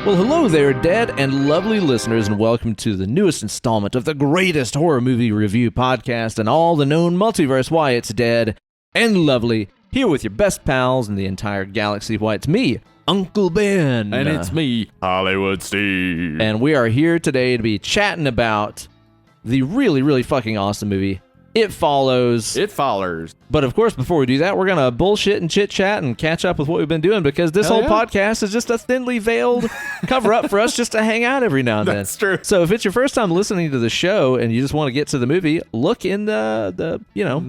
Well, hello there, dead and lovely listeners, and welcome to the newest installment of the greatest horror movie review podcast and all the known multiverse. Why, it's dead and lovely, here with your best pals in the entire galaxy. Why, it's me, Uncle Ben. And it's me, Hollywood Steve. And we are here today to be chatting about the really, really fucking awesome movie, It Follows. It follers. But of course, before we do that, we're going to bullshit and chit-chat and catch up with what we've been doing, because this whole podcast is just a thinly veiled cover-up for us just to hang out every now and then. That's true. So if it's your first time listening to the show and you just want to get to the movie, look in the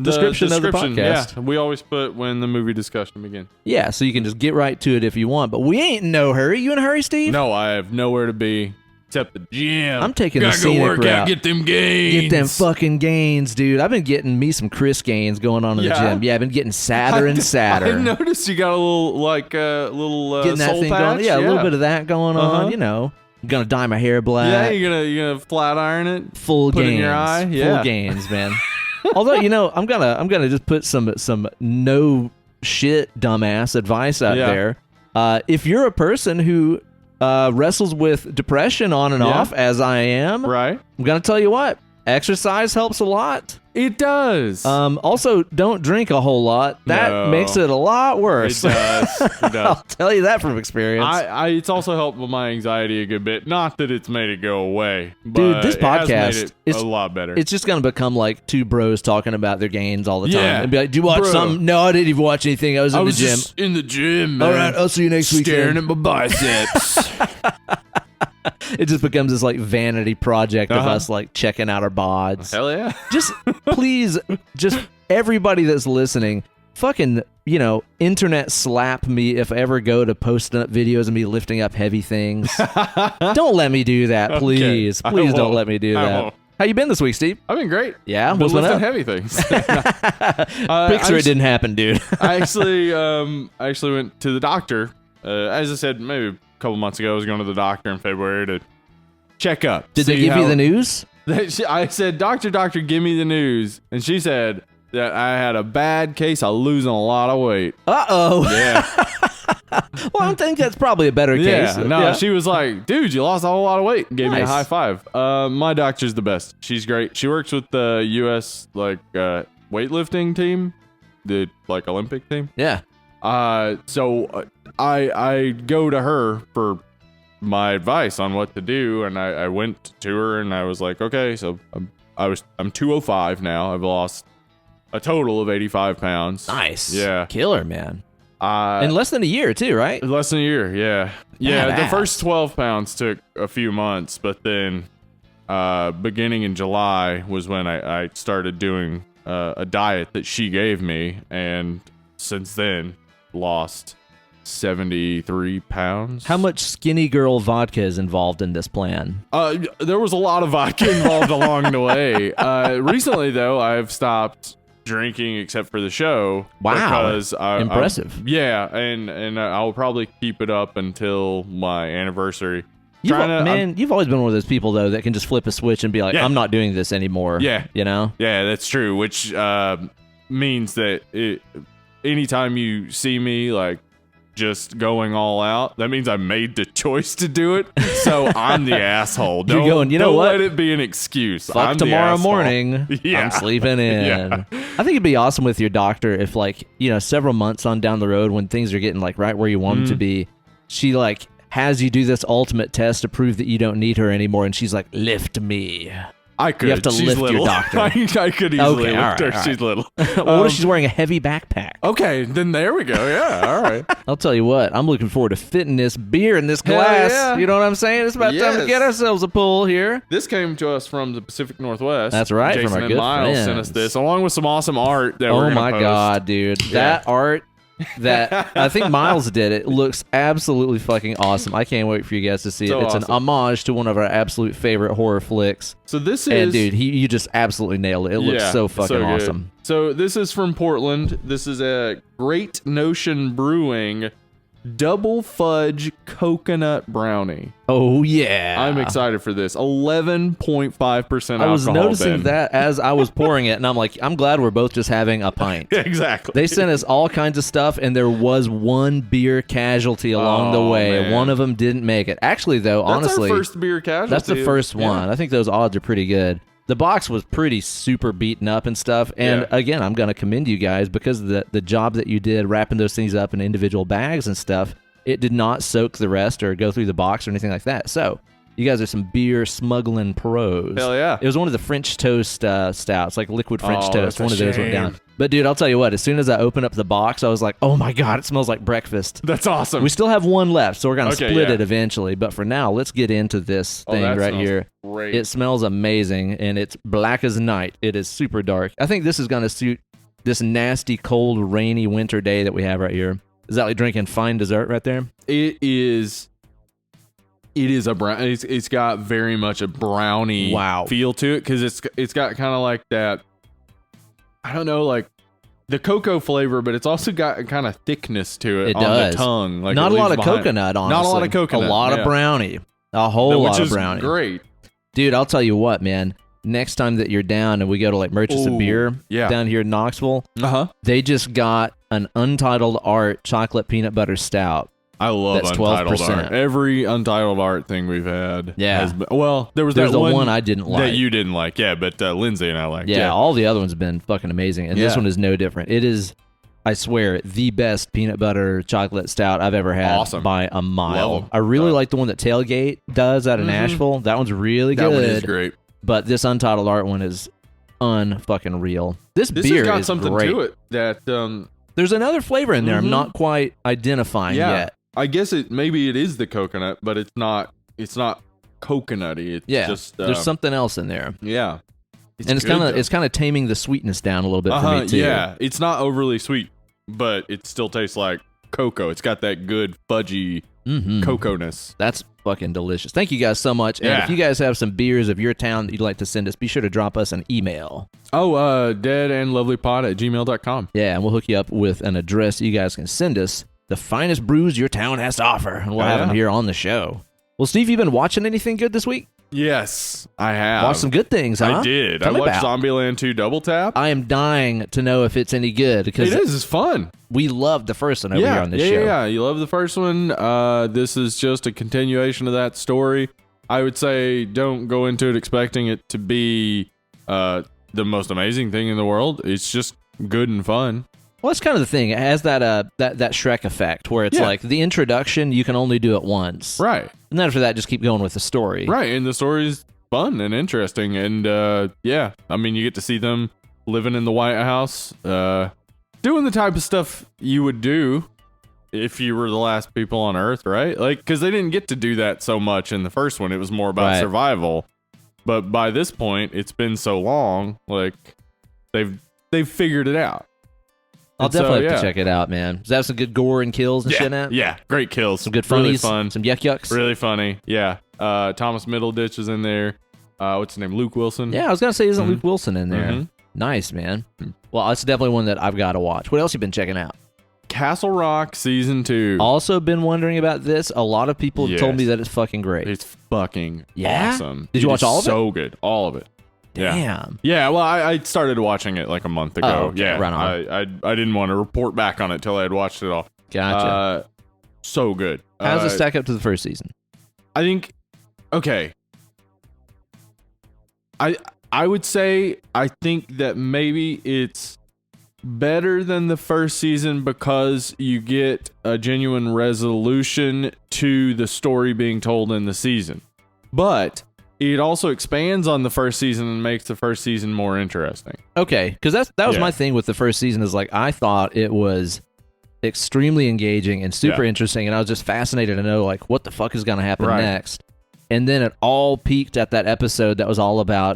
description of the podcast. Yeah, we always put when the movie discussion begins. Yeah, so you can just get right to it if you want. But we ain't in no hurry. You in a hurry, Steve? No, I have nowhere to be except the gym. I'm taking the Gotta scenic go work route. out, get them gains. Get them fucking gains, dude. I've been getting me some Chris gains going on in the gym. Yeah, I've been getting sadder and sadder. I noticed you got a little getting that soul thing patch. going. Yeah, a little bit of that going on. You know, I'm gonna dye my hair black. Yeah, you're gonna flat iron it. Full put gains. It in your eye. Yeah. Full gains, man. Although, you know, I'm gonna just put some no shit dumbass advice out there. If you're a person who wrestles with depression on and off, as I am, right? I'm gonna tell you what, exercise helps a lot. It does. Also, don't drink a whole lot. That makes it a lot worse. It does. It does. I'll tell you that from experience. It's also helped with my anxiety a good bit. Not that it's made it go away, but dude, this podcast it has made it a lot better. It's just gonna become like two bros talking about their gains all the time. Yeah. And be like, "Do you watch something?" No, I didn't even watch anything. I was in the gym. Just in the gym, man. All right, I'll see you next week. Staring at my biceps. It just becomes this like vanity project of us like checking out our bods. Hell yeah. Just please, just everybody that's listening, fucking, internet slap me if I ever go to posting up videos of me lifting up heavy things. Don't let me do that, please. Okay. Please don't let me do that. How you been this week, Steve? I've been great. Yeah, been what's been up? heavy things. Picture it didn't happen, dude. I actually went to the doctor. As I said, maybe a couple months ago, I was going to the doctor in February to check up. Did they give you the news? I said, doctor, give me the news. And she said that I had a bad case of losing a lot of weight. Uh-oh. Yeah. Well, I think that's probably a better case. Yeah. No, she was like, dude, you lost a whole lot of weight. Gave me a high five. My doctor's the best. She's great. She works with the U.S. Weightlifting team, the Olympic team. Yeah. So I go to her for my advice on what to do, and I went to her and I was like, okay, so I'm 205 now. I've lost a total of 85 pounds. Nice. Yeah. Killer, man. In less than a year too, right? Less than a year, yeah. Yeah, Badass. the first 12 pounds took a few months, but then beginning in July was when I started doing a diet that she gave me, and since then lost 73 pounds. How much skinny girl vodka is involved in this plan? There was a lot of vodka involved along the way. Recently, though, I've stopped drinking except for the show. Wow. Because impressive. And I'll probably keep it up until my anniversary. You've always been one of those people, though, that can just flip a switch and be like, I'm not doing this anymore. Yeah. You know? Yeah, that's true, which means that anytime you see me, just going all out, that means I made the choice to do it. So I'm the asshole. You're going, you know what? Don't let it be an excuse. Fuck tomorrow morning. Yeah. I'm sleeping in. Yeah. I think it'd be awesome with your doctor if, several months on down the road when things are getting right where you want them to be, she has you do this ultimate test to prove that you don't need her anymore, and she's like, lift me. I could. You have to She's lift little. your doctor. I could easily lift her. All right. She's little. What if she's wearing a heavy backpack? Okay, then there we go. Yeah, all right. I'll tell you what, I'm looking forward to fitting this beer in this glass. Yeah. You know what I'm saying? It's about time to get ourselves a pull here. This came to us from the Pacific Northwest. That's right, Jason from our and good Miles friends. sent us this, along with some awesome art that we're Oh gonna my post. God, dude. Yeah. That art that I think Miles did, it looks absolutely fucking awesome. I can't wait for you guys to see So it. It's awesome. an homage to one of our absolute favorite horror flicks. So this is... And dude, you just absolutely nailed it. It looks so fucking good. awesome. So this is from Portland. This is a Great Notion Brewing double fudge coconut brownie. Oh, yeah. I'm excited for this. 11.5% alcohol. I was noticing Ben. that as I was pouring it, and I'm like, I'm glad we're both just having a pint. Exactly. They sent us all kinds of stuff, and there was one beer casualty along the way. Man. One of them didn't make it. Actually, though, honestly, that's our first beer casualty. that's the first one. I think those odds are pretty good. The box was pretty super beaten up and stuff. And again, I'm going to commend you guys because of the job that you did wrapping those things up in individual bags and stuff. It did not soak the rest or go through the box or anything like that. So you guys are some beer smuggling pros. Hell yeah. It was one of the French toast stouts, like liquid French toast. That's a One of those went shame. down. But dude, I'll tell you what, as soon as I opened up the box, I was like, oh my God, it smells like breakfast. That's awesome. We still have one left, so we're going to Okay, split yeah. it eventually. But for now, let's get into this thing that right smells here. Great. It smells amazing, and it's black as night. It is super dark. I think this is going to suit this nasty, cold, rainy winter day that we have right here. Is that like drinking fine dessert right there? It is a brown. It's got very much a brownie feel to it because it's got kind of like that. I don't know, like the cocoa flavor, but it's also got kind of thickness to it, It on does. the tongue. Like Not it a lot leaves of behind. coconut, honestly. Not a lot of coconut. A lot of yeah. brownie. A whole lot of brownie. Which is great. Dude, I'll tell you what, man. Next time that you're down and we go to like Merchants of Ooh, Beer yeah. down here in Knoxville, They just got an Untitled Art chocolate peanut butter stout. I love That's Untitled 12%. Art. Every Untitled Art thing we've had. Yeah. has been, well, there was There's that the one I didn't like. that you didn't like. Yeah, but Lindsay and I liked. Yeah, all the other ones have been fucking amazing. And this Yeah. one is no different. It is, I swear, the best peanut butter chocolate stout I've ever had Awesome. by a mile. Love 'em. I really like the one that Tailgate does out of Nashville. That one's really That good. one is great. But this Untitled Art one is unfucking real. This This beer has got is something great. to it that There's another flavor in there I'm Mhm. not quite identifying yet. I guess maybe it is the coconut, but it's not coconutty. It's Yeah, just there's something else in there. yeah. And it's good, kind of taming the sweetness down a little bit though. for me too. Yeah, it's not overly sweet, but it still tastes like cocoa. It's got that good fudgy cocoa-ness. That's fucking delicious. Thank you guys so much. And Yeah. if you guys have some beers of your town that you'd like to send us, be sure to drop us an email. deadandlovelypod@gmail.com. Yeah, and we'll hook you up with an address you guys can send us the finest brews your town has to offer, and we'll have them here on the show. Well, Steve, you been watching anything good this week? Yes, I have. Watched some good things, huh? I did. Tell I me watched about. Zombieland 2 Double Tap. I am dying to know if it's any good because It is. It's fun. we loved the first one over here on this show. Yeah, you love the first one. This is just a continuation of that story. I would say don't go into it expecting it to be the most amazing thing in the world. It's just good and fun. Well, that's kind of the thing. It has that that Shrek effect where it's like the introduction, you can only do it once. Right. And then after that, just keep going with the story. Right. And the story's fun and interesting. And yeah, I mean, you get to see them living in the White House, doing the type of stuff you would do if you were the last people on Earth, right? Like, because they didn't get to do that so much in the first one. It was more about survival. But by this point, it's been so long, like they've figured it out. I'll definitely have to check it out, man. Does that have some good gore and kills and shit in it? Yeah, great kills. Some good funnies, really fun. some yucks. Really funny. Yeah. Thomas Middleditch is in there. What's his name? Luke Wilson. Yeah, I was gonna say, isn't Luke Wilson in there? Mhm. Nice, man. Well, that's definitely one that I've got to watch. What else you been checking out? Castle Rock season 2. Also been wondering about this. A lot of people have told me that it's fucking great. It's fucking Yeah? awesome. Did you watch all of it? So good. All of it. Yeah. Damn. Yeah, well, I started watching it like a month ago. Oh, okay. Yeah, Right on. I didn't want to report back on it till I had watched it all. Gotcha. So good. How does it stack up to the first season? I think, okay. I would say I think that maybe it's better than the first season because you get a genuine resolution to the story being told in the season. But it also expands on the first season and makes the first season more interesting. Okay, because that was my thing with the first season. Is like I thought it was extremely engaging and super interesting, and I was just fascinated to know like what the fuck is going to happen next. And then it all peaked at that episode that was all about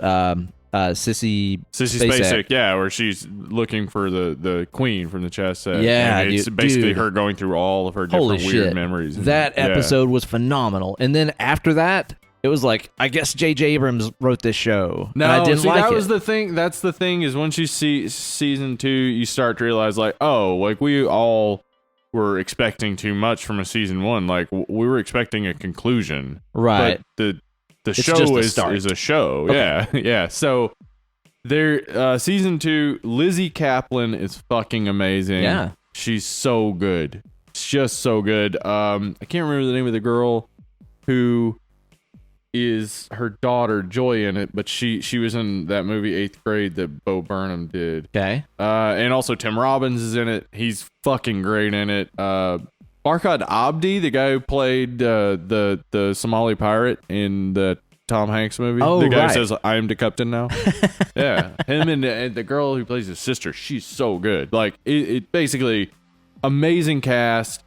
Sissy Spacek, yeah, where she's looking for the queen from the chess set. Yeah, and it's basically her going through all of her different weird memories. That episode was phenomenal. And then after that, it was like, I guess J.J. Abrams wrote this show. No, and I didn't like that it. was the thing. That's the thing is once you see season 2, you start to realize like, oh, like we all were expecting too much from a season 1. Like we were expecting a conclusion, right? But the It's show just a is a show. Okay. Yeah. So there, season 2, Lizzie Kaplan is fucking amazing. Yeah. She's so good. It's just so good. I can't remember the name of the girl who is her daughter Joy in it, but she was in that movie 8th Grade that Bo Burnham did. Okay. And also Tim Robbins is in it. He's fucking great in it. Barkhad Abdi, the guy who played the Somali pirate in the Tom Hanks movie. Oh, the guy right. who says, "I am the captain now." Yeah, him and the girl who plays his sister. She's so good. Like it basically amazing cast.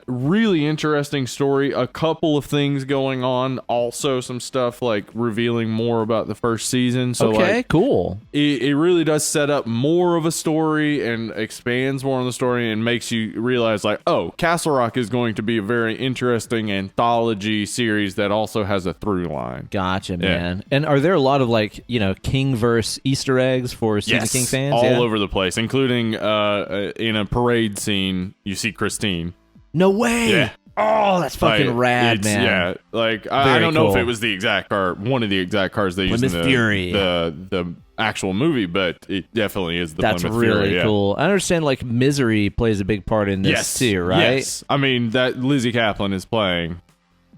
Really interesting story. A couple of things going on. Also, some stuff like revealing more about the first season. So, Okay, like, cool. it really does set up more of a story and expands more on the story and makes you realize, like, oh, Castle Rock is going to be a very interesting anthology series that also has a through line. Gotcha, man. And are there a lot of, like, Kingverse Easter eggs for Stephen King fans? All over the place, including in a parade scene, you see Christine. No way. Yeah. Oh, that's fucking rad, man. Yeah, like I don't know cool. if it was the exact car, one of the exact cars they used in Plymouth Fury. the actual movie, but it definitely is the That's Plymouth really Fury. Yeah. cool. I understand, like, Misery plays a big part in this too, right? Yes. I mean, that Lizzie Kaplan is playing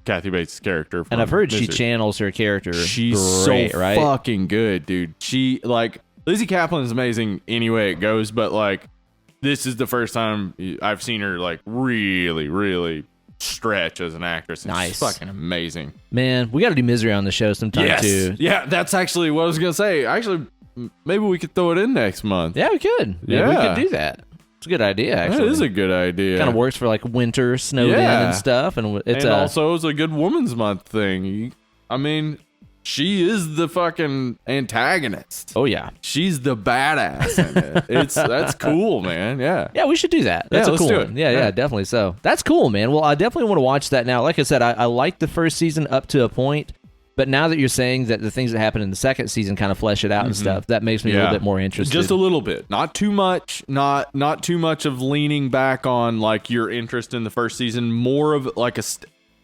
Kathy Bates' character. And I've heard Misery. she channels her character. She's great, so right? fucking good, dude. She, like, Lizzie Kaplan is amazing any way it goes, but, like, this is the first time I've seen her, like, really, really stretch as an actress. Nice. She's fucking amazing. Man, we got to do Misery on the show sometime too. Yeah, that's actually what I was going to say. Actually, maybe we could throw it in next month. Yeah, we could. Yeah, we Yeah. could do that. It's a good idea, actually. That is a good idea. Kind of works for, like, winter, snowed in Yeah. and stuff. And it's also it's a good Women's Month thing. I mean, she is the fucking antagonist. Oh, yeah. She's the badass in it. That's cool, man. Yeah. Yeah, we should do that. That's a let's cool do one. it. Yeah, Yeah. definitely so. That's cool, man. Well, I definitely want to watch that now. Like I said, I liked the first season up to a point, but now that you're saying that the things that happen in the second season kind of flesh it out and stuff, that makes me a little bit more interested. Just a little bit. Not too much. Not too much of leaning back on, like, your interest in the first season. More of, like,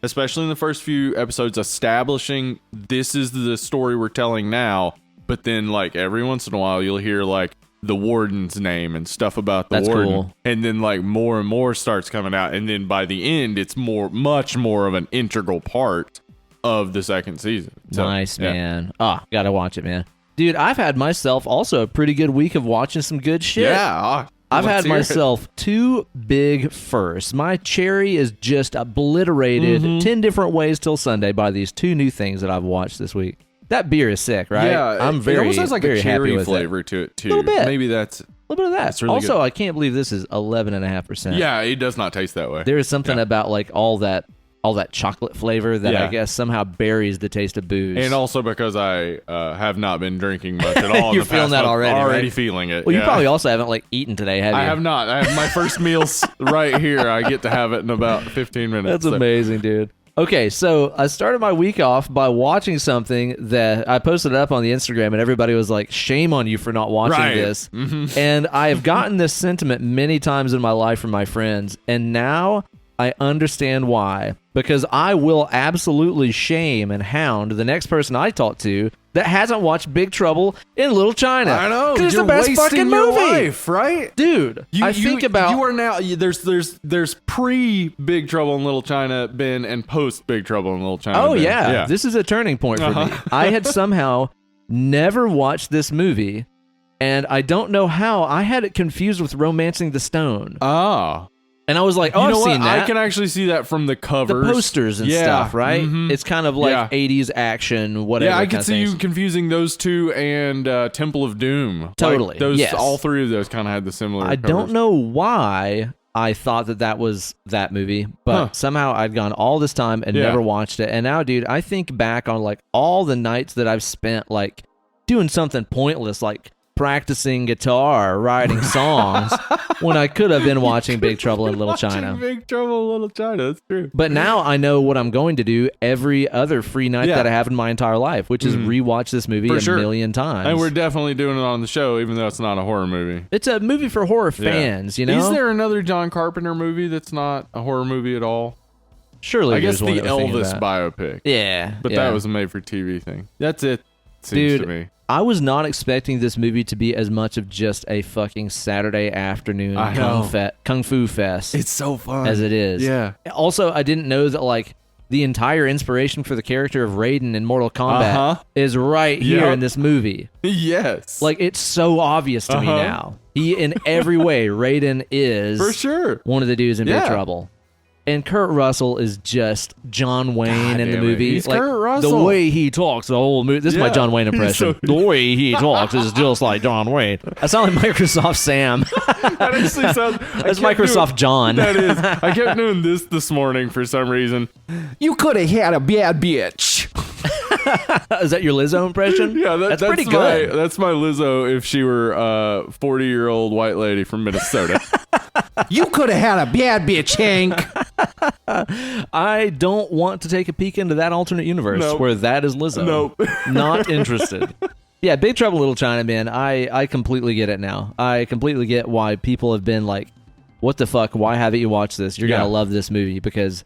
especially in the first few episodes, establishing this is the story we're telling now, but then, like, every once in a while you'll hear, like, the warden's name and stuff about the That's warden. cool. And then, like, more and more starts coming out, and then by the end it's much more of an integral part of the second season. So, Nice, yeah. man. Gotta watch it, man. Dude, I've had myself also a pretty good week of watching some good shit. Yeah. I've let's had hear it. myself 2 big firsts. My cherry is just obliterated 10 different ways till Sunday by these 2 new things that I've watched this week. That beer is sick, right? Yeah, I'm very, it almost has like very a happy cherry with flavor to it too. Little bit. Maybe that's A little bit of that. That's really Also, good. I can't believe this is 11.5%. yeah. It does not taste that way. There is something Yeah. about, like, all that chocolate flavor that I Yeah. guess somehow buries the taste of booze. And also because I have not been drinking much at all. in You're the feeling past that month. already, Already right? feeling it. Well, you yeah. probably also haven't, like, eaten today, have you? I have not. I have my first meals right here. I get to have it in about 15 minutes. That's so- amazing, dude. Okay, so I started my week off by watching something that I posted up on the Instagram, and everybody was like, shame on you for not watching Right. this. And I have gotten this sentiment many times in my life from my friends, and now I understand why. Because I will absolutely shame and hound the next person I talk to that hasn't watched Big Trouble in Little China. I know. 'Cause it's You're the best wasting fucking your movie. life, right? Dude, I think about... you are now there's pre Big Trouble in Little China Ben and post Big Trouble in Little China. Oh, Ben. yeah. This is a turning point for me. I had somehow never watched this movie, and I don't know how. I had it confused with Romancing the Stone. Ah. And I was like, oh, You know I've what? seen that. I can actually see that from the the covers. posters and Yeah. stuff, right? Mhm. It's kind of like Yeah. 80s action, whatever. Yeah, I kind could of see you things. confusing those two and Temple of Doom. Totally, Like those, yes. all 3 of those kind of had the similar. I covers. don't know why I thought that was that movie, but somehow I'd gone all this time and Yeah. never watched it. And now, dude, I think back on, like, all the nights that I've spent, like, doing something pointless, like practicing guitar, writing songs. when I could have been watching Big Trouble in Little China. Big Trouble in Little China, that's true. But now I know what I'm going to do every other free night that I have in my entire life, which is rewatch this movie a million times. And we're definitely doing it on the show, even though it's not a horror movie. It's a movie for horror fans, you know? Is there another John Carpenter movie that's not a horror movie at all? Surely I guess there's the one Elvis biopic. Yeah. But that was a made-for-TV thing. That's it, seems to me. I was not expecting this movie to be as much of just a fucking Saturday afternoon kung fu fest. It's so fun. As it is. Yeah. Also, I didn't know that, like, the entire inspiration for the character of Raiden in Mortal Kombat is right here in this movie. Yes. Like, it's so obvious to me now. He, in every way, Raiden is for sure one of the dudes in Big Trouble. And Kurt Russell is just John Wayne in the movie. He's like, Kurt Russell. The way he talks, the whole movie. This is my John Wayne impression. The way he talks is just like John Wayne. I sound like Microsoft Sam. That actually sounds. That's Microsoft John. That is. I kept doing this morning for some reason. You could have had a bad bitch. Is that your Lizzo impression? Yeah, that's pretty good. That's my Lizzo if she were a 40-year-old white lady from Minnesota. You could have had a bad bitch, Hank. I don't want to take a peek into that alternate universe where that is Lizzo. Nope. Not interested. Yeah, Big Trouble in Little China, man. I completely get it now. I completely get why people have been like, what the fuck? Why haven't you watched this? You're going to love this movie because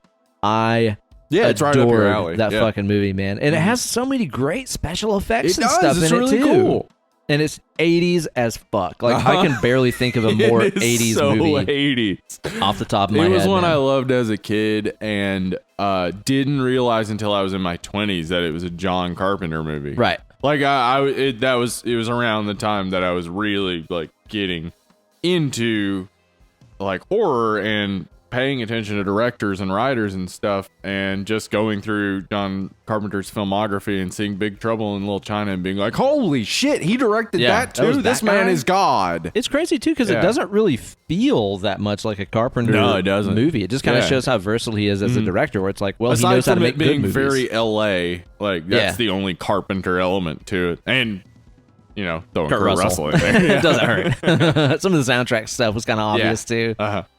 it's right up your alley. That fucking movie, man. And it has so many great special effects and stuff it's in really it, too. Cool. And it's 80s as fuck. Like, I can barely think of a more 80s movie 80s. off the top of my head. It was one man. I loved as a kid and didn't realize until I was in my 20s that it was a John Carpenter movie. Right. Like, it was around the time that I was really, like, getting into, like, horror and paying attention to directors and writers and stuff, and just going through John Carpenter's filmography and seeing Big Trouble in Little China and being like, holy shit, he directed that too? This man is God. It's crazy too because it doesn't really feel that much like a Carpenter movie. It just kind of shows how versatile he is as a director, where it's like, well, he knows how to make good movies. Aside from it being very LA, like, that's the only Carpenter element to it. And, you know, throwing Kurt Russell in there. It doesn't hurt. Some of the soundtrack stuff was kind of obvious too.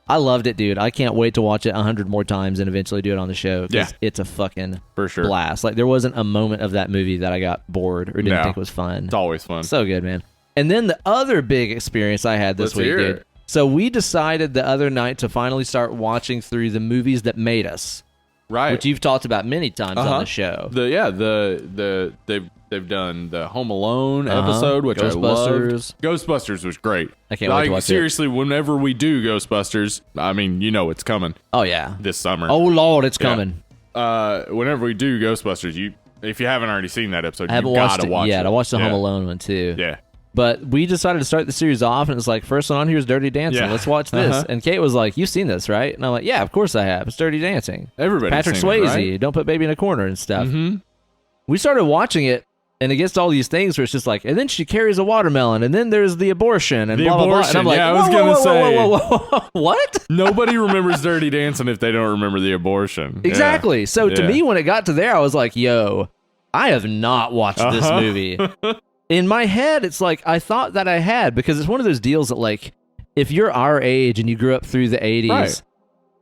I loved it, dude. I can't wait to watch it 100 more times and eventually do it on the show. It's a fucking blast. Like, there wasn't a moment of that movie that I got bored or didn't think was fun. It's always fun. So good, man. And then the other big experience I had this week, dude. So we decided the other night to finally start watching through the movies that made us. Right. Which you've talked about many times on the show. They've done the Home Alone episode, which I loved. Ghostbusters was great. I can't wait to watch seriously, whenever we do Ghostbusters, I mean, you know it's coming. Oh, yeah. This summer. Oh, Lord, it's coming. Whenever we do Ghostbusters, if you haven't already seen that episode, you gotta watch it. Yeah, I watched the Home Alone one, too. Yeah. But we decided to start the series off, and it's like, first one on here is Dirty Dancing. Let's watch this. And Kate was like, you've seen this, right? And I'm like, yeah, of course I have. It's Dirty Dancing. Everybody's Patrick seen Swayze, it, right? Don't Put Baby in a Corner and stuff. We started watching it, and against all these things where it's just like, and then she carries a watermelon, and then there's the abortion, and blah, blah, blah. And I'm like, I was going to say, whoa, what? Nobody remembers Dirty Dancing if they don't remember the abortion. Exactly. Yeah. So to me, when it got to there, I was like, yo, I have not watched this movie. In my head, it's like, I thought that I had, because it's one of those deals that, like, if you're our age and you grew up through the 80s,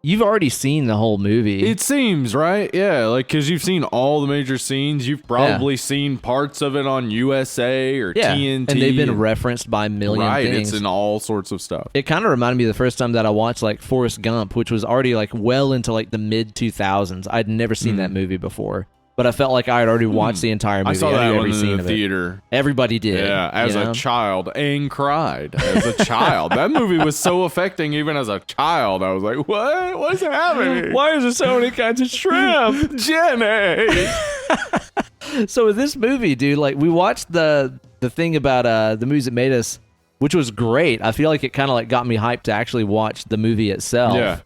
you've already seen the whole movie. It seems, right? Yeah, like, because you've seen all the major scenes. You've probably seen parts of it on USA or TNT. And they've been referenced by a million things. It's in all sorts of stuff. It kind of reminded me of the first time that I watched, like, Forrest Gump, which was already, like, well into, like, the mid-2000s. I'd never seen that movie before. But I felt like I had already watched the entire movie. I saw that one in the theater. Everybody did. Yeah, as a child, and cried as a child. That movie was so affecting even as a child. I was like, what? What's happening? Why is there so many kinds of shrimp? Jenny! So with this movie, dude, like, we watched the thing about the movies that made us, which was great. I feel like it kind of like got me hyped to actually watch the movie itself. Yeah.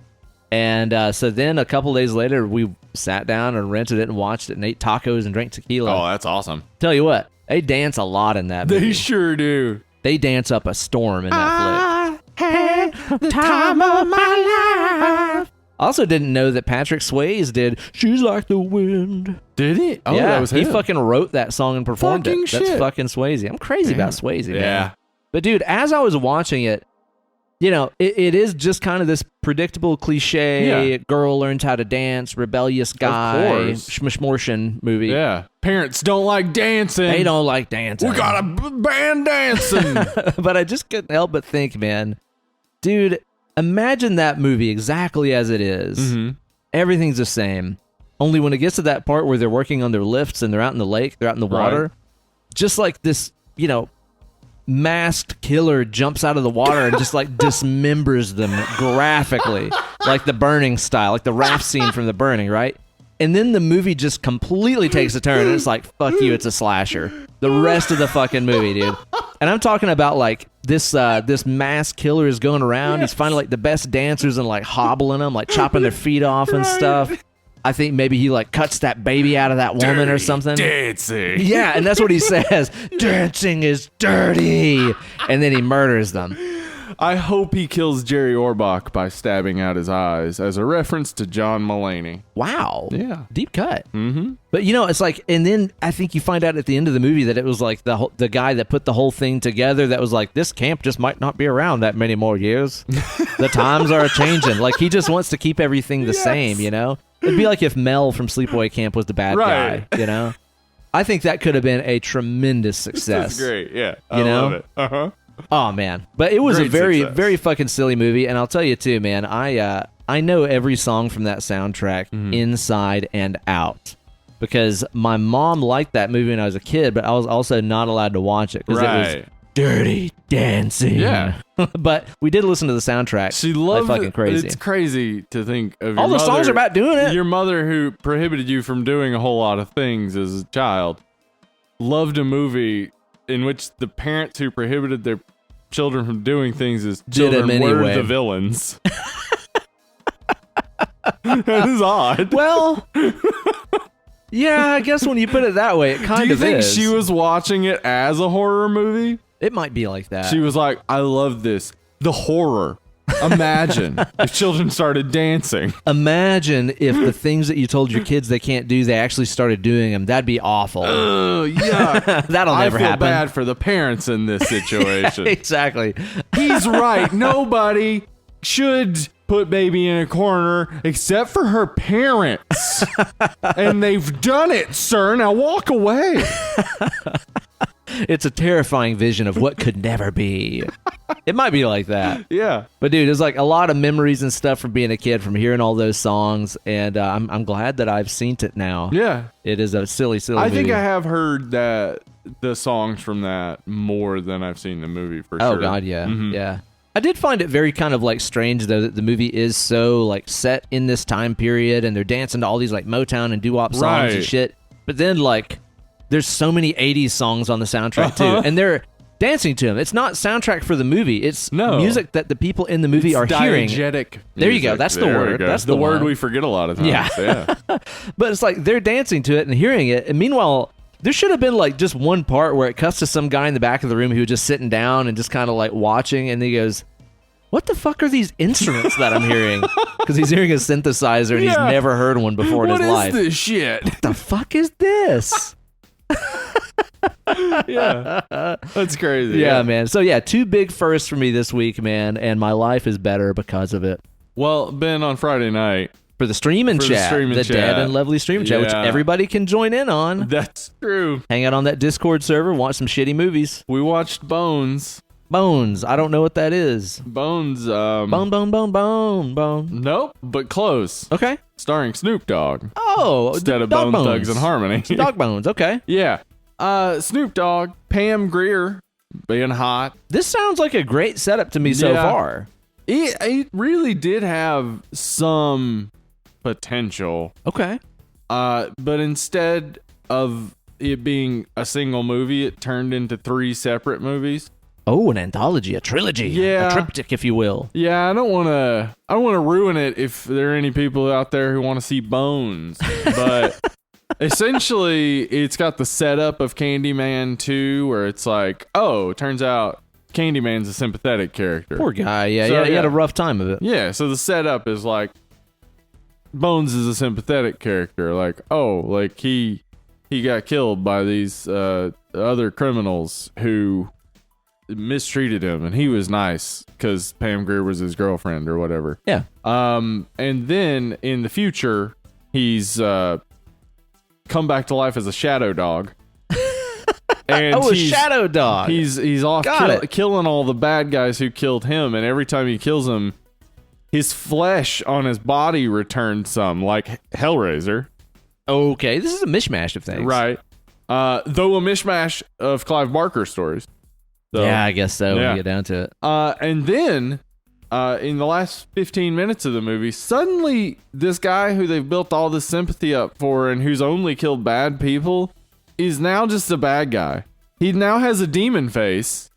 And so then a couple days later, we sat down and rented it and watched it and ate tacos and drank tequila. Oh, that's awesome. Tell you what, they dance a lot in that movie. They sure do. They dance up a storm in that flick. I had the time of my life. I also didn't know that Patrick Swayze did She's Like the Wind. Did he? Oh, yeah, that was him. He fucking wrote that song and performed fucking it. Shit. That's fucking Swayze. I'm crazy about Swayze, man. Yeah. But dude, as I was watching it, you know, it is just kind of this predictable cliche girl learns how to dance, rebellious guy, schmishmortion movie. Yeah. Parents don't like dancing. They don't like dancing. We got a band dancing. But I just couldn't help but think, man, dude, imagine that movie exactly as it is. Mm-hmm. Everything's the same. Only when it gets to that part where they're working on their lifts and they're out in the lake, they're out in the water, just like this, you know, masked killer jumps out of the water and just like dismembers them graphically, like the Burning style, like the raft scene from The Burning, right? And then the movie just completely takes a turn and it's like, fuck you, it's a slasher. The rest of the fucking movie, dude. And I'm talking about like this masked killer is going around. He's finding like the best dancers and like hobbling them, like chopping their feet off and stuff. I think maybe he like cuts that baby out of that woman or something. Dancing. Yeah, and that's what he says. Dancing is dirty. And then he murders them. I hope he kills Jerry Orbach by stabbing out his eyes as a reference to John Mulaney. Wow. Yeah. Deep cut. Mm-hmm. But you know, it's like, and then I think you find out at the end of the movie that it was like the guy that put the whole thing together that was like, this camp just might not be around that many more years. The times are changing. Like he just wants to keep everything the same, you know? It'd be like if Mel from Sleepaway Camp was the bad guy, you know? I think that could have been a tremendous success. That's great, yeah. I love it. Uh-huh. Oh, man. But it was Great a very, success. very fucking silly movie. And I'll tell you, too, man, I know every song from that soundtrack inside and out. Because my mom liked that movie when I was a kid, but I was also not allowed to watch it because it was dirty dancing. Yeah. But we did listen to the soundtrack. She loved like fucking crazy. It's crazy to think of All your the songs are about doing it. Your mother, who prohibited you from doing a whole lot of things as a child, loved a movie in which the parents who prohibited their children from doing things as Did children them were anyway. the villains. That is odd. Well, yeah, I guess when you put it that way, it kind Do you of think is. she was watching it as a horror movie? It might be like that. She was like, I love this. The horror. Imagine if children started dancing. Imagine if the things that you told your kids they can't do, they actually started doing them. That'd be awful. Yeah. That'll never I feel happen. bad for the parents in this situation. Exactly. He's right. Nobody should put baby in a corner except for her parents. And they've done it, sir. Now walk away. It's a terrifying vision of what could never be. It might be like that. Yeah. But dude, there's like a lot of memories and stuff from being a kid, from hearing all those songs, and I'm glad that I've seen it now. Yeah. It is a silly movie. I think I have heard the songs from that more than I've seen the movie for sure. Oh god, yeah. Mhm. Yeah. I did find it very kind of like strange though that the movie is so like set in this time period and they're dancing to all these like Motown and doo-wop songs and Right. shit. But then like there's so many 80s songs on the soundtrack too, and they're dancing to them. It's not soundtrack for the movie. It's music that the people in the movie It's are hearing. diegetic There you go. music. That's the There we word. go. That's the the word one. we forget a lot of times. Yeah. Yeah. But it's like they're dancing to it and hearing it. And meanwhile, there should have been like just one part where it cuts to some guy in the back of the room who was just sitting down and just kind of like watching, and he goes, what the fuck are these instruments that I'm hearing? Because he's hearing a synthesizer and he's Yeah. never heard one before in What his is life. this shit? What the fuck is this? Yeah. That's crazy. Yeah, man. So yeah, two big firsts for me this week, man, and my life is better because of it. Well, Ben, on Friday night, For the stream and For the chat, stream and the chat. dead and lovely stream and chat, which Yeah. everybody can join in on. that's true. Hang out on that Discord server, watch some shitty movies. We watched Bones. Bones. I don't know what that is. Bones, Bone. Nope, but close. Okay. Starring Snoop Dogg Oh, instead of Dog Bone Bones. Thugs and Harmony. Dog Bones. Okay. Yeah. Snoop Dogg, Pam Grier, being hot. This sounds like a great setup to me so Yeah. far. It really did have some potential. Okay. But instead of it being a single movie, it turned into 3 separate movies. Oh, an anthology, a trilogy, Yeah. a triptych, if you will. Yeah, I don't want to ruin it if there are any people out there who want to see Bones, but essentially it's got the setup of Candyman 2 where it's like, oh, turns out Candyman's a sympathetic character. Poor guy. Yeah, So, he had yeah. a rough time of it. Yeah, so the setup is like Bones is a sympathetic character, like, oh, like he got killed by these other criminals who mistreated him, and he was nice because Pam Grier was his girlfriend or whatever. Yeah. And then in the future, he's come back to life as a shadow dog. And a shadow dog. He's off killing all the bad guys who killed him, and every time he kills them, his flesh on his body returns some, like Hellraiser. Okay, this is a mishmash of things. Right. Though a mishmash of Clive Barker stories. So, yeah, I guess so when we get down to it. And then, in the last 15 minutes of the movie, suddenly this guy who they've built all this sympathy up for and who's only killed bad people is now just a bad guy. He now has a demon face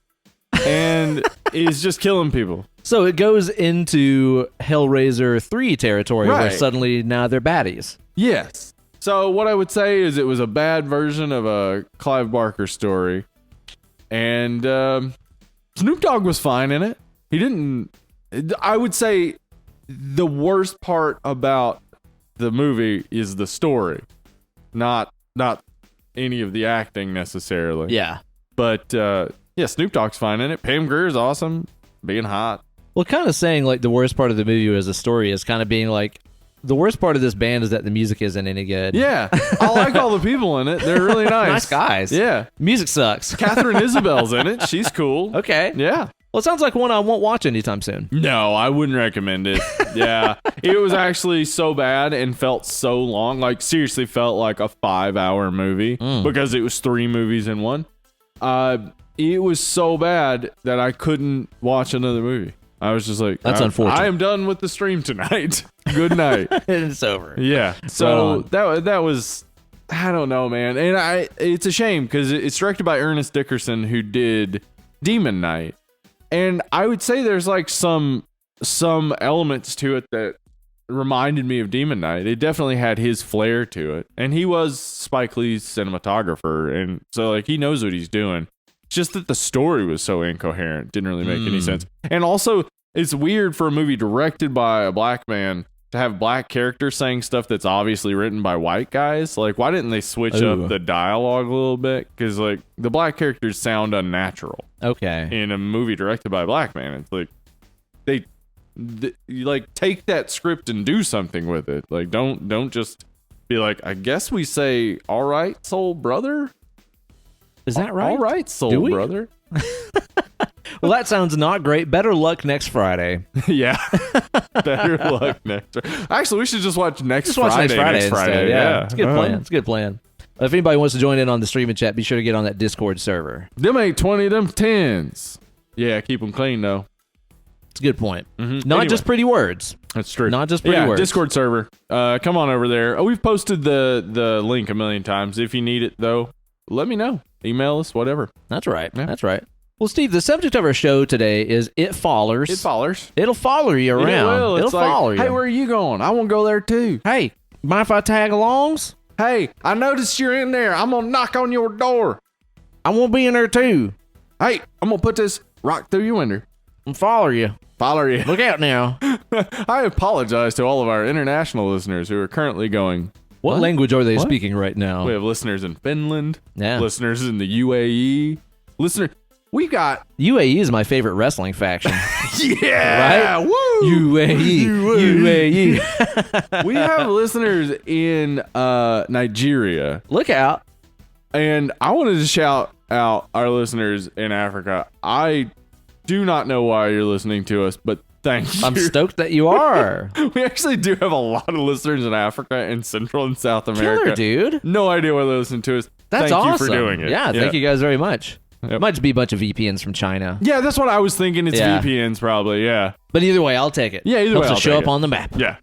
and is just killing people. So it goes into Hellraiser 3 territory where suddenly now they're baddies. Yes. So what I would say is it was a bad version of a Clive Barker story. And Snoop Dogg was fine in it. He didn't... I would say the worst part about the movie is the story. Not any of the acting necessarily. Yeah. But Snoop Dogg's fine in it. Pam Grier's awesome, being hot. Well, kind of saying like the worst part of the movie as a story is kind of being like, the worst part of this band is that the music isn't any good. Yeah. I like all the people in it. They're really nice. Nice guys. Yeah. Music sucks. Catherine Isabel's in it. She's cool. Okay. Yeah. Well, it sounds like one I won't watch anytime soon. No, I wouldn't recommend it. Yeah. It was actually so bad and felt so long. Like, seriously felt like a 5-hour movie because it was 3 movies in one. It was so bad that I couldn't watch another movie. I was just like, that's unfortunate. I am done with the stream tonight. Good night. It's over. Yeah. So that was, I don't know, man. And it's a shame because it's directed by Ernest Dickerson, who did Demon Knight. And I would say there's like some elements to it that reminded me of Demon Knight. It definitely had his flair to it. And he was Spike Lee's cinematographer. And so like he knows what he's doing. Just that the story was so incoherent. Didn't really make any sense. And also, it's weird for a movie directed by a black man to have black characters saying stuff that's obviously written by white guys. Like, why didn't they switch up the dialogue a little bit? Because, like, the black characters sound unnatural. Okay. In a movie directed by a black man. It's like, you like, take that script and do something with it. Like, don't just be like, I guess we say, all right, soul brother? Is that right? All right, soul brother. Well, that sounds not great. Better luck next Friday. Yeah. Better luck next Friday. Actually, we should just watch next Friday. Next Friday. Yeah. It's a good plan. It's a good plan. If anybody wants to join in on the streaming chat, be sure to get on that Discord server. Them ain't 20, them 10s. Yeah, keep them clean, though. It's a good point. Not just pretty words. That's true. Not just pretty words. Discord server. Come on over there. Oh, we've posted the link a million times. If you need it, though, let me know. Email us, whatever. That's right. Yeah. That's right. Well, Steve, the subject of our show today is It Follers. It follers. It'll follow you around. It'll follow you. Hey, where are you going? I want to go there, too. Hey, mind if I tag alongs? Hey, I noticed you're in there. I'm going to knock on your door. I want to be in there, too. Hey, I'm going to put this rock through your window. And follow you. Follow you. Look out now. I apologize to all of our international listeners who are currently going, What language are they speaking right now? We have listeners in Finland, listeners in the UAE, we've got... UAE is my favorite wrestling faction. Yeah! Right? Woo! UAE. We have listeners in Nigeria. Look out. And I wanted to shout out our listeners in Africa. I do not know why you're listening to us, but thank you. I'm stoked that you are. We actually do have a lot of listeners in Africa and Central and South America. Killer, dude. No idea why they listen to us. That's thank awesome. you for doing it. Yeah, thank you guys very much. It might just be a bunch of VPNs from China. Yeah, that's what I was thinking. It's VPNs probably, yeah. But either way, I'll take it. Yeah, either way, Helps us show up on the map. Yeah.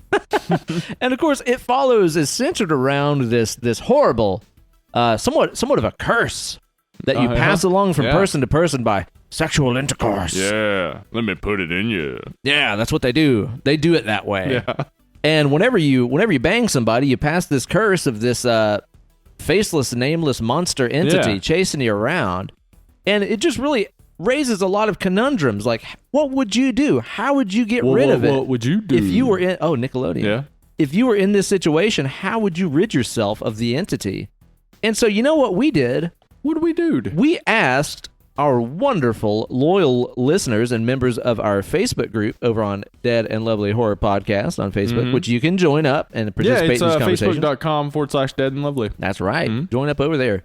And of course, It Follows is centered around this horrible, somewhat of a curse that you pass along from person to person by sexual intercourse. Yeah, let me put it in you. Yeah, that's what they do. They do it that way. Yeah. And whenever you bang somebody, you pass this curse of this faceless, nameless monster entity chasing you around. And it just really raises a lot of conundrums. Like, what would you do? How would you get rid of it? What would you do? If you were in... Oh, Nickelodeon. Yeah. If you were in this situation, how would you rid yourself of the entity? And so you know what we did? What did we do? We asked our wonderful, loyal listeners and members of our Facebook group over on Dead and Lovely Horror Podcast on Facebook, which you can join up and participate in these conversations. Facebook.com/Dead and Lovely. That's right. Join up over there.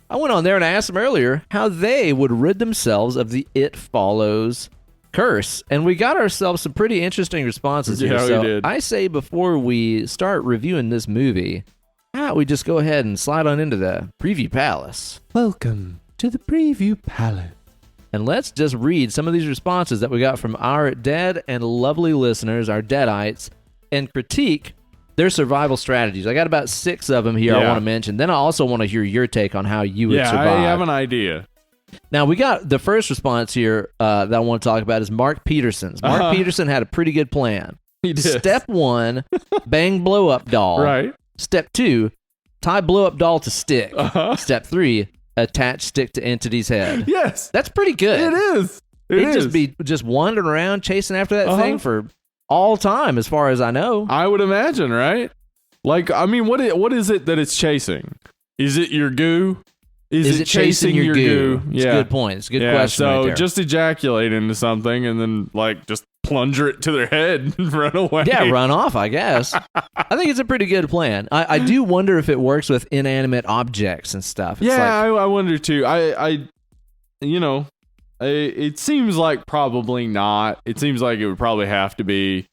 I went on there and I asked them earlier how they would rid themselves of the It Follows curse. And we got ourselves some pretty interesting responses here. So we did. I say before we start reviewing this movie, how about we just go ahead and slide on into the Preview Palace. Welcome to the Preview Palace. And let's just read some of these responses that we got from our dead and lovely listeners, our Deadites, and critique their survival strategies. I got about 6 of them here I want to mention. Then I also want to hear your take on how you would survive. I have an idea. Now, we got the first response here that I want to talk about is Mark Peterson's. Mark Peterson had a pretty good plan. He did. Step 1, bang blow-up doll. Right. Step 2, tie blow-up doll to stick. Step 3, attach stick to entity's head. Yes. That's pretty good. It is. He'd just be wandering around chasing after that thing for all time, as far as I know. I would imagine, right? Like, I mean, what is it that it's chasing? Is it your goo? Is it chasing your goo? It's a good point. It's a good question. So right there. just ejaculate into something and then like just plunger it to their head and run away. Yeah, run off, I guess. I think it's a pretty good plan. I do wonder if it works with inanimate objects and stuff. It's I wonder too. It seems like probably not. It seems like it would probably have to be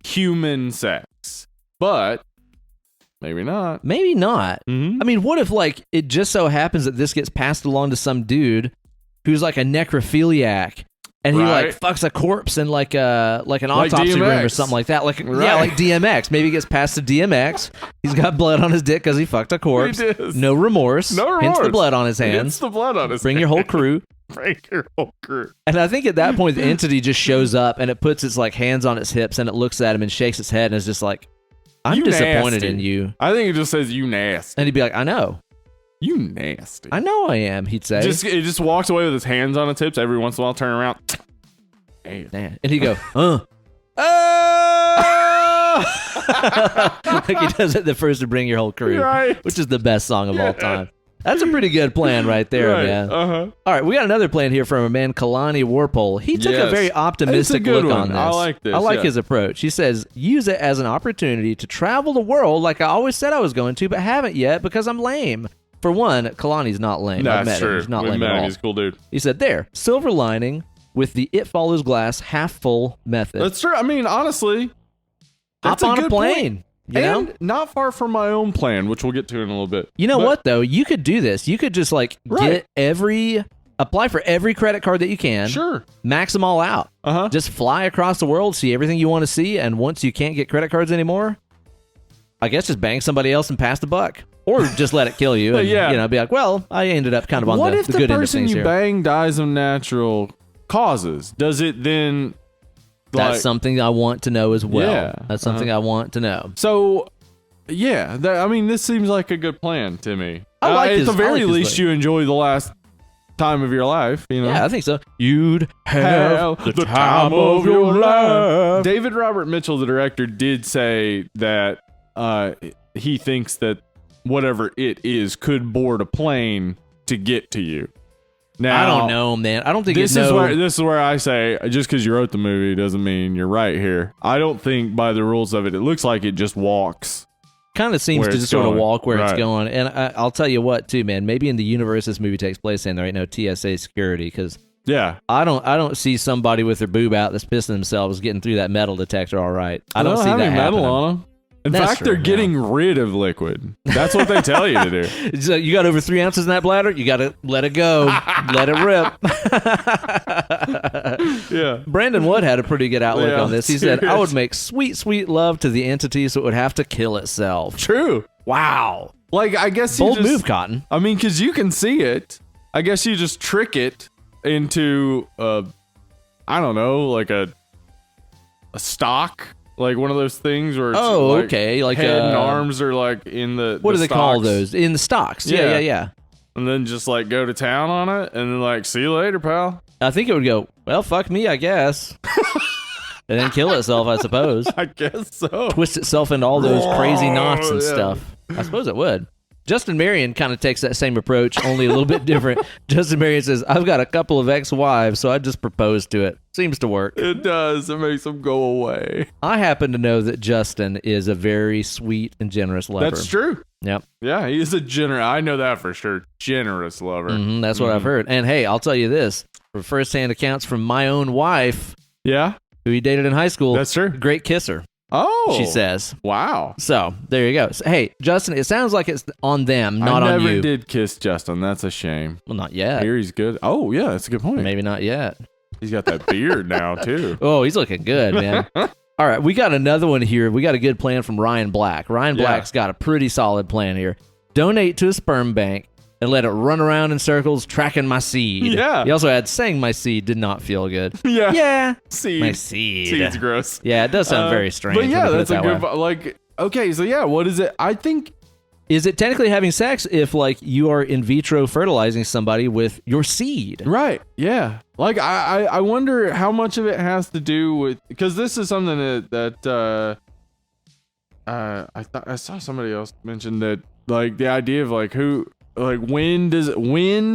human sex, but maybe not. Maybe not. Mm-hmm. I mean, what if like it just so happens that this gets passed along to some dude who's like a necrophiliac, and he like fucks a corpse in like an autopsy DMX. room or something like that. Like like DMX. Maybe it gets passed to DMX. He's got blood on his dick because he fucked a corpse. No remorse. Hence the blood on his hands. Bring your whole crew. Break your whole crew. And I think at that point the entity just shows up and it puts its like hands on its hips and it looks at him and shakes its head and is just like, I'm disappointed in you. I think it just says you nasty. And he'd be like, I know. You nasty. I know I am, he'd say. It just walks away with his hands on its hips. Every once in a while, turn around. Damn. And he'd go, like he does at the first to Bring Your Whole Crew, which is the best song of all time. That's a pretty good plan right there, man. All right, we got another plan here from a man, Kalani Warpole. He took a very optimistic look on this. I like this. I like his approach. He says, use it as an opportunity to travel the world like I always said I was going to, but haven't yet because I'm lame. For one, Kalani's not lame. That's true. He's not lame at all. He's a cool dude. He said, there, silver lining with the It Follows Glass half full method. That's true. I mean, honestly, that's hop on a plane. Point. You know? Not far from my own plan, which we'll get to in a little bit. You know what, though? You could do this. You could just, like, apply for every credit card that you can. Sure. Max them all out. Just fly across the world, see everything you want to see, and once you can't get credit cards anymore, I guess just bang somebody else and pass the buck. Or just let it kill you and, be like, well, I ended up kind of on the good end of things here. What if the person you bang dies of natural causes? Does it then... That's something I want to know as well. Yeah, that's something I want to know. So, this seems like a good plan to me. I like at the very least, you enjoy the last time of your life. You know? Yeah, I think so. You'd have the time of your life. David Robert Mitchell, the director, did say that he thinks that whatever it is could board a plane to get to you. Now, I don't know, man. I don't think this is where I say, just because you wrote the movie doesn't mean you're right here. I don't think by the rules of it looks like it just walks. Kind of seems to just sort of walk where it's going. And I'll tell you what, too, man. Maybe in the universe this movie takes place in, there ain't no TSA security because I don't see somebody with their boob out that's pissing themselves getting through that metal detector. All right, I don't see that happening. Metal on them. In fact, they're getting rid of liquid. That's what they tell you to do. So you got over 3 ounces in that bladder? You got to let it go. Let it rip. Yeah. Brandon Wood had a pretty good outlook on this. He said, I would make sweet, sweet love to the entity so it would have to kill itself. True. Wow. Like, I guess bold move, Cotton. I mean, because you can see it. I guess you just trick it into, I don't know, like a stock. Like one of those things where it's like head and arms are like in the what do they stocks. call those? In the stocks. Yeah. And then just like go to town on it and then like, see you later, pal. I think it would go, well, fuck me, I guess. And then kill itself, I suppose. I guess so. Twist itself into all those crazy knots and stuff. I suppose it would. Justin Marion kind of takes that same approach, only a little bit different. Justin Marion says, I've got a couple of ex-wives, so I just proposed to it. Seems to work. It does. It makes them go away. I happen to know that Justin is a very sweet and generous lover. That's true. Yep. Yeah, he is a generous. I know that for sure. Generous lover. That's what I've heard. And hey, I'll tell you this. From firsthand accounts from my own wife, Yeah, who he dated in high school. that's true. Great kisser, Oh, she says. Wow. So there you go. So, hey, Justin, it sounds like it's on them, not I on you. never did kiss Justin. That's a shame. Well, not yet. Here he's good. Oh, yeah, that's a good point. Maybe not yet. He's got that beard now, too. Oh, he's looking good, man. All right, we got another one here. We got a good plan from Ryan Black. Ryan Black's got a pretty solid plan here. Donate to a sperm bank and let it run around in circles tracking my seed. Yeah. He also had saying my seed did not feel good. Yeah. Yeah. Seed. My seed. Seed's gross. Yeah, it does sound very strange. But yeah, when you put that's it a that good, way. like, okay, so yeah, what is it? I think, Is it technically having sex if, like, you are in vitro fertilizing somebody with your seed? right, yeah. Like, I wonder how much of it has to do with, because this is something that I thought I saw somebody else mention that, like, the idea of, like, when,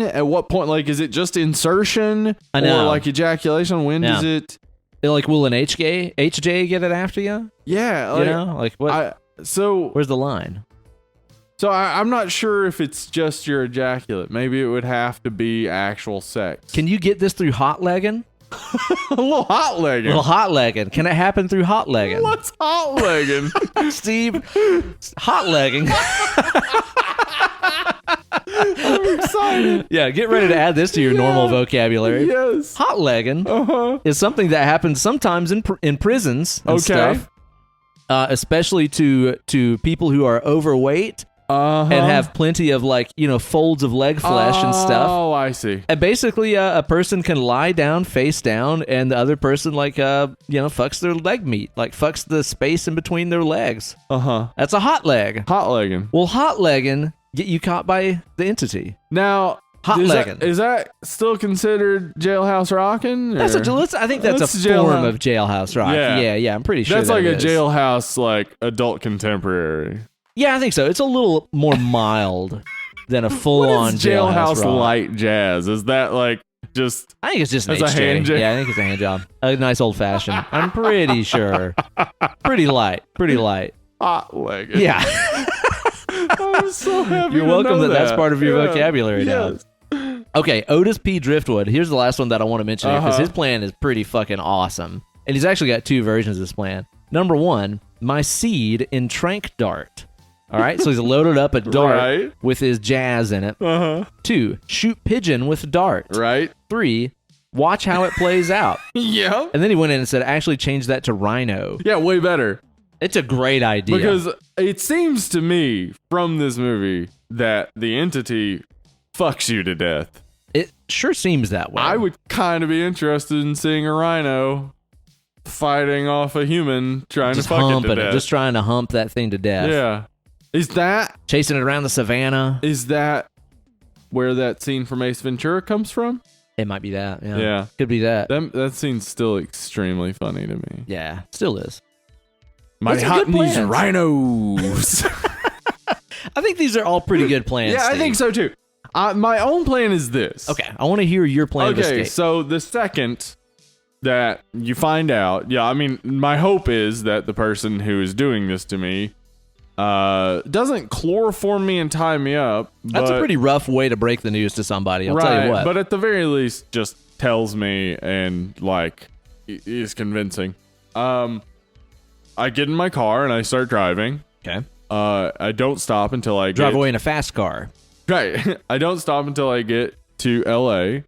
at what point, like, is it just insertion? I know. Or, like, ejaculation? When does it? Like, will an HJ get it after you? Yeah. Like, You know? Like, what? Where's the line? So I'm not sure if it's just your ejaculate. Maybe it would have to be actual sex. Can you get this through hot legging? a little hot legging? Little hot legging. Can it happen through hot legging? What's hot legging? Steve, hot legging. I'm excited. Yeah, get ready to add this to your normal vocabulary. Yes. Hot legging is something that happens sometimes in prisons and stuff, especially to people who are overweight and have plenty of, like, folds of leg flesh and stuff. Oh, I see. And basically, a person can lie down, face down, and the other person, like, fucks their leg meat, like, fucks the space in between their legs. That's a hot leg. Hot legging. Well, hot legging get you caught by the entity. Now, Hot legging. Is that still considered jailhouse rocking? I think that's a form of jailhouse rock. Yeah, I'm pretty sure that's like it a is. jailhouse, like, adult contemporary. Yeah, I think so. It's a little more mild than a full-on What is jailhouse rock. light jazz? Is that, like, just... I think it's just an It's a HJ. hand job. Yeah, I think it's a hand job. A nice old-fashioned. I'm pretty sure. Pretty light. hot legging? Yeah. I'm so happy You're to welcome know that's part of your Yeah. vocabulary now. Yes. Okay, Otis P. Driftwood. Here's the last one that I want to mention because his plan is pretty fucking awesome. And he's actually got two versions of this plan. Number one, my seed in trank dart. All right, so he's loaded up a dart Right. with his jazz in it. 2, shoot pigeon with dart. Right? 3, watch how it plays out. Yeah. And then he went in and said, actually change that to rhino. Yeah, way better. It's a great idea. Because it seems to me from this movie that the entity fucks you to death. it sure seems that way. I would kind of be interested in seeing a rhino fighting off a human trying just to fuck it humping to death. just trying to hump that thing to death. Yeah. Chasing it around the savannah. Is that where that scene from Ace Ventura comes from? It might be that. Yeah. Yeah. Could be that. That scene's still extremely funny to me. Yeah. Still is. My Those are hot good these plans. rhinos. I think these are all pretty good plans. Yeah, I Steve. think so too. My own plan is this. Okay. I want to hear your plan of Okay, escape. so the second that you find out, I mean, my hope is that the person who is doing this to me doesn't chloroform me and tie me up. That's a pretty rough way to break the news to somebody. I'll tell you what. But at the very least, just tells me and, like, is convincing. I get in my car and I start driving. Okay. I don't stop until I Drive get... away in a fast car. Right. I don't stop until I get to LA.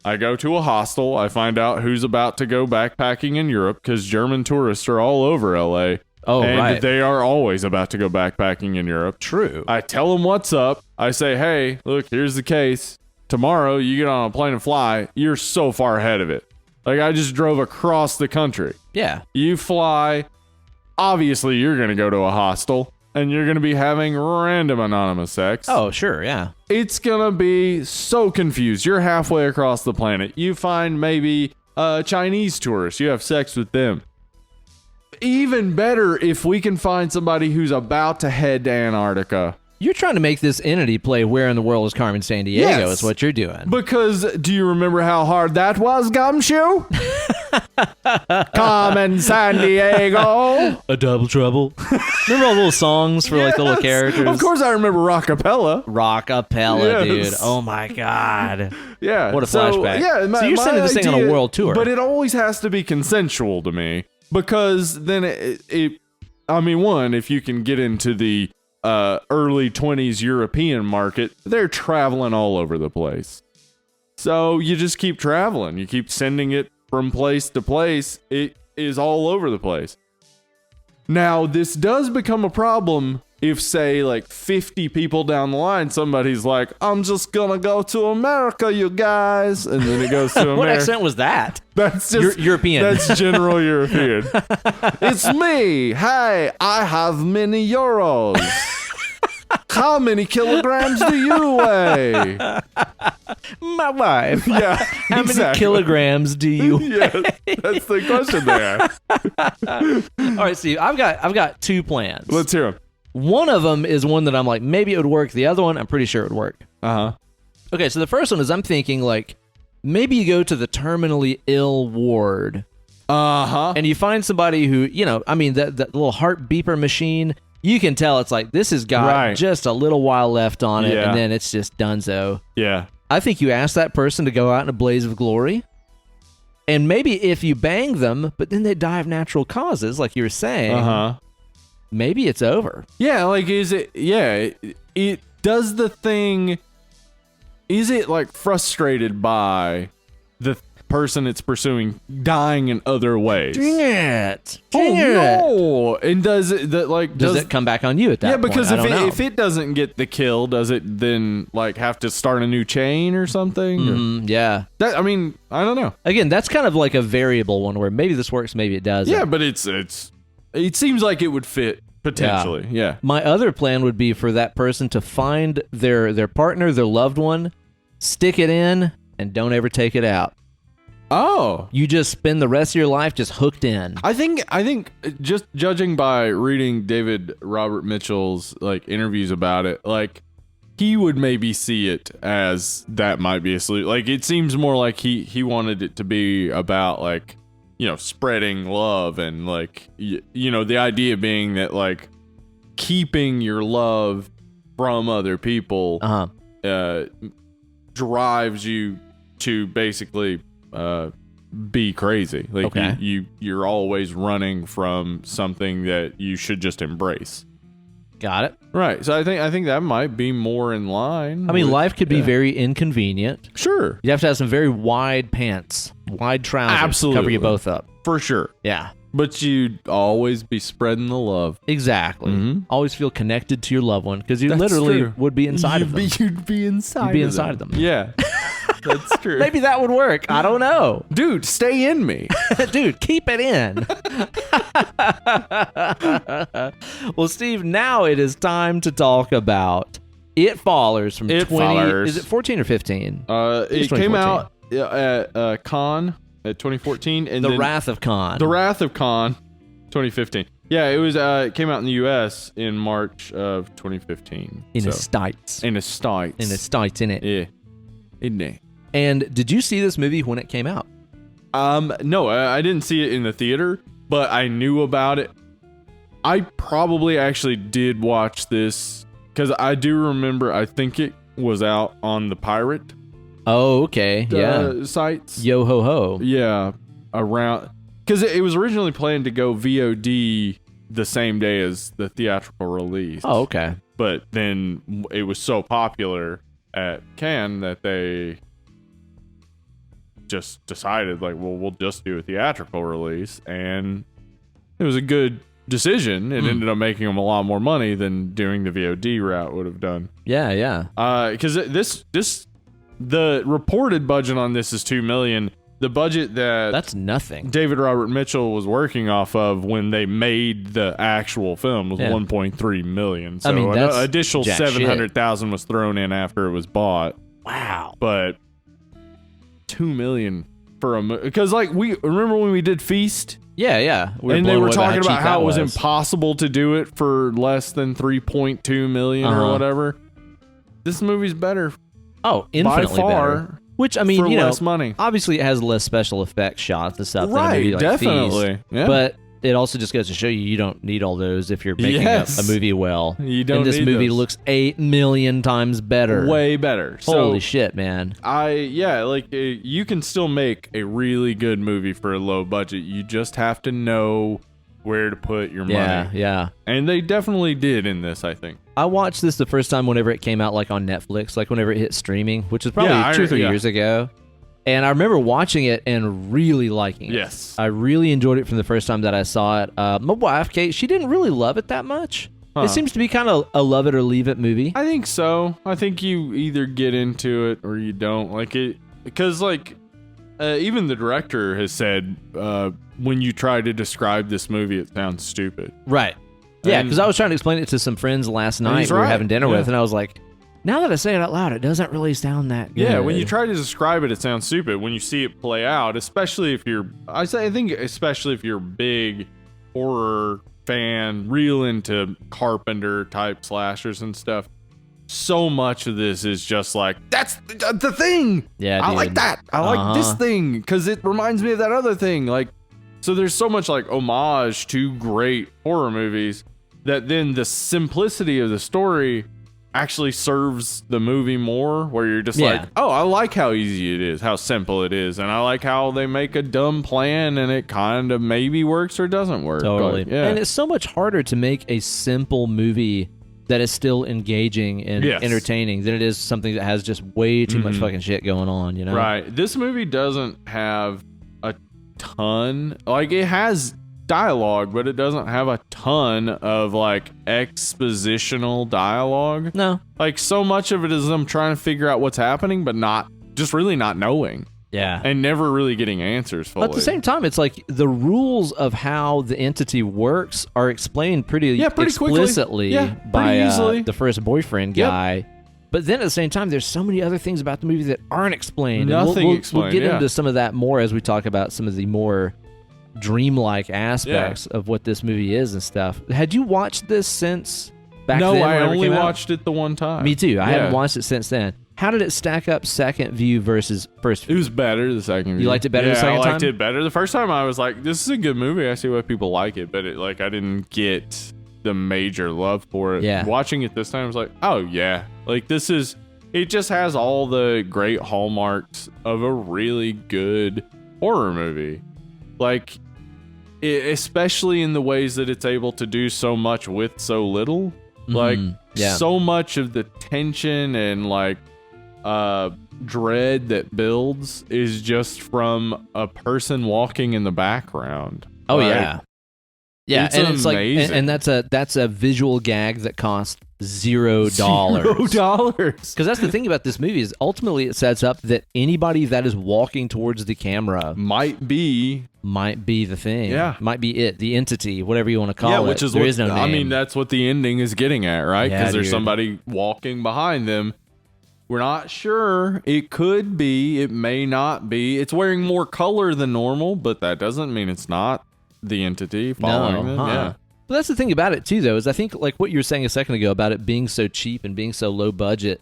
I go to a hostel. I find out who's about to go backpacking in Europe because German tourists are all over LA. Oh, and right. they are always about to go backpacking in Europe. True. I tell them what's up. I say, hey, look, here's the case. Tomorrow you get on a plane and fly. You're so far ahead of it. Like, I just drove across the country. Yeah. You fly. Obviously, you're going to go to a hostel. And you're going to be having random anonymous sex. Oh, sure. Yeah. It's going to be so confused. You're halfway across the planet. You find maybe Chinese tourists. You have sex with them. Even better if we can find somebody who's about to head to Antarctica. You're trying to make this entity play Where in the World is Carmen Sandiego Yes. is what you're doing. Because do you remember how hard that was, Gumshoe? Carmen Sandiego. A double trouble. Remember all the little songs for like the little characters? Of course I remember Rockapella. Rockapella, Yes. dude. Oh my God. Yeah. What a flashback. Yeah, So you're sending this thing on a world tour. But it always has to be consensual to me. Because then one, if you can get into the early 20s European market, they're traveling all over the place. So you just keep traveling. You keep sending it from place to place. It is all over the place. Now, this does become a problem if, say, like 50 people down the line, somebody's like, I'm just gonna go to America, you guys. And then it goes to America. What accent was that? That's just European. That's general European. It's me. Hey, I have many euros. How many kilograms do you weigh? My wife. Yeah. How many kilograms do you weigh? Yes, that's the question there. All right, Steve, I've got two plans. Let's hear them. One of them is one that I'm like, maybe it would work. The other one, I'm pretty sure it would work. Uh-huh. Okay, so the first one is I'm thinking like, maybe you go to the terminally ill ward. Uh-huh. And you find somebody who, that little heart beeper machine, you can tell it's like, this has got just a little while left on it, and then it's just donezo. Yeah. I think you ask that person to go out in a blaze of glory. And maybe if you bang them, but then they die of natural causes, like you were saying, maybe it's over. Yeah, like, is it, it does the thing, is it, like, frustrated by the person it's pursuing dying in other ways? Dang it. No. And does it, does it come back on you at that point? Yeah, because point? if it doesn't get the kill, does it then, like, have to start a new chain or something? Yeah. I don't know. Again, that's kind of like a variable one where maybe this works, maybe it doesn't. Yeah, but it seems like it would fit potentially. Yeah. My other plan would be for that person to find their partner, their loved one, stick it in, and don't ever take it out. Oh. You just spend the rest of your life just hooked in. I think just judging by reading David Robert Mitchell's like interviews about it, like he would maybe see it as that might be a solution. Like it seems more like he wanted it to be about like, spreading love and like, the idea being that like keeping your love from other people drives you to basically be crazy. Like you're always running from something that you should just embrace. Got it. Right. So I think that might be more in line. I mean, life could be very inconvenient. Sure. You have to have some very wide pants, wide trousers. Absolutely. Cover you both up. For sure. Yeah. But you'd always be spreading the love. Exactly. Mm-hmm. Always feel connected to your loved one because you literally would be inside of them. You'd be inside. You'd be inside of them. Yeah. That's true. Maybe that would work. I don't know. Dude, stay in me. Dude, keep it in. Well, Steve, now it is time to talk about It Followers from It Followers. Is it 14 or 15? It came out at Cannes at 2014. And The Wrath of Khan. The Wrath of Khan, 2015. Yeah, it was. It came out in the U.S. in March of 2015. In the States. In the States. In the States, in it. Yeah. Isn't it? And did you see this movie when it came out? No, I didn't see it in the theater, but I knew about it. I probably actually did watch this because I do remember. I think it was out on the Pirate. Oh, okay. Sites. Yo ho ho. Yeah, around because it was originally planned to go VOD the same day as the theatrical release. Oh, okay. But then it was so popular at Cannes that they just decided like, well, we'll just do a theatrical release, and it was a good decision. It ended up making them a lot more money than doing the VOD route would have done. Yeah. Because the reported budget on this is $2 million. The budget that's nothing. David Robert Mitchell was working off of when they made the actual film was $1.3 million. So an additional $700,000 was thrown in after it was bought. Wow. But $2 million for a movie. Because like we remember when we did Feast Yeah. And they were talking about how it was impossible to do it for less than 3.2 million or whatever. This movie's better. Oh, infinitely by far. Better. Which, I mean, for less money. Obviously it has less special effects shots and stuff. Right, than a movie like definitely. Feast, yeah. But it also just goes to show you don't need all those if you're making a movie well. You don't and this need movie those. looks 8 million times better. Way better. Holy shit, man. You can still make a really good movie for a low budget. You just have to know where to put your money. Yeah. And they definitely did in this, I think. I watched this the first time whenever it came out, like on Netflix, like whenever it hit streaming, which was probably 2 or 3 years ago. And I remember watching it and really liking it. Yes. I really enjoyed it from the first time that I saw it. My wife, Kate, she didn't really love it that much. It seems to be kind of a love it or leave it movie. I think so. I think you either get into it or you don't. Like it, because even the director has said when you try to describe this movie, it sounds stupid. Right. Yeah, because I was trying to explain it to some friends last night we were having dinner with, and I was like, now that I say it out loud, it doesn't really sound that good. Yeah, when you try to describe it, it sounds stupid. When you see it play out, especially if you're a big horror fan, real into Carpenter type slashers and stuff, so much of this is just like, that's the thing. Yeah, I like that. I like this thing because it reminds me of that other thing. Like, so there's so much like homage to great horror movies that then the simplicity of the story actually serves the movie more, where you're just like, oh, I like how easy it is, how simple it is, and I like how they make a dumb plan and it kind of maybe works or doesn't work. Totally. But, yeah. And it's so much harder to make a simple movie that is still engaging and entertaining than it is something that has just way too much fucking shit going on, you know? Right. This movie doesn't have a ton, like it has dialogue, but it doesn't have a ton of like expositional dialogue. No. Like so much of it is them trying to figure out what's happening, but not knowing. Yeah. And never really getting answers fully. But at the same time, it's like the rules of how the entity works are explained pretty explicitly by the first boyfriend guy. But then at the same time, there's so many other things about the movie that aren't explained. Nothing we'll explained. We'll get into some of that more as we talk about some of the more dreamlike aspects of what this movie is and stuff. Had you watched this since back then? No, I only watched it the one time. Me too. I haven't watched it since then. How did it stack up second view versus first view? It was better the second view. You liked it better the second time? I liked it better. The first time I was like, this is a good movie. I see why people like it. But I didn't get the major love for it. Yeah. Watching it this time, I was like, oh yeah. Like it just has all the great hallmarks of a really good horror movie. Like, especially in the ways that it's able to do so much with so little. Like, so much of the tension and like dread that builds is just from a person walking in the background. Oh, like, yeah, it's and it's amazing. like, and that's a visual gag that costs $0. $0. Because that's the thing about this movie is ultimately it sets up that anybody that is walking towards the camera might be the thing. Yeah, might be it, the entity, whatever you want to call it. Yeah, which is there is no name. I mean, that's what the ending is getting at, right? Because there's somebody walking behind them. We're not sure. It could be. It may not be. It's wearing more color than normal, but that doesn't mean it's not the entity following them. Yeah. But that's the thing about it too, though, is I think like what you were saying a second ago about it being so cheap and being so low budget.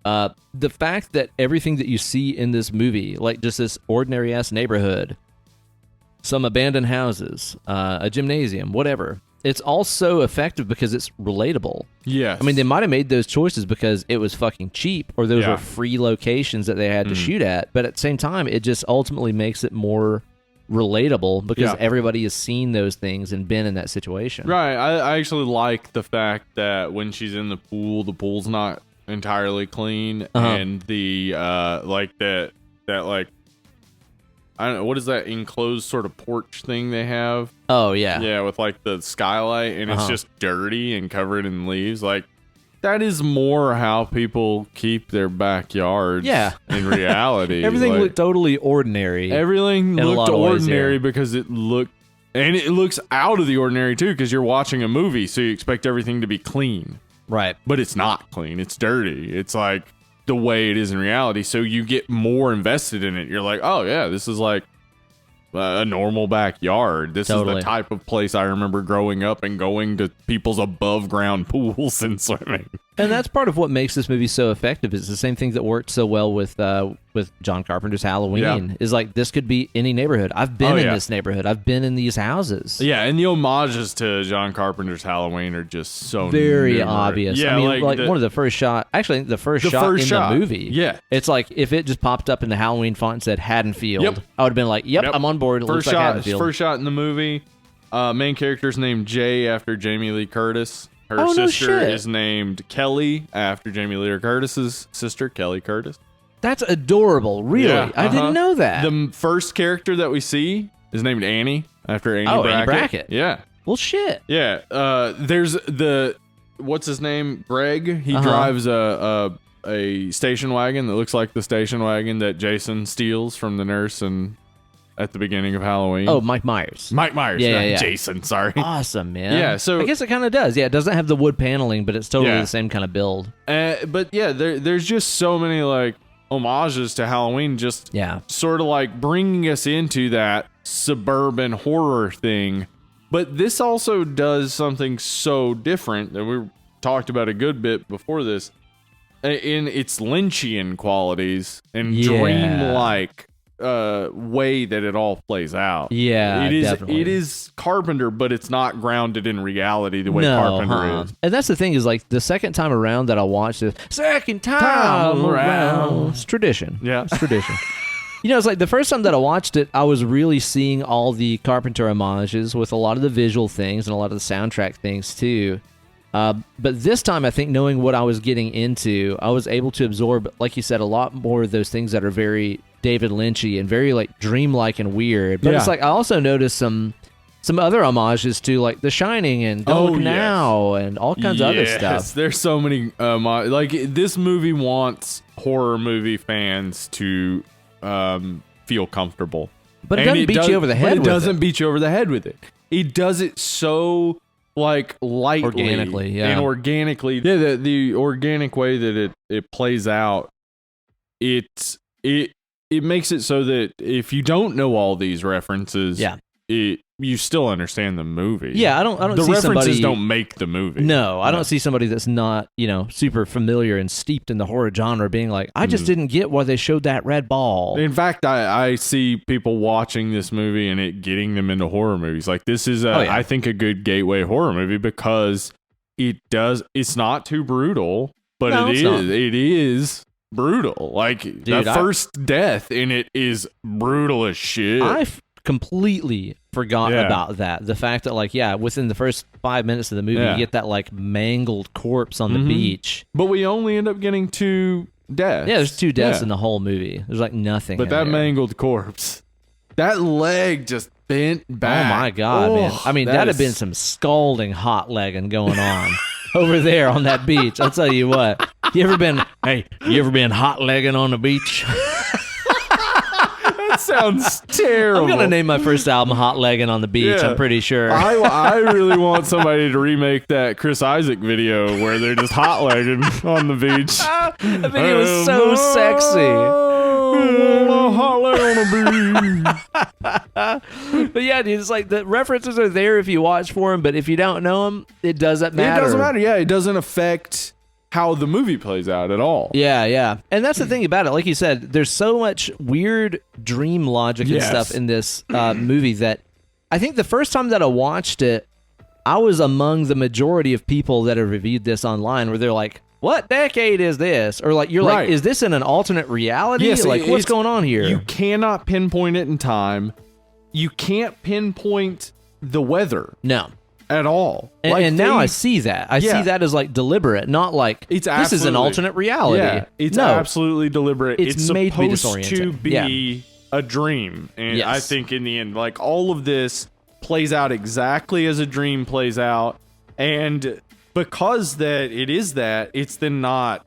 The fact that everything that you see in this movie, like just this ordinary ass neighborhood, some abandoned houses, a gymnasium, whatever. It's all so effective because it's relatable. Yes. I mean, they might have made those choices because it was fucking cheap or those were free locations that they had to shoot at. But at the same time, it just ultimately makes it more relatable because everybody has seen those things and been in that situation. Right. I actually like the fact that when she's in the pool's not entirely clean, and the like that like, I don't know, what is that enclosed sort of porch thing they have? Oh yeah. Yeah, with like the skylight, and it's just dirty and covered in leaves. Like, that is more how people keep their backyards in reality. Everything looked totally ordinary. Everything looked ordinary because it looks out of the ordinary too, because you're watching a movie, so you expect everything to be clean. Right. But it's not clean. It's dirty. It's like the way it is in reality, so you get more invested in it. You're like, oh yeah, this is like a normal backyard. This is the type of place I remember growing up and going to people's above ground pools and swimming. And that's part of what makes this movie so effective. It's the same thing that worked so well with John Carpenter's Halloween. Is like, this could be any neighborhood. I've been in this neighborhood. I've been in these houses. Yeah, and the homages to John Carpenter's Halloween are just so very obvious. Yeah, I mean, like one of the first shot. Actually, the first shot in the movie. Yeah, it's like if it just popped up in the Halloween font and said Haddonfield, I would have been like, "Yep, I'm on board." It looks like Haddonfield. First shot in the movie. Main character's named Jay after Jamie Lee Curtis. Her sister is named Kelly after Jamie Lee Curtis's sister, Kelly Curtis. That's adorable. Really, I didn't know that. The first character that we see is named Annie after Annie Brackett. Annie Brackett. Yeah. Well, shit. Yeah. There's what's his name? Greg. He drives a station wagon that looks like the station wagon that Jason steals from the nurse and at the beginning of Halloween. Oh, Mike Myers. Yeah. Jason, sorry. Awesome, man. Yeah, so I guess it kind of does. Yeah, it doesn't have the wood paneling, but it's totally the same kind of build. But yeah, there's just so many like homages to Halloween, just sort of like bringing us into that suburban horror thing. But this also does something so different that we talked about a good bit before this in its Lynchian qualities and dreamlike way that it all plays out. Yeah, it is Carpenter, but it's not grounded in reality the way Carpenter is. And that's the thing, is like the second time around that I watched it, second time around, it's tradition. Yeah, it's tradition. You know, it's like the first time that I watched it, I was really seeing all the Carpenter homages with a lot of the visual things and a lot of the soundtrack things too. But this time, I think knowing what I was getting into, I was able to absorb, like you said, a lot more of those things that are very David Lynchy and very like dreamlike and weird. But it's like I also noticed some other homages to like The Shining and Don't Look Now and all kinds of other stuff. There's so many like this movie wants horror movie fans to feel comfortable. But it doesn't beat you over the head with it. It doesn't beat you over the head with it. It does it so like lightly, organically, the organic way that it plays out, it makes it so that if you don't know all these references, you still understand the movie. Yeah, I don't the see references don't make the movie. No, I don't see somebody that's not, super familiar and steeped in the horror genre being like, I just didn't get why they showed that red ball. In fact, I see people watching this movie and it getting them into horror movies. Like this is I think a good gateway horror movie because it's not too brutal, but it is brutal. Like the first death in it is brutal as shit. I completely forgot about that. The fact that within the first 5 minutes of the movie you get that like mangled corpse on the beach. But we only end up getting 2 deaths. Yeah, there's 2 deaths in the whole movie. There's like nothing. But that mangled corpse, that leg just bent back. Oh my God, man. I mean, that'd have been some scalding hot legging going on over there on that beach. I'll tell you what. You ever been hot legging on the beach? That sounds terrible. I'm gonna name my first album "Hot Leggin' on the Beach." I'm pretty sure. I really want somebody to remake that Chris Isaac video where they're just hot legging on the beach. I think it was so sexy. Hot leg on the beach. But yeah, dude, it's like the references are there if you watch for them, but if you don't know them, it doesn't matter. It doesn't matter. Yeah, it doesn't affect how the movie plays out at all. Yeah. And that's the thing about it. Like you said, there's so much weird dream logic and stuff in this movie that I think the first time that I watched it, I was among the majority of people that have reviewed this online where they're like, what decade is this? Or like, you're like, is this in an alternate reality? Yes, like, what's going on here? You cannot pinpoint it in time. You can't pinpoint the weather. No. At all. And now I see that. I see that as like deliberate, not like this is an alternate reality. Yeah, it's absolutely deliberate. It's made supposed to be a dream. And I think in the end, like all of this plays out exactly as a dream plays out. And because it's then not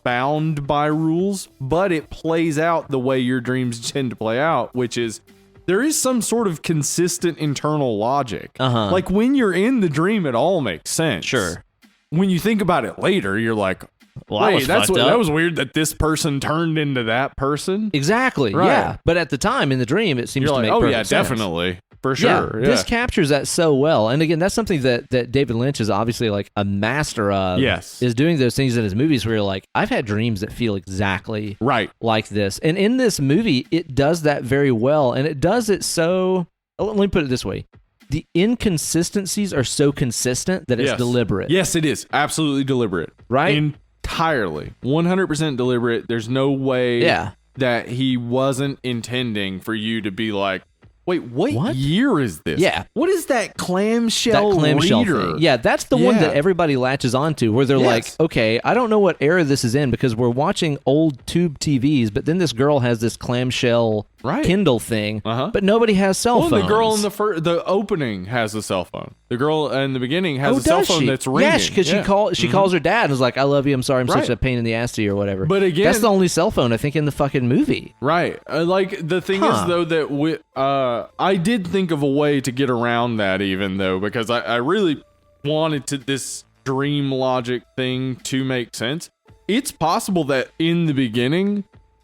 bound by rules, but it plays out the way your dreams tend to play out, which is there is some sort of consistent internal logic. Like when you're in the dream, it all makes sense. Sure. When you think about it later, you're like, well, I was fucked up. That was weird that this person turned into that person. Exactly. Right. Yeah. But at the time in the dream, it seems You're to like, make oh perfect yeah, sense. definitely. For sure. Yeah. This captures that so well. And again, that's something that David Lynch is obviously like a master of. Yes. Is doing those things in his movies where you're like, I've had dreams that feel exactly right like this. And in this movie, it does that very well. And it does it so, let me put it this way. The inconsistencies are so consistent that it's deliberate. Yes, it is. Absolutely deliberate. Right? Entirely. 100% deliberate. There's no way that he wasn't intending for you to be like, wait, what year is this? Yeah. What is that clamshell reader? Thing. Yeah, that's the one that everybody latches onto where they're like, okay, I don't know what era this is in because we're watching old tube TVs, but then this girl has this clamshell Kindle thing, but nobody has cell phones. The girl in the opening has a cell phone. The girl in the beginning has a cell phone that's ringing. Yeah, because she calls her dad and is like, I love you, I'm sorry, I'm such a pain in the ass to you or whatever. But again, that's the only cell phone I think in the fucking movie. Right. Like the thing is though that I did think of a way to get around that even though because I really wanted this dream logic thing to make sense. It's possible that in the beginning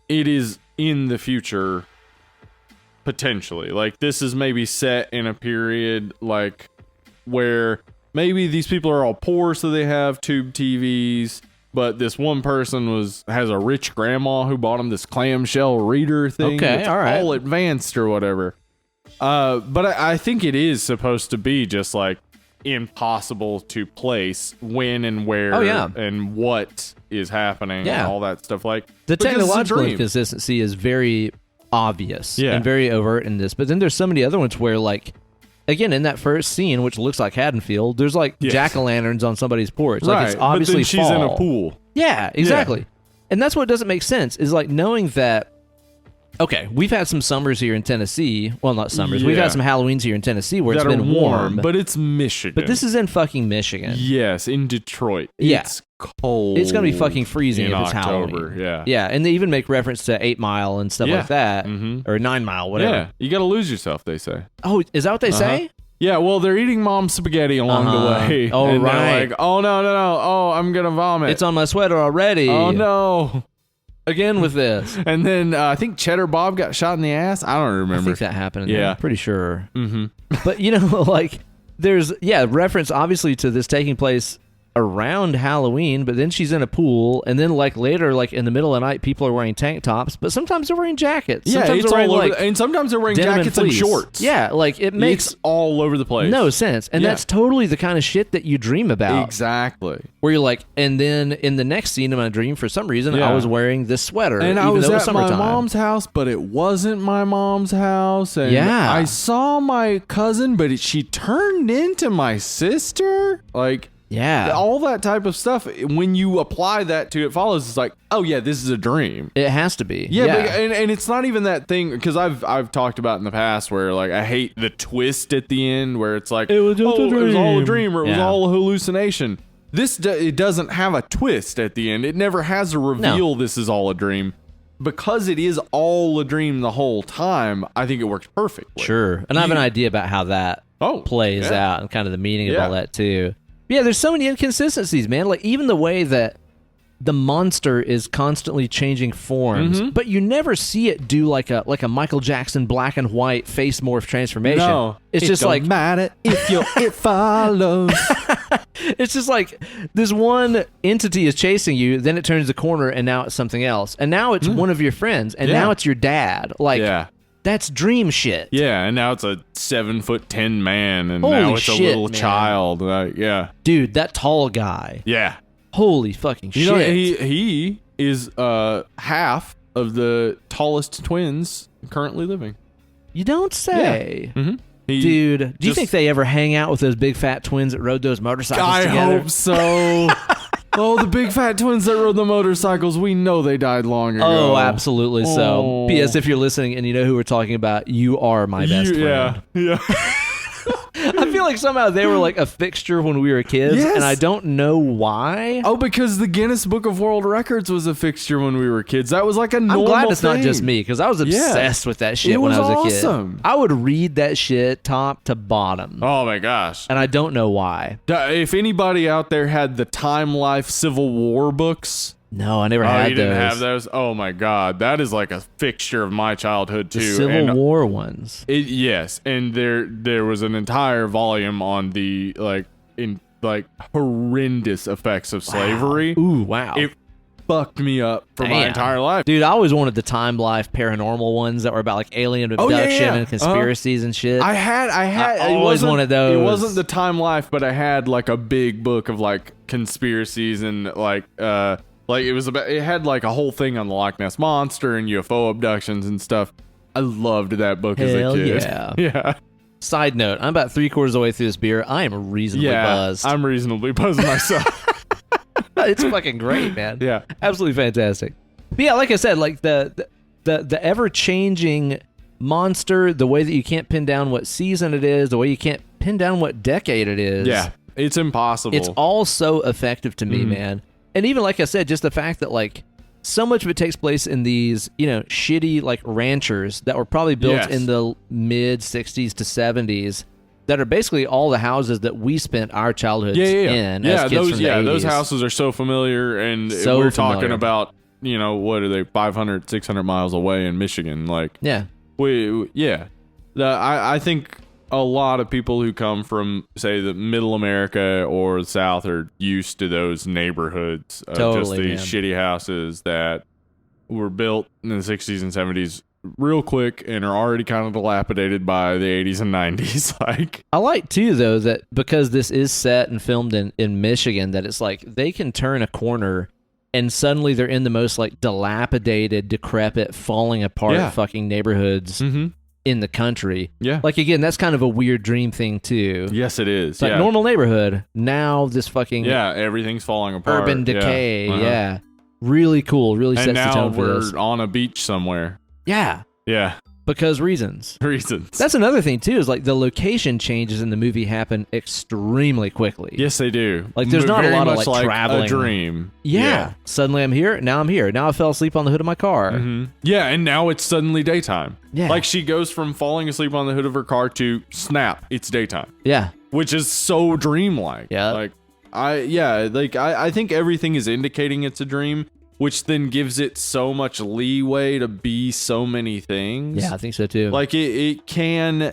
it is in the future potentially. Like this is maybe set in a period like where maybe these people are all poor so they have tube TVs, but this one person has a rich grandma who bought him this clamshell reader thing. Okay, all advanced or whatever. But I think it is supposed to be just like impossible to place when and where and what is happening and all that stuff. Like the technological inconsistency is very obvious and very overt in this, but then there's so many other ones where like again in that first scene which looks like Haddonfield there's like jack-o'-lanterns on somebody's porch like it's obviously but then she's in a pool. Exactly. And that's what doesn't make sense is like knowing that okay, we've had some summers here in Tennessee. Well, not summers. We've had some Halloweens here in Tennessee where it's been warm. But it's Michigan. But this is in fucking Michigan. Yes, in Detroit. Yeah. It's cold. It's going to be fucking freezing if it's October. Halloween. Yeah, and they even make reference to 8 Mile and stuff like that. Or 9 Mile, whatever. Yeah, you got to lose yourself, they say. Oh, is that what they say? Yeah, well, they're eating mom's spaghetti along the way. Oh, and right. They're like, oh, no. Oh, I'm going to vomit. It's on my sweater already. Oh, no. Again with this. And then I think Cheddar Bob got shot in the ass. I don't remember. I think that happened. Yeah. I'm pretty sure. But, you know, like, there's, reference obviously to this taking place around Halloween, but then she's in a pool, and then like later, like in the middle of the night, people are wearing tank tops, but sometimes they're wearing jackets. Sometimes it's they're wearing, all over, like, and sometimes they're wearing jackets and shorts. Yeah, like it makes it's all over the place. No sense, and that's totally the kind of shit that you dream about. Exactly. Where you're like, and then in the next scene of my dream, for some reason, I was wearing this sweater, and even I was though it was at my summertime. mom's house, but it wasn't my mom's house. And I saw my cousin, but she turned into my sister. Like. Yeah. All that type of stuff, when you apply that to It Follows, it's like, oh yeah, this is a dream. It has to be. Yeah. But, and it's not even that thing, because I've talked about in the past where like I hate the twist at the end where it's like, it was just a dream. It was all a dream or it was all a hallucination. It doesn't have a twist at the end. It never has a reveal this is all a dream. Because it is all a dream the whole time, I think it works perfectly. Sure. And I have an idea about how that plays out and kind of the meaning of all that too. Yeah, there's so many inconsistencies, man. Like even the way that the monster is constantly changing forms, but you never see it do like a Michael Jackson black and white face morph transformation. No, it's just like matter if It Follows. It's just like this one entity is chasing you, then it turns the corner, and now it's something else, and now it's one of your friends, and now it's your dad. Like. That's dream shit. Yeah, and now it's a 7'10" man, and Holy now it's a little man. child. Dude, that tall guy. Yeah. Holy fucking shit. You know, he is half of the tallest twins currently living. You don't say. Yeah. Dude, do you think they ever hang out with those big fat twins that rode those motorcycles together? I hope so. Oh, the big fat twins that rode the motorcycles, we know they died long ago. Oh, absolutely so. P.S. If you're listening and you know who we're talking about, you are my best friend. Yeah. I feel like somehow they were like a fixture when we were kids, Yes. and I don't know why. Oh, because the Guinness Book of World Records was a fixture when we were kids. That was like a normal I'm glad it's not thing. just me, because I was obsessed with that shit It when I was was a kid. awesome. I would read that shit top to bottom, Oh my gosh. and I don't know why. If anybody out there had the Time Life Civil War books, No, I never oh, had you those. didn't have those? Oh my god, that is like a fixture of my childhood too. The Civil War ones. Yes, and there was an entire volume on the horrendous effects of slavery. Ooh, wow. It fucked me up for my Damn. entire life. Dude, I always wanted the Time Life paranormal ones that were about like alien abduction and conspiracies and shit. I had I it always wasn't- wanted those. It wasn't the Time Life, but I had like a big book of like conspiracies and like it was about, it had like a whole thing on the Loch Ness Monster and UFO abductions and stuff. I loved that book as Hell a kid. yeah. Yeah. Side note, I'm about 3/4 of the way through this beer. I am reasonably buzzed. I'm reasonably buzzed myself. It's fucking great, man. Yeah. Absolutely fantastic. But yeah, like I said, like the ever-changing monster, the way that you can't pin down what season it is, the way you can't pin down what decade it is. Yeah. It's impossible. It's all so effective to me, Mm-hmm. man. And even like I said, just the fact that like so much of it takes place in these, shitty like ranchers that were probably built Yes. in the mid 60s to 70s that are basically all the houses that we spent our childhoods in as kids from the 80s. Those houses are so familiar, and So we're familiar. talking about, what are they, 500, 600 miles away in Michigan. Like, Yeah. I think a lot of people who come from, say, the middle America or the South are used to those neighborhoods of Totally, just these man. shitty houses that were built in the 60s and 70s real quick and are already kind of dilapidated by the 80s and 90s. Like, I like too though that because this is set and filmed in Michigan, that it's like they can turn a corner and suddenly they're in the most like dilapidated, decrepit, falling apart Yeah. fucking neighborhoods in the country. Yeah. Like again, that's kind of a weird dream thing too. yes, it is. It's like normal neighborhood. Now this fucking everything's falling apart. urban decay. Uh-huh. Yeah. Really cool. Really And sets the now tone for this. we're on a beach somewhere. Yeah. Yeah. Because reasons. Reasons. That's another thing too, is like the location changes in the movie happen extremely quickly. Yes, they do. Like, there's not a Very lot of, much like, traveling. a dream. Yeah. Suddenly I'm here. Now I'm here. Now I fell asleep on the hood of my car. Mhm. Yeah, and now it's suddenly daytime. Yeah. Like, she goes from falling asleep on the hood of her car to snap, it's daytime, Yeah. which is so dreamlike. Yeah. Like, I think everything is indicating it's a dream, which then gives it so much leeway to be so many things. Yeah, I think so too. Like, it can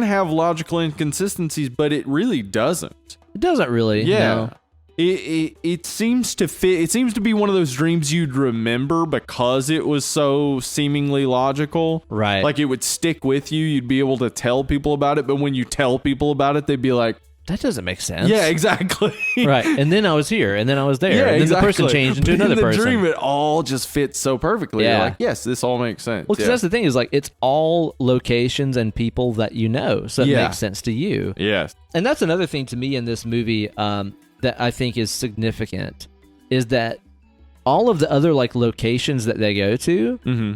have logical inconsistencies, but it really doesn't. it doesn't really. Yeah. No. It seems to fit. It seems to be one of those dreams you'd remember because it was so seemingly logical. Right. Like, it would stick with you. You'd be able to tell people about it. But when you tell people about it, they'd be like, That doesn't make sense. yeah, exactly. Right. And then I was here, and then I was there, Yeah, and then exactly. the person changed into But another in the person. dream, it all just fits so perfectly. Yeah. You're like, yes, this all makes sense. Well, because that's the thing is like it's all locations and people that you know, so it Yeah. makes sense to you. Yes. And that's another thing to me in this movie that I think is significant is that all of the other like locations that they go to Mm-hmm.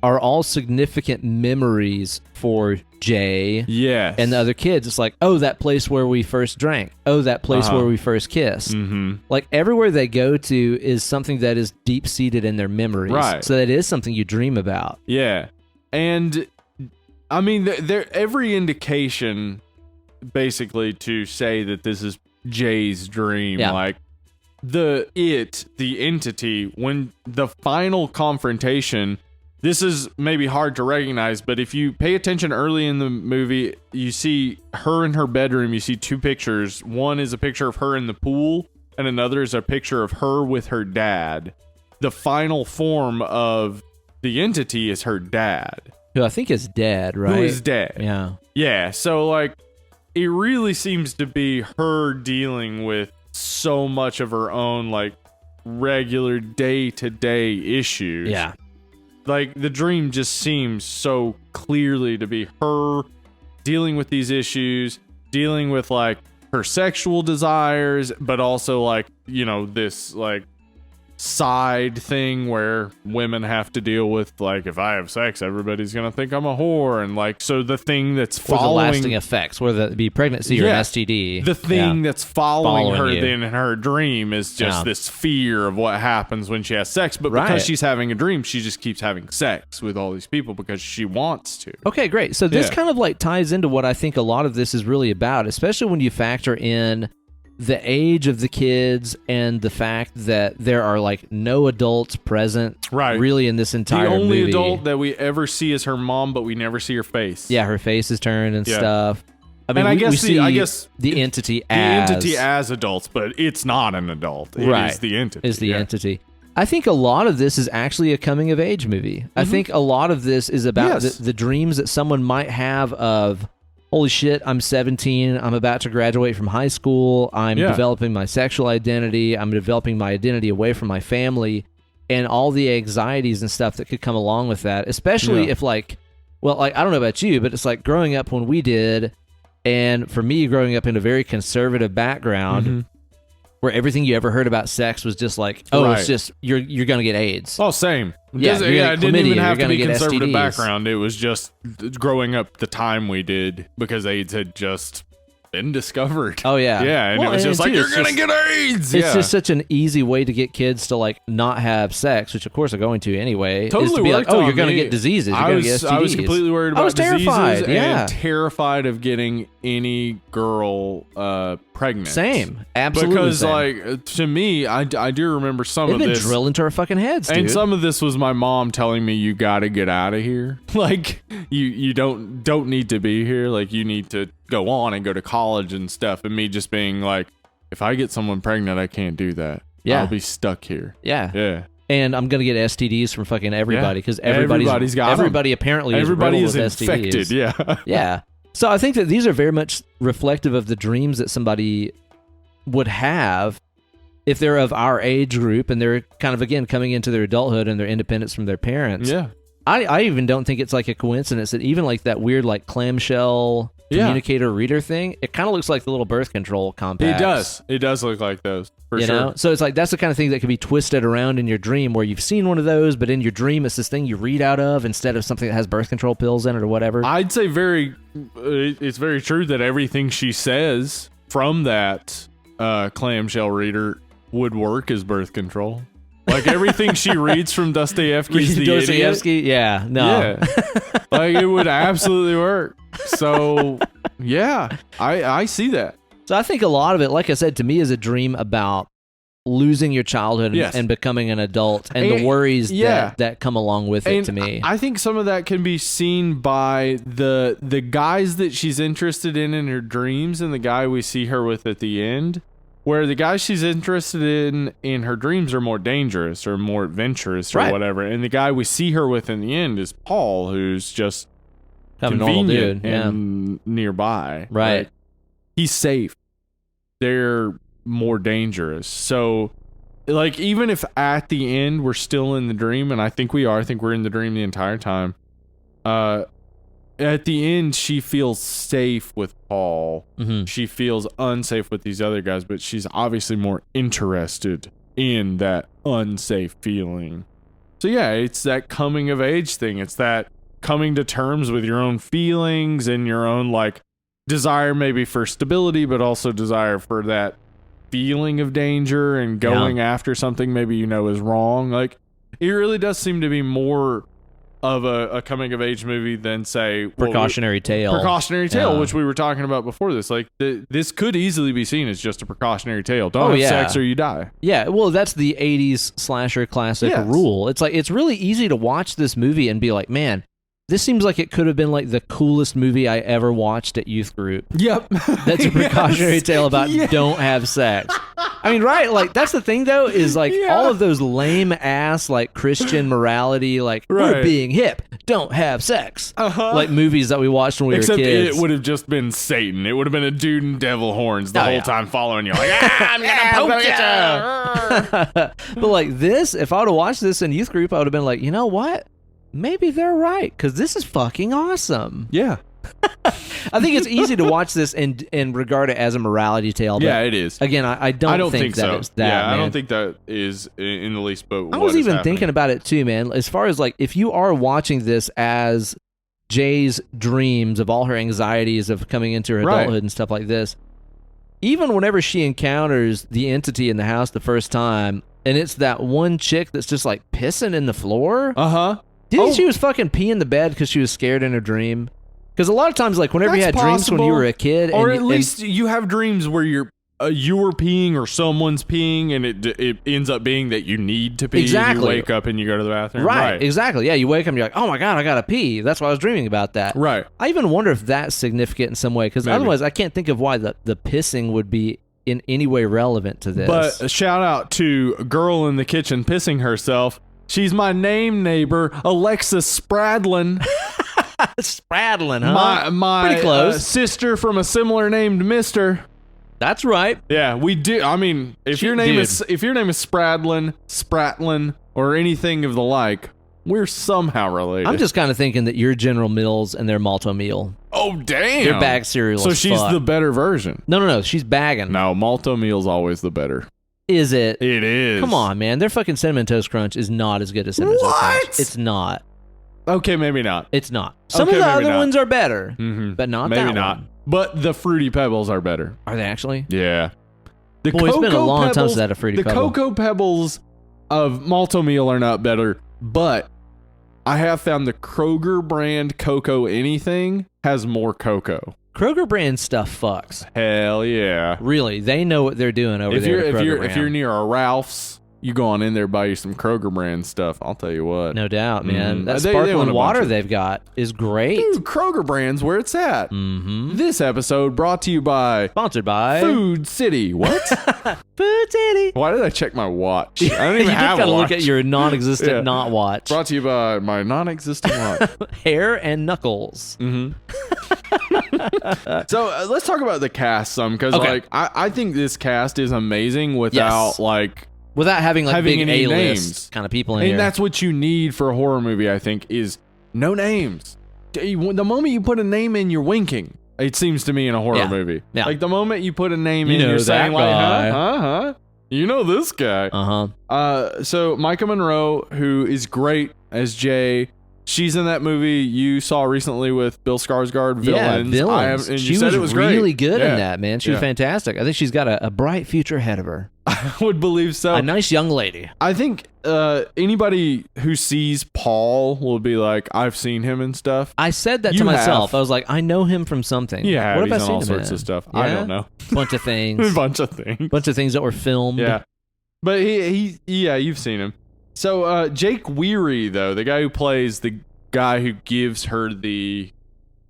are all significant memories for Jay Yes. and the other kids. It's like, oh, that place where we first drank. Oh, that place Uh-huh. where we first kissed. Mm-hmm. Like everywhere they go to is something that is deep seated in their memories. Right. So that is something you dream about. Yeah. And I mean, there every indication basically to say that this is Jay's dream. Yeah. Like the entity, when the final confrontation, this is maybe hard to recognize, but if you pay attention early in the movie, you see her in her bedroom. You see two pictures. One is a picture of her in the pool, and another is a picture of her with her dad. The final form of the entity is her dad, Who I think is dead, right? who is dead. Yeah. Yeah, so like it really seems to be her dealing with so much of her own like regular day-to-day issues. Yeah. Like the dream just seems so clearly to be her dealing with these issues, dealing with like her sexual desires, but also like, this like side thing where women have to deal with, like, if I have sex, everybody's gonna think I'm a whore, and like, so the thing that's or following the lasting effects, whether it be pregnancy or an STD, the thing that's following her you. then in her dream is just this fear of what happens when she has sex. But Right. because she's having a dream, she just keeps having sex with all these people because she wants to. Okay, great. So this Yeah. kind of like ties into what I think a lot of this is really about, especially when you factor in the age of the kids and the fact that there are like no adults present Right. really in this entire The only movie. adult that we ever see is her mom, but we never see her face. Yeah, her face is turned and Yeah. stuff. I mean, And we see the entity as adults, but it's not an adult. It Right. is the entity. is the entity. I think a lot of this is actually a coming of age movie. I think a lot of this is about Yes. the dreams that someone might have of, holy shit, I'm 17, I'm about to graduate from high school, I'm developing my sexual identity, I'm developing my identity away from my family, and all the anxieties and stuff that could come along with that, especially if like, well, like, I don't know about you, but it's like growing up when we did, and for me, growing up in a very conservative background, where everything you ever heard about sex was just like, oh, it's just, you're going to get AIDS. Oh, same. Yeah, you're It didn't chlamydia, even have you're to be gonna get conservative STDs. background. It was just growing up the time we did because AIDS had just been discovered. Oh, yeah. Yeah, and Well, it was just like, too, you're it's going to just- get AIDS. It's Yeah. just such an easy way to get kids to like not have sex, which of course they're going to anyway. is Totally to be like, worked oh, on you're going to me. get diseases. You're I going was, to get STDs. I was completely worried about I was terrified. diseases Yeah. and terrified of getting any girl pregnant. Same. Absolutely. Because, same. like, to me, I do remember some They've of been this. drilled into our fucking heads, dude. And some of this was my mom telling me, you got to get out of here. Like, you don't need to be here. Like, you need to go on and go to college and stuff. And me just being like, if I get someone pregnant, I can't do that. Yeah. I'll be stuck here. Yeah. Yeah. And I'm gonna get STDs from fucking everybody because Everybody's got 'em. everybody apparently Everybody is is riddled with infected. STDs. Yeah. Yeah. So I think that these are very much reflective of the dreams that somebody would have if they're of our age group and they're kind of, again, coming into their adulthood and their independence from their parents. Yeah. I even don't think it's like a coincidence that even like that weird like clamshell communicator reader thing, it kind of looks like the little birth control compacts. It does. It does look like those. For You sure. know? So it's like that's the kind of thing that could be twisted around in your dream where you've seen one of those, but in your dream it's this thing you read out of instead of something that has birth control pills in it or whatever. I'd say it's very true that everything she says from that clamshell reader would work as birth control. Like everything she reads from Dostoevsky's The Idiot. Dostoevsky? Yeah. No. Yeah. Like it would absolutely work. So yeah, I see that. So I think a lot of it, like I said, to me is a dream about losing your childhood and becoming an adult and the worries that come along with it, And to me. I think some of that can be seen by the guys that she's interested in her dreams and the guy we see her with at the end, where the guys she's interested in her dreams are more dangerous or more adventurous or whatever, and the guy we see her with in the end is Paul, who's just Kind of a normal convenient dude. and nearby. Right. Like, he's safe. They're more dangerous. So, like, even if at the end we're still in the dream, and I think we are, I think we're in the dream the entire time, at the end she feels safe with Paul. Mm-hmm. She feels unsafe with these other guys, but she's obviously more interested in that unsafe feeling. So yeah, it's that coming of age thing. It's that coming to terms with your own feelings and your own, like, desire maybe for stability, but also desire for that feeling of danger and going after something maybe you know is wrong. Like, it really does seem to be more of a coming of age movie than, say, Precautionary Tale. Precautionary Tale, Yeah. which we were talking about before this. Like, this could easily be seen as just a precautionary tale. Don't have sex or you die. Yeah, well, that's the 80s slasher classic rule. It's like, it's really easy to watch this movie and be like, man, this seems like it could have been like the coolest movie I ever watched at youth group. Yep. That's a precautionary tale about don't have sex. I mean, right? Like, that's the thing, though, is like all of those lame ass, like, Christian morality, like, we're being hip, don't have sex. Like movies that we watched when we Except were kids. it would have just been Satan. It would have been a dude in devil horns the whole time following you. Like, I'm gonna poke you. But like this, if I would have watched this in youth group, I would have been like, you know what? Maybe they're right, because this is fucking awesome. Yeah. I think it's easy to watch this and regard it as a morality tale. But Yeah, it is. Again, I don't think that so. it's that. Yeah, man. I don't think that is in the least. But I was even thinking about it too, man. As far as like, if you are watching this as Jay's dreams of all her anxieties of coming into her adulthood and stuff like this, even whenever she encounters the entity in the house the first time, and it's that one chick that's just like pissing in the floor. Do you think she was fucking peeing the bed because she was scared in her dream? Because a lot of times, like whenever you had dreams when you were a kid, or at least you have dreams where you were peeing or someone's peeing, and it ends up being that you need to pee. Exactly. You wake up and you go to the bathroom. Right, exactly. Yeah, you wake up and you're like, oh my God, I gotta pee. That's why I was dreaming about that. Right. I even wonder if that's significant in some way, because Maybe. otherwise I can't think of why the pissing would be in any way relevant to this. But a shout out to a girl in the kitchen pissing herself. She's my neighbor, Alexis Spradlin. Spradlin, huh? My Pretty close. sister from a similar named Mister. That's right. Yeah, we do. I mean, if your name is Spratlin, or anything of the like, we're somehow related. I'm just kind of thinking that you're General Mills and they're Malto Meal. Oh damn! They're bag cereal. So as she's fuck. the better version. No. She's bagging. No, Malto Meal's always the better. Is it? It is. Come on, man. Their fucking Cinnamon Toast Crunch is not as good as Cinnamon Toast Crunch. It's not. Okay, maybe not. It's not. Some Okay, of the maybe other not. ones are better, Mm-hmm. but not Maybe that not. one. But the Fruity Pebbles are better. Are they actually? Yeah. The Boy, it's been a Cocoa long time Pebbles- since I had a Fruity The Pebble. Cocoa Pebbles of Malto Meal are not better, but I have found the Kroger brand Cocoa Anything has more cocoa. Kroger brand stuff fucks. Hell yeah. Really, they know what they're doing over there. at Kroger If you're brand. near a Ralph's, you go on in there, buy you some Kroger brand stuff. I'll tell you what. No doubt, man. Mhm. That They own a sparkling bunch water of- they've got is great. Dude, Kroger brand's where it's at. Mm-hmm. This episode brought to you by Sponsored by Food City. What? Food City. Why did I check my watch? I don't You even did have kind a of watch. look at your non-existent Yeah. not watch. Brought to you by my non-existent watch. Hair and knuckles. Mm-hmm. So let's talk about the cast some, because Okay. like I think this cast is amazing without Yes. like, Without having like Having big any A-list names. kind of people in and here. that's what you need for a horror movie. I think is no names. The moment you put a name in, you're winking. It seems to me in a horror Yeah. movie. Yeah. Like the moment you put a name You in, know you're that saying like, guy. huh? You know this guy. Uh-huh. So Micah Monroe, who is great as Jay, she's in that movie you saw recently with Bill Skarsgård, Villains. Yeah, Villains. And She you said was it was great. really good Yeah. in that, man. She was Yeah. fantastic. I think she's got a bright future ahead of her. I would believe so. A nice young lady. I think anybody who sees Paul will be like, I've seen him and stuff. I said that You to myself. have. I was like, I know him from something. Yeah, what have I he's in seen all him sorts in? of stuff. I Yeah? don't know. Bunch of A things. bunch of things. Bunch of things that were filmed. Yeah. But yeah, you've seen him. So Jake Weary, though, the guy who plays the guy who gives her the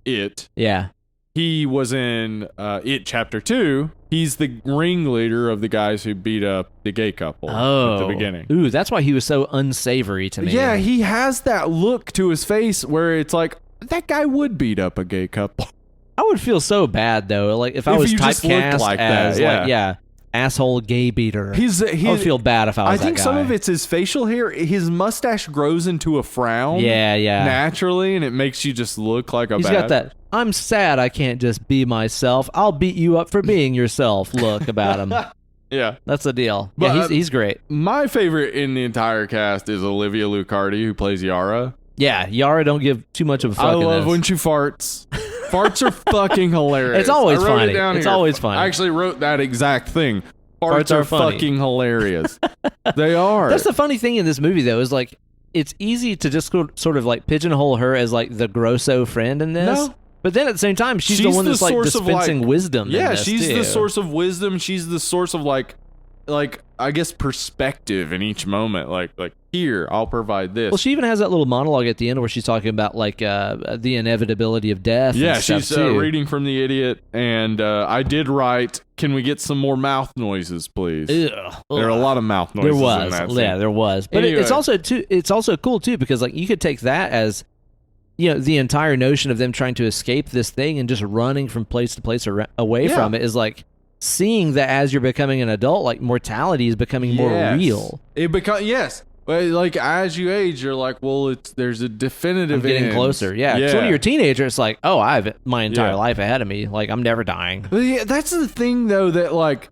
it, Yeah. he was in It Chapter 2. He's the ringleader of the guys who beat up the gay couple at the beginning. Ooh, that's why he was so unsavory to me. Yeah, he has that look to his face where it's like, that guy would beat up a gay couple. I would feel so bad though. Like if I If was you just looked typecast like that, as yeah. asshole gay beater. He I would feel bad if I was I think that some guy. of it's his facial hair. His mustache grows into a frown. Yeah. Naturally, and it makes you just look like a He's bad. got that. I'm sad I can't just be myself. I'll beat you up for being yourself. Look about him. Yeah. That's the deal. But, Yeah, he's great. My favorite in the entire cast is Olivia Lucardi, who plays Yara. Yeah, Yara don't give too much of a fuck. I in love this. when she farts. Farts are fucking hilarious. It's always I wrote funny. It down It's here. always funny. I actually wrote that exact thing. Farts are are funny. fucking hilarious. They are. That's the funny thing in this movie though, is like it's easy to just sort of like pigeonhole her as like the grosso friend in this. No. But then at the same time, she's the one that's like source of, dispensing wisdom. in Yeah, this, she's too. the source of wisdom. She's the source of like I guess perspective in each moment. Like here, I'll provide this. Well, she even has that little monologue at the end where she's talking about like the inevitability of death. yeah, and stuff, she's too. reading from the idiot, and I did write. Can we get some more mouth noises, please? Ugh. There are a lot of mouth noises. There was, in that yeah, scene. there was. But Anyway. it's also cool too because like you could take that as the entire notion of them trying to escape this thing and just running from place to place away Yeah. from it is like seeing that as you're becoming an adult, like mortality is becoming more Yes. real. Yes. But like as you age, you're like, well, there's a definitive. I'm getting end. closer. Yeah. So when you're a teenager, it's like, oh, I have my entire Yeah. life ahead of me. Like I'm never dying. But yeah, that's the thing though that like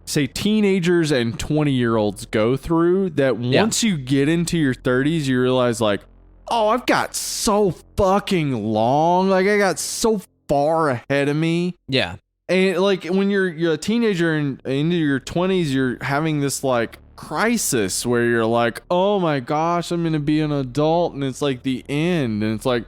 say teenagers and 20-year-olds go through that once you get into your 30s, you realize like, oh, I've got so fucking long. Like I got so far ahead of me. Yeah. And like when you're a teenager and into your 20s, you're having this like crisis where you're like, oh my gosh, I'm gonna be an adult, and it's like the end. And it's like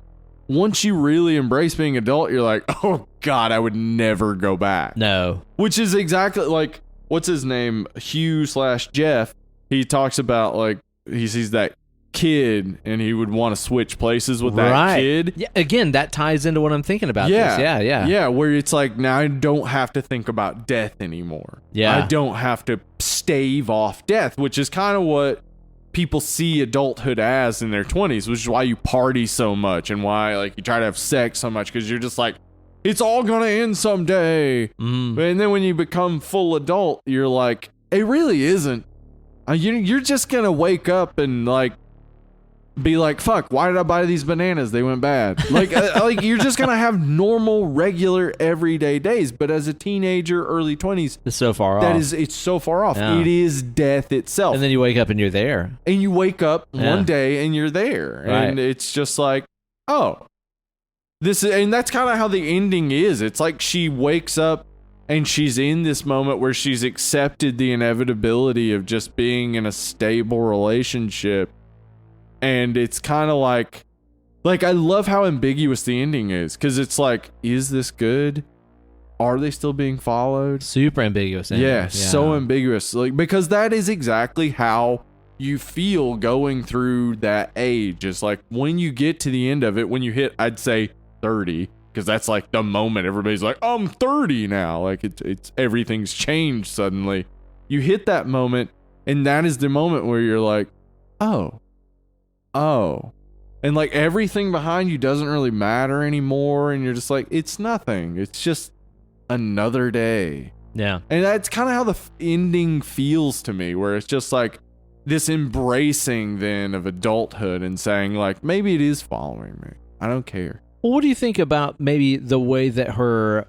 once you really embrace being adult, you're like, oh god, I would never go back. No. Which is exactly like what's his name, Hugh/Jeff. He talks about like he sees that kid and he would want to switch places with that kid. Yeah, again, that ties into what I'm thinking about. This. Yeah, where it's like now I don't have to think about death anymore. Yeah, I don't have to stave off death, which is kind of what people see adulthood as in their 20s, which is why you party so much and why like you try to have sex so much, because you're just like, it's all gonna end someday. And then when you become full adult, you're like, it really isn't. You're just gonna wake up and like be like, fuck, why did I buy these bananas? They went bad. Like, like you're just gonna have normal, regular, everyday days. But as a teenager, early 20s, it's so far off. It's so far off. Yeah. It is death itself. And then you wake up and you're there. And you wake up one day and you're there, and Right. it's just like, oh, and that's kind of how the ending is. It's like she wakes up and she's in this moment where she's accepted the inevitability of just being in a stable relationship. And it's kind of like I love how ambiguous the ending is, because it's like, is this good? Are they still being followed? Super ambiguous. Yeah, so ambiguous. Like, because that is exactly how you feel going through that age. It's like when you get to the end of it, when you hit, I'd say 30, because that's like the moment everybody's like, I'm 30 now. Like it's everything's changed suddenly. You hit that moment, and that is the moment where you're like, oh. And like everything behind you doesn't really matter anymore, and you're just like, it's nothing. It's just another day. Yeah. And that's kind of how the ending feels to me, where it's just like this embracing then of adulthood and saying like, maybe it is following me. I don't care. Well, what do you think about maybe the way that her,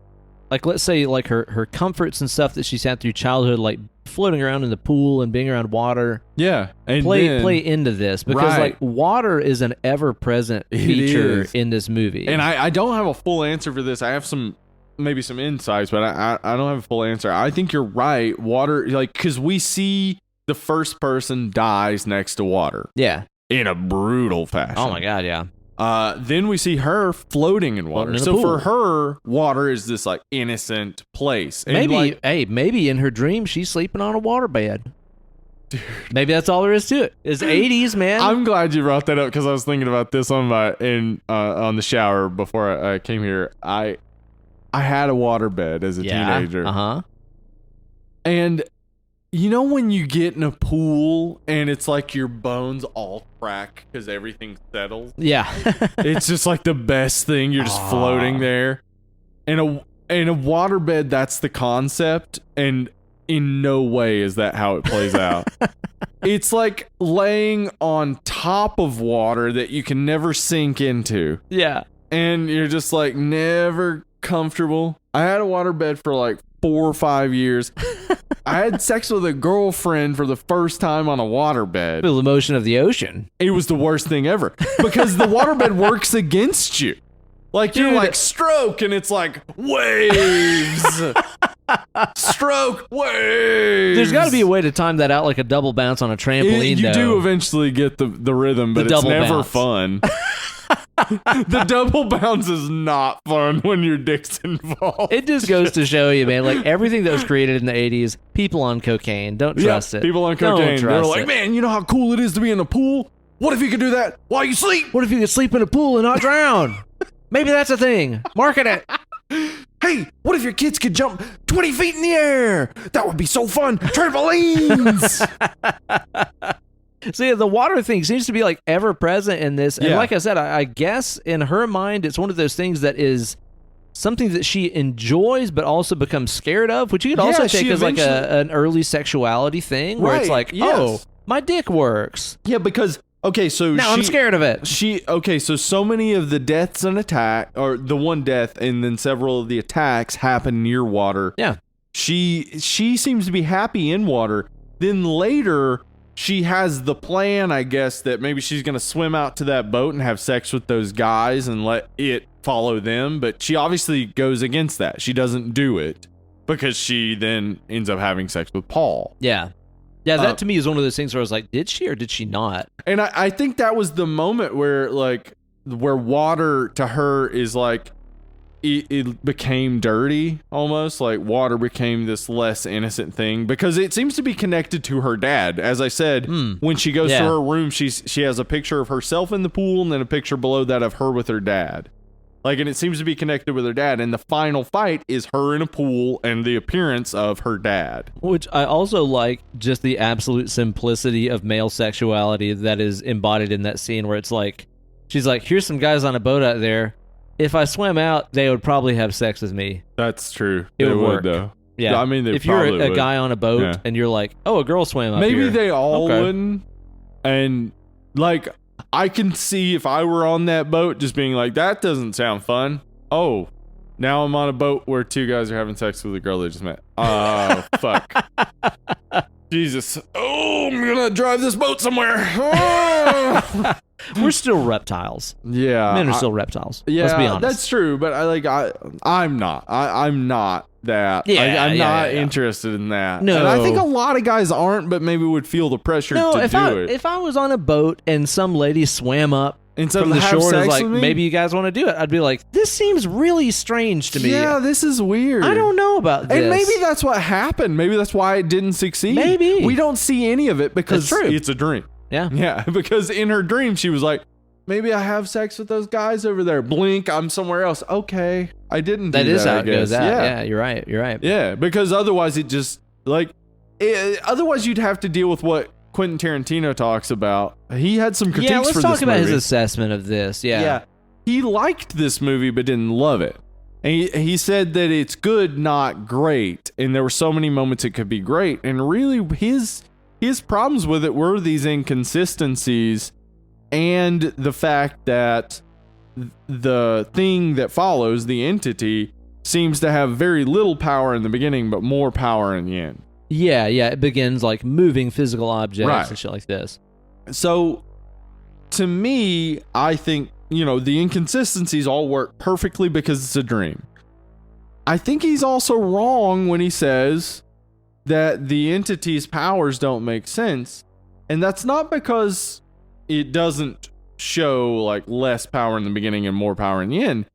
like, let's say like her comforts and stuff that she's had through childhood, like floating around in the pool and being around water, and play into this, because like water is an ever-present feature in this movie. And I don't have a full answer for this. I have maybe some insights, but I don't have a full answer. I think you're right. Water, like, because we see the first person dies next to water. Yeah. In a brutal fashion. Oh my god, yeah. Then we see her floating in water. In So for her, water is this like innocent place. And maybe, like, maybe in her dream she's sleeping on a waterbed. Dude. Maybe that's all there is to it. It's 80s, man. I'm glad you brought that up, because I was thinking about this on the shower before I came here. I had a waterbed as a teenager. And you know when you get in a pool and it's like your bones all crack because everything settles? Yeah. It's just like the best thing. You're just floating there. In a waterbed, that's the concept, and in no way is that how it plays out. It's like laying on top of water that you can never sink into. Yeah. And you're just like never comfortable. I had a waterbed for like 4 or 5 years. I had sex with a girlfriend for the first time on a waterbed. Feel the motion of the ocean. It was the worst thing ever, because the waterbed works against you. Like, you're like, stroke, and it's like, waves. Stroke, waves. There's got to be a way to time that out, like a double bounce on a trampoline. You do eventually get the rhythm, but it's never fun. The double bounce is not fun when your dick's involved. It just goes to show you, man, like everything that was created in the 80s, people on cocaine, don't trust it. People on cocaine, they're like, man, you know how cool it is to be in a pool? What if you could do that while you sleep? What if you could sleep in a pool and not drown? Maybe that's a thing. Market it. Hey, what if your kids could jump 20 feet in the air? That would be so fun. Trampolines. See, the water thing seems to be like ever present in this. And Yeah. like I said, I guess in her mind, it's one of those things that is something that she enjoys but also becomes scared of, which you could also take as like an early sexuality thing where it's like, oh, my dick works. Yeah, because okay, so now I'm scared of it. So many of the deaths and attack, or the one death and then several of the attacks happen near water. Yeah. She seems to be happy in water. Then later she has the plan, I guess, that maybe she's going to swim out to that boat and have sex with those guys and let it follow them. But she obviously goes against that. She doesn't do it because she then ends up having sex with Paul. Yeah. Yeah, that to me is one of those things where I was like, did she or did she not? And I think that was the moment where water to her is like, it became dirty almost. Like water became this less innocent thing because it seems to be connected to her dad. As I said, when she goes to her room, she has a picture of herself in the pool and then a picture below that of her with her dad. Like, and it seems to be connected with her dad. And the final fight is her in a pool and the appearance of her dad. Which I also like just the absolute simplicity of male sexuality that is embodied in that scene where it's like, she's like, here's some guys on a boat out there. If I swam out, they would probably have sex with me. That's true. It would work. Though. Yeah. I mean, if you're a guy on a boat and you're like, oh, a girl swam up maybe here. they all wouldn't. And like, I can see if I were on that boat just being like, that doesn't sound fun. Oh, now I'm on a boat where two guys are having sex with a girl they just met. Oh, fuck. Jesus. Oh, I'm gonna drive this boat somewhere. Oh. We're still reptiles. Yeah. Men are still reptiles. Yeah, let's be honest. That's true, but I'm not. I'm not that. Yeah, I'm not yeah. interested in that. No. And I think a lot of guys aren't, but maybe would feel the pressure to do it. If I was on a boat and some lady swam up from the shore and was like, maybe you guys want to do it, I'd be like, this seems really strange to me. Yeah, this is weird. I don't know about this. And maybe that's what happened. Maybe that's why it didn't succeed. Maybe. We don't see any of it because it's a dream. Yeah. Yeah, because in her dream, she was like, maybe I have sex with those guys over there. Blink, I'm somewhere else. Okay, I didn't do that. That is how it goes out. Yeah, you're right. Yeah, because otherwise it just, otherwise you'd have to deal with what Quentin Tarantino talks about. He had some critiques for this movie. Let's talk about his assessment of this. Yeah. He liked this movie but didn't love it. And he said that it's good, not great. And there were so many moments it could be great. And really, his problems with it were these inconsistencies and the fact that the thing that follows, the entity, seems to have very little power in the beginning, but more power in the end. Yeah, it begins like moving physical objects and shit like this. So, to me, I think, the inconsistencies all work perfectly because it's a dream. I think he's also wrong when he says that the entity's powers don't make sense. And that's not because it doesn't show like less power in the beginning and more power in the end.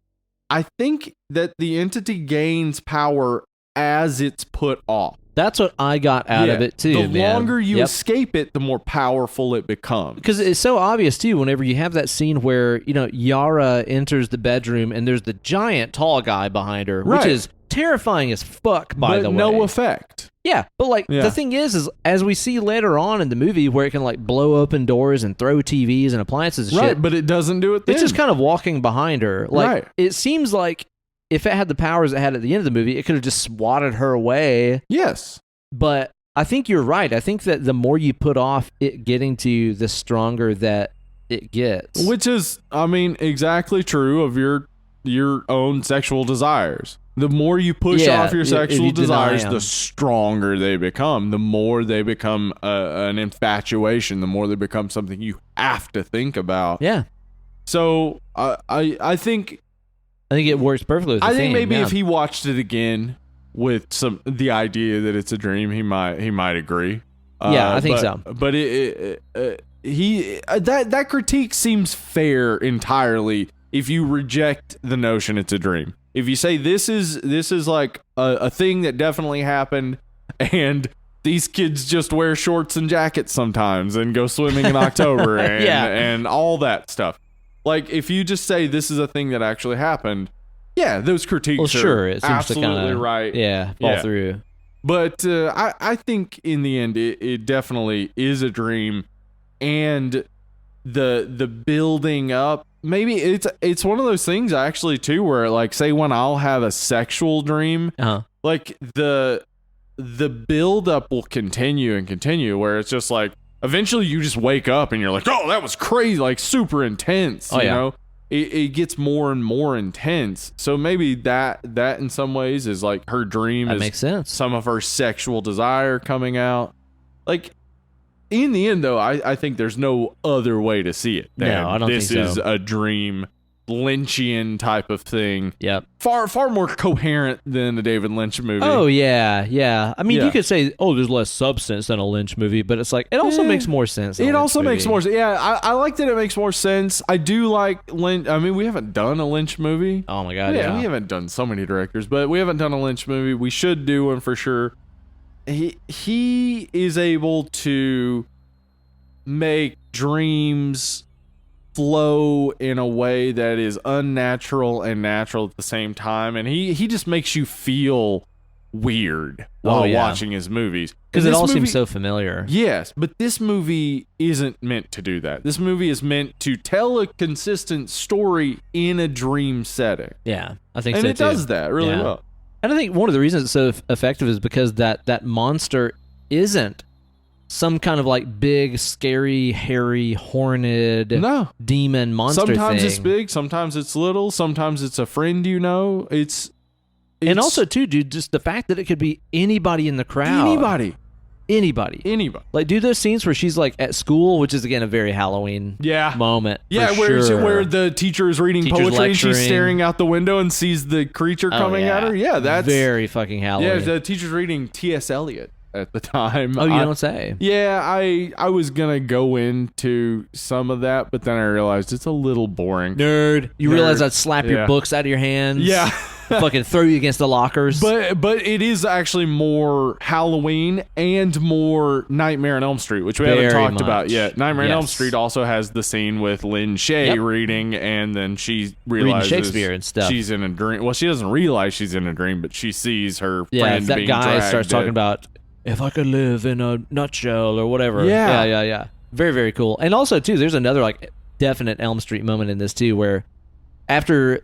I think that the entity gains power as it's put off. That's what I got out of it too. The longer you escape it, the more powerful it becomes. Because it's so obvious too. Whenever you have that scene where Yara enters the bedroom and there's the giant tall guy behind her, which is terrifying as fuck. By the way, no effect. Yeah, but the thing is as we see later on in the movie where it can like blow open doors and throw TVs and appliances and shit. But it doesn't do it then. It's just kind of walking behind her. It seems like if it had the powers it had at the end of the movie, it could have just swatted her away. Yes. But I think you're right. I think that the more you put off it getting to you, the stronger that it gets. Which is, exactly true of your own sexual desires. The more you push off your sexual desires, the stronger they become. The more they become an infatuation. The more they become something you have to think about. Yeah. So I think it works perfectly with the think maybe if he watched it again with the idea that it's a dream, he might agree. I think so. But that critique seems fair entirely if you reject the notion it's a dream. If you say this is like a thing that definitely happened, and these kids just wear shorts and jackets sometimes and go swimming in October and all that stuff. Like, if you just say this is a thing that actually happened, those critiques are it seems absolutely to right. Fall through. But I think in the end, it definitely is a dream, and the building up maybe it's one of those things actually too, where like say when I'll have a sexual dream, like the build up will continue and continue, where it's just like eventually you just wake up and you're like, oh, that was crazy, like super intense. You know, it gets more and more intense. So maybe that in some ways is like her dream. That makes sense. Some of her sexual desire coming out. Like in the end, though, I think there's no other way to see it. No, I don't think so. This is a dream, Lynchian type of thing. Yep. Far more coherent than a David Lynch movie. Oh, yeah. I mean, you could say, oh, there's less substance than a Lynch movie, but it's like, it also makes more sense. It also makes more sense. Yeah, I like that it makes more sense. I do like Lynch. I mean, we haven't done a Lynch movie. Oh, my God, We haven't done so many directors, but we haven't done a Lynch movie. We should do one for sure. He is able to make dreams flow in a way that is unnatural and natural at the same time, and he just makes you feel weird while watching his movies, because it all seems so familiar. Yes, but this movie isn't meant to do that. This movie is meant to tell a consistent story in a dream setting. Yeah, I think and so it too. does that really well. And I think one of the reasons it's so effective is because that monster isn't some kind of like big, scary, hairy, horned demon monster Sometimes thing. it's big, sometimes it's little, sometimes it's a friend you know. It's and also too, dude, just the fact that it could be anybody in the crowd. Anybody. Like, do those scenes where she's like at school, which is again a very Halloween moment. Yeah, where the teacher is reading poetry and she's staring out the window and sees the creature coming at her. Yeah, that's very fucking Halloween. Yeah, the teacher's reading T.S. Eliot at the time. Oh, you don't say. Yeah, I was gonna go into some of that, but then I realized it's a little boring. Nerd. You realize I'd slap your books out of your hands. Yeah. Fucking throw you against the lockers. But it is actually more Halloween and more Nightmare on Elm Street, which we haven't talked about yet. Nightmare on Elm Street also has the scene with Lynn Shay reading, and then she realizes reading Shakespeare and stuff. She's in a dream. Well, she doesn't realize she's in a dream, but she sees her friend that being guy dragged starts talking about, if I could live in a nutshell or whatever. Yeah. Very, very cool. And also, too, there's another like definite Elm Street moment in this, too, where after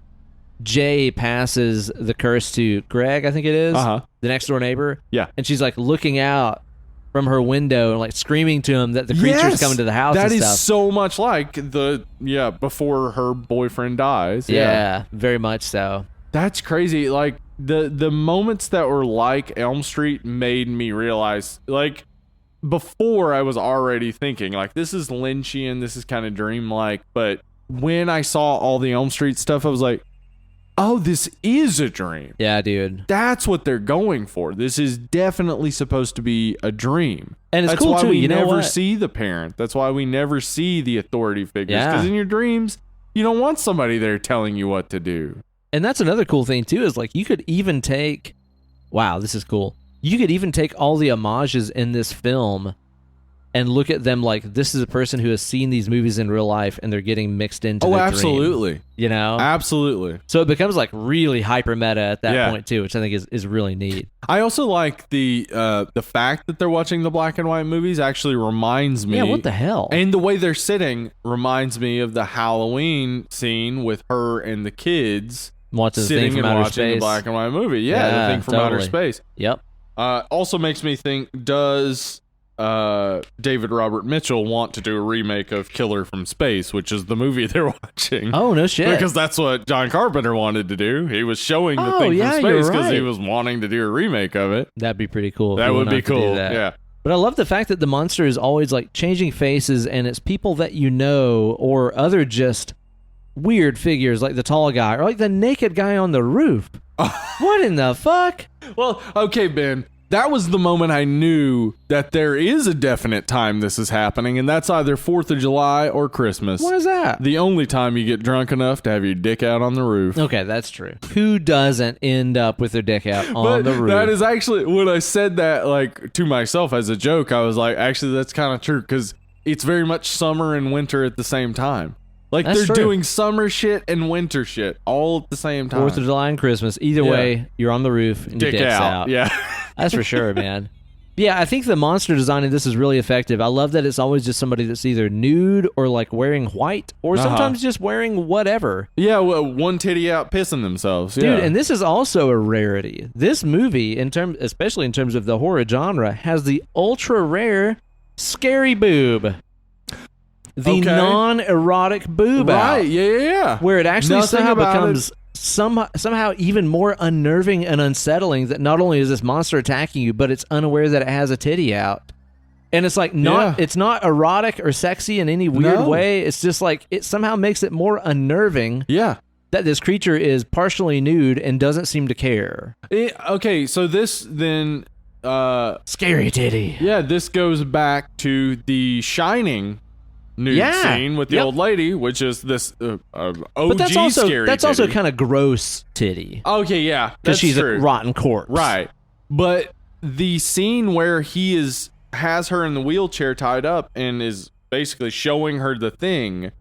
Jay passes the curse to Greg, I think it is, the next door neighbor. Yeah. And she's like looking out from her window and like screaming to him that the creature's coming to the house. That and is stuff. so much like before her boyfriend dies. Yeah, very much so. That's crazy. Like the moments that were like Elm Street made me realize, like, before I was already thinking like this is Lynchian, this is kind of dreamlike, but when I saw all the Elm Street stuff, I was like, oh, this is a dream. Yeah, dude. That's what they're going for. This is definitely supposed to be a dream. And it's That's cool, why too. we You know never what? see the parent. That's why we never see the authority figures. Yeah. Because in your dreams, you don't want somebody there telling you what to do. And that's another cool thing, too, is like you could even take... Wow, this is cool. You could even take all the homages in this film and look at them like this is a person who has seen these movies in real life and they're getting mixed into the absolutely. dream, you know? Absolutely. So it becomes like really hyper meta at that point too, which I think is really neat. I also like the fact that they're watching the black and white movies actually reminds me. Yeah, what the hell? And the way they're sitting reminds me of the Halloween scene with her and the kids watching sitting and watching space. the black and white movie. Yeah, the thing from outer space. Yep. Also makes me think, does David Robert Mitchell want to do a remake of Killer from Space, which is the movie they're watching? Oh, no shit. Because that's what John Carpenter wanted to do. He was showing the thing from space because he was wanting to do a remake of it. That'd be pretty cool. That would be cool. Yeah. But I love the fact that the monster is always like changing faces, and it's people that you know or other just weird figures like the tall guy or like the naked guy on the roof. What in the fuck? Well, okay, Ben. That was the moment I knew that there is a definite time this is happening, and that's either 4th of July or Christmas. What is that? The only time you get drunk enough to have your dick out on the roof. Okay, that's true. Who doesn't end up with their dick out on the roof? That is actually, when I said that like to myself as a joke, I was like, actually, that's kind of true, because it's very much summer and winter at the same time. Like, that's they're true. doing summer shit and winter shit all at the same time. 4th of July and Christmas. Either way, you're on the roof and dick your dick's out. Yeah. That's for sure, man. Yeah, I think the monster design in this is really effective. I love that it's always just somebody that's either nude or like wearing white or sometimes just wearing whatever. Yeah, well, one titty out pissing themselves. Yeah. Dude, and this is also a rarity. This movie, especially in terms of the horror genre, has the ultra rare scary boob. The non-erotic boob out. Right, yeah. Where it actually Nothing somehow about becomes somehow even more unnerving and unsettling that not only is this monster attacking you, but it's unaware that it has a titty out. And it's like it's not erotic or sexy in any weird way. It's just like it somehow makes it more unnerving. Yeah. That this creature is partially nude and doesn't seem to care. Okay, so this then scary titty. Yeah, this goes back to the Shining nude scene with the old lady, which is this OG but that's also, scary that's titty. also kind of gross titty. Okay, yeah. Because she's true. a rotten corpse. Right. But the scene where he has her in the wheelchair tied up and is basically showing her the thing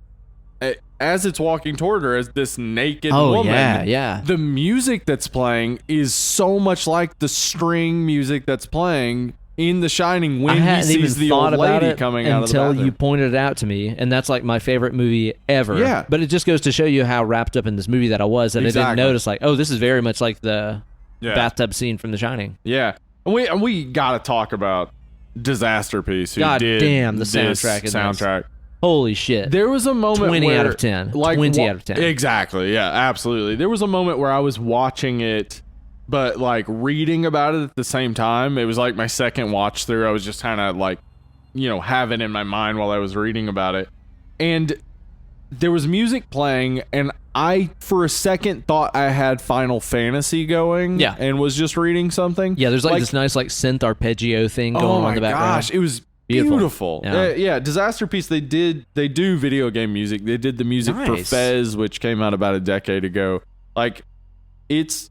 as it's walking toward her as this naked woman. Yeah. The music that's playing is so much like the string music that's playing in The Shining when he sees the old lady coming out of the bathroom. Until you pointed it out to me, and that's like my favorite movie ever. Yeah. But it just goes to show you how wrapped up in this movie that I was that I didn't notice, like, oh, this is very much like the bathtub scene from The Shining. Yeah. And we got to talk about Disaster Piece. God damn, the soundtrack is soundtrack. Holy shit. There was a moment 20 where, out of 10. Like, 20 out of 10. Exactly. Yeah, absolutely. There was a moment where I was watching it, but like reading about it at the same time. It was like my second watch through. I was just kind of like, have it in my mind while I was reading about it. And there was music playing, and I, for a second, thought I had Final Fantasy going. Yeah. And was just reading something. Yeah, there's like this nice like synth arpeggio thing going on in the background. Oh my gosh, it was beautiful. Yeah. Disaster Piece, they do video game music. They did the music for Fez, which came out about a decade ago. Like, it's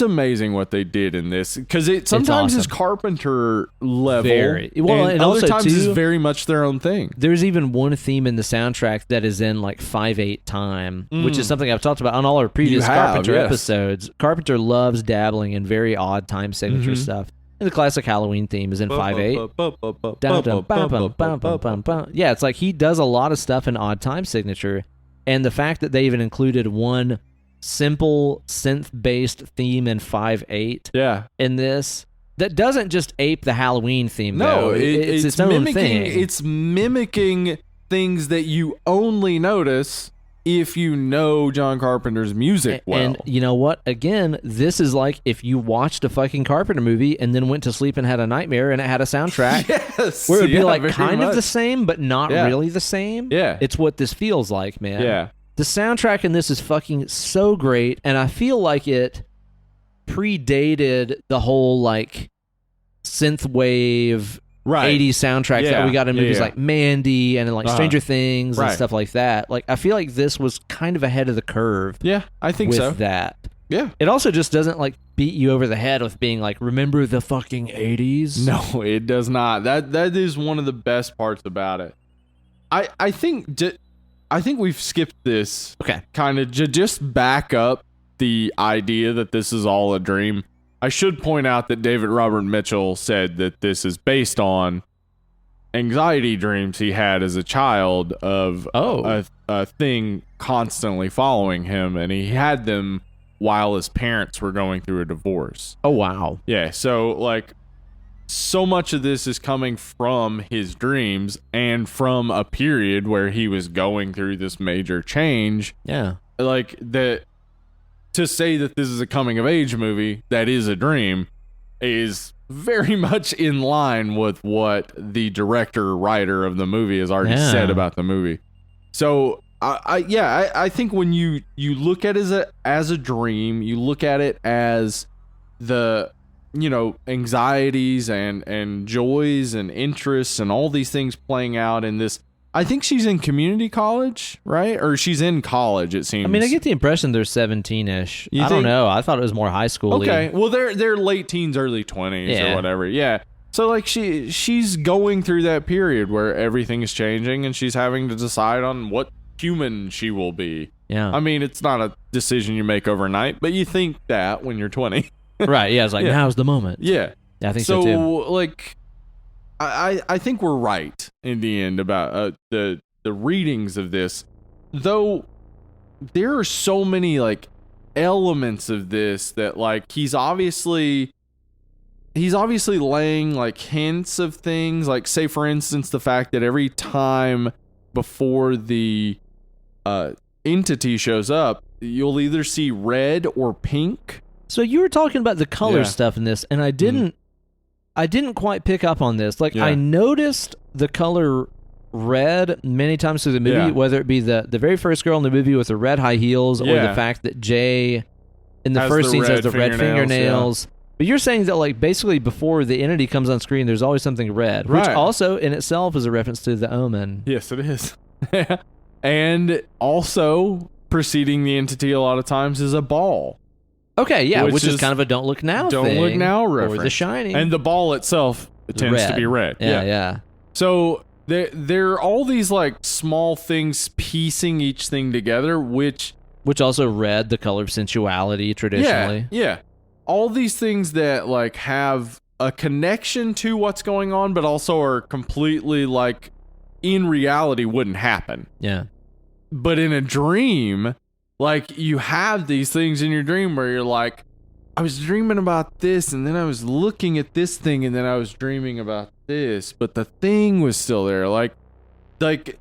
amazing what they did in this, because it sometimes is Carpenter level. And other also times too, is very much their own thing. There's even one theme in the soundtrack that is in like 5/8 time, which is something I've talked about on all our previous Carpenter episodes. Carpenter loves dabbling in very odd time signature stuff. And the classic Halloween theme is in 5/8. Yeah, it's like he does a lot of stuff in odd time signature, and the fact that they even included one simple synth-based theme in 5/8 in this that doesn't just ape the Halloween theme. No, it's its own thing. It's mimicking things that you only notice if you know John Carpenter's music well. And you know what? Again, this is like if you watched a fucking Carpenter movie and then went to sleep and had a nightmare and it had a soundtrack. Yes. Where it would be like kind of the same, but not really the same. Yeah. It's what this feels like, man. Yeah. The soundtrack in this is fucking so great, and I feel like it predated the whole like synthwave 80s soundtrack that we got in movies like Mandy and like Stranger Things and stuff like that. Like, I feel like this was kind of ahead of the curve. Yeah, I think with so. that. Yeah. It also just doesn't like beat you over the head with being like, remember the fucking 80s? No, it does not. That is one of the best parts about it. I think we've skipped this. Okay. Kind of just back up the idea that this is all a dream. I should point out that David Robert Mitchell said that this is based on anxiety dreams he had as a child of a thing constantly following him, and he had them while his parents were going through a divorce. Oh, wow. Yeah, so like so much of this is coming from his dreams and from a period where he was going through this major change. Yeah. Like that, to say that this is a coming of age movie that is a dream is very much in line with what the writer of the movie has already said about the movie. So I think when you look at it as a dream, you look at it as the anxieties and joys and interests and all these things playing out in this. I think she's in community college, right? Or she's in college, it seems. I mean, I get the impression they're 17-ish. I don't know. I thought it was more high school-y. Okay. Well, they're late teens, early 20s or whatever. Yeah. So like she's going through that period where everything is changing and she's having to decide on what human she will be. Yeah. I mean, it's not a decision you make overnight, but you think that when you're 20. Right, yeah, it's like, now's the moment. Yeah. Yeah, I think so too. Like, I think we're right in the end about the readings of this, though there are so many like elements of this that like he's obviously laying like hints of things, like say for instance the fact that every time before the entity shows up, you'll either see red or pink. So you were talking about the color stuff in this, and I didn't quite pick up on this. Like I noticed the color red many times through the movie, whether it be the very first girl in the movie with the red high heels, or the fact that Jay in the first scene has the red fingernails. But you're saying that like basically before the entity comes on screen, there's always something red, which also in itself is a reference to the Omen. Yes, it is. And also preceding the entity a lot of times is a ball. Okay, yeah, which is kind of a Don't Look Now thing. Don't Look Now reference. Or The Shining. And the ball itself tends to be red. Yeah. So there are all these like small things piecing each thing together, which also red, the color of sensuality traditionally. Yeah. All these things that like have a connection to what's going on, but also are completely like in reality wouldn't happen. Yeah. But in a dream, like you have these things in your dream where you're like, I was dreaming about this, and then I was looking at this thing, and then I was dreaming about this, but the thing was still there. Like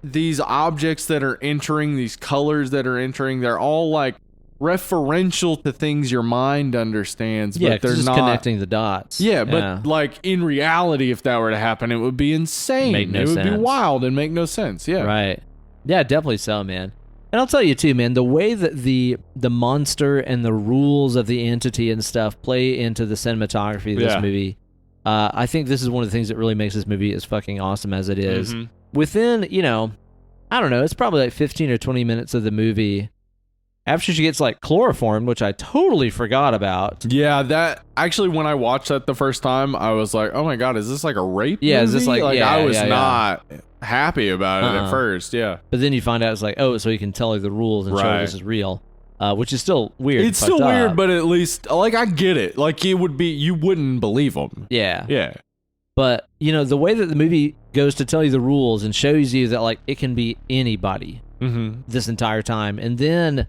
these objects that are entering, these colors that are entering, they're all like referential to things your mind understands, but they're just not connecting the dots. Yeah, but like in reality, if that were to happen, it would be insane. It would be wild and make no sense. Yeah. Right. Yeah, definitely so, man. And I'll tell you too, man, the way that the monster and the rules of the entity and stuff play into the cinematography of this movie, I think this is one of the things that really makes this movie as fucking awesome as it is. Mm-hmm. Within, I don't know, it's probably like 15 or 20 minutes of the movie, after she gets like chloroformed, which I totally forgot about. Yeah, that actually when I watched that the first time, I was like, "Oh my god, is this like a rape movie?" Is this like I was not happy about it at first. Yeah, but then you find out it's like, oh, so you can tell her the rules and show her this is real, which is still weird. It's still weird, but at least like I get it. Like it would be, you wouldn't believe them. Yeah. But the way that the movie goes to tell you the rules and shows you that like it can be anybody this entire time, and then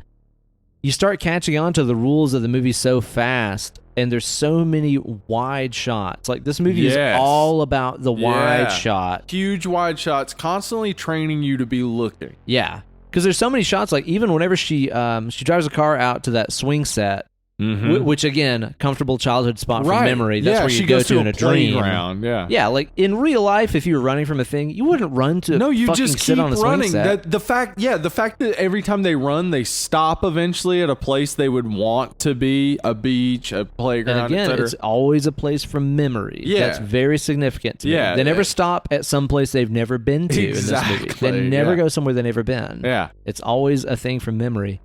you start catching on to the rules of the movie so fast, and there's so many wide shots. Like, this movie is all about the wide shot. Huge wide shots, constantly training you to be looking. Yeah. Because there's so many shots, like, even whenever she drives a car out to that swing set, which, again, comfortable childhood spot from memory. That's where you go to in a dream. Yeah, like, in real life, if you were running from a thing, you wouldn't run to just sit on a running. swing set. The fact that every time they run, they stop eventually at a place they would want to be, a beach, a playground, and again, etc. it's always a place from memory. Yeah. That's very significant to me. They never stop at some place they've never been to in this movie. They never go somewhere they've never been. Yeah. It's always a thing from memory.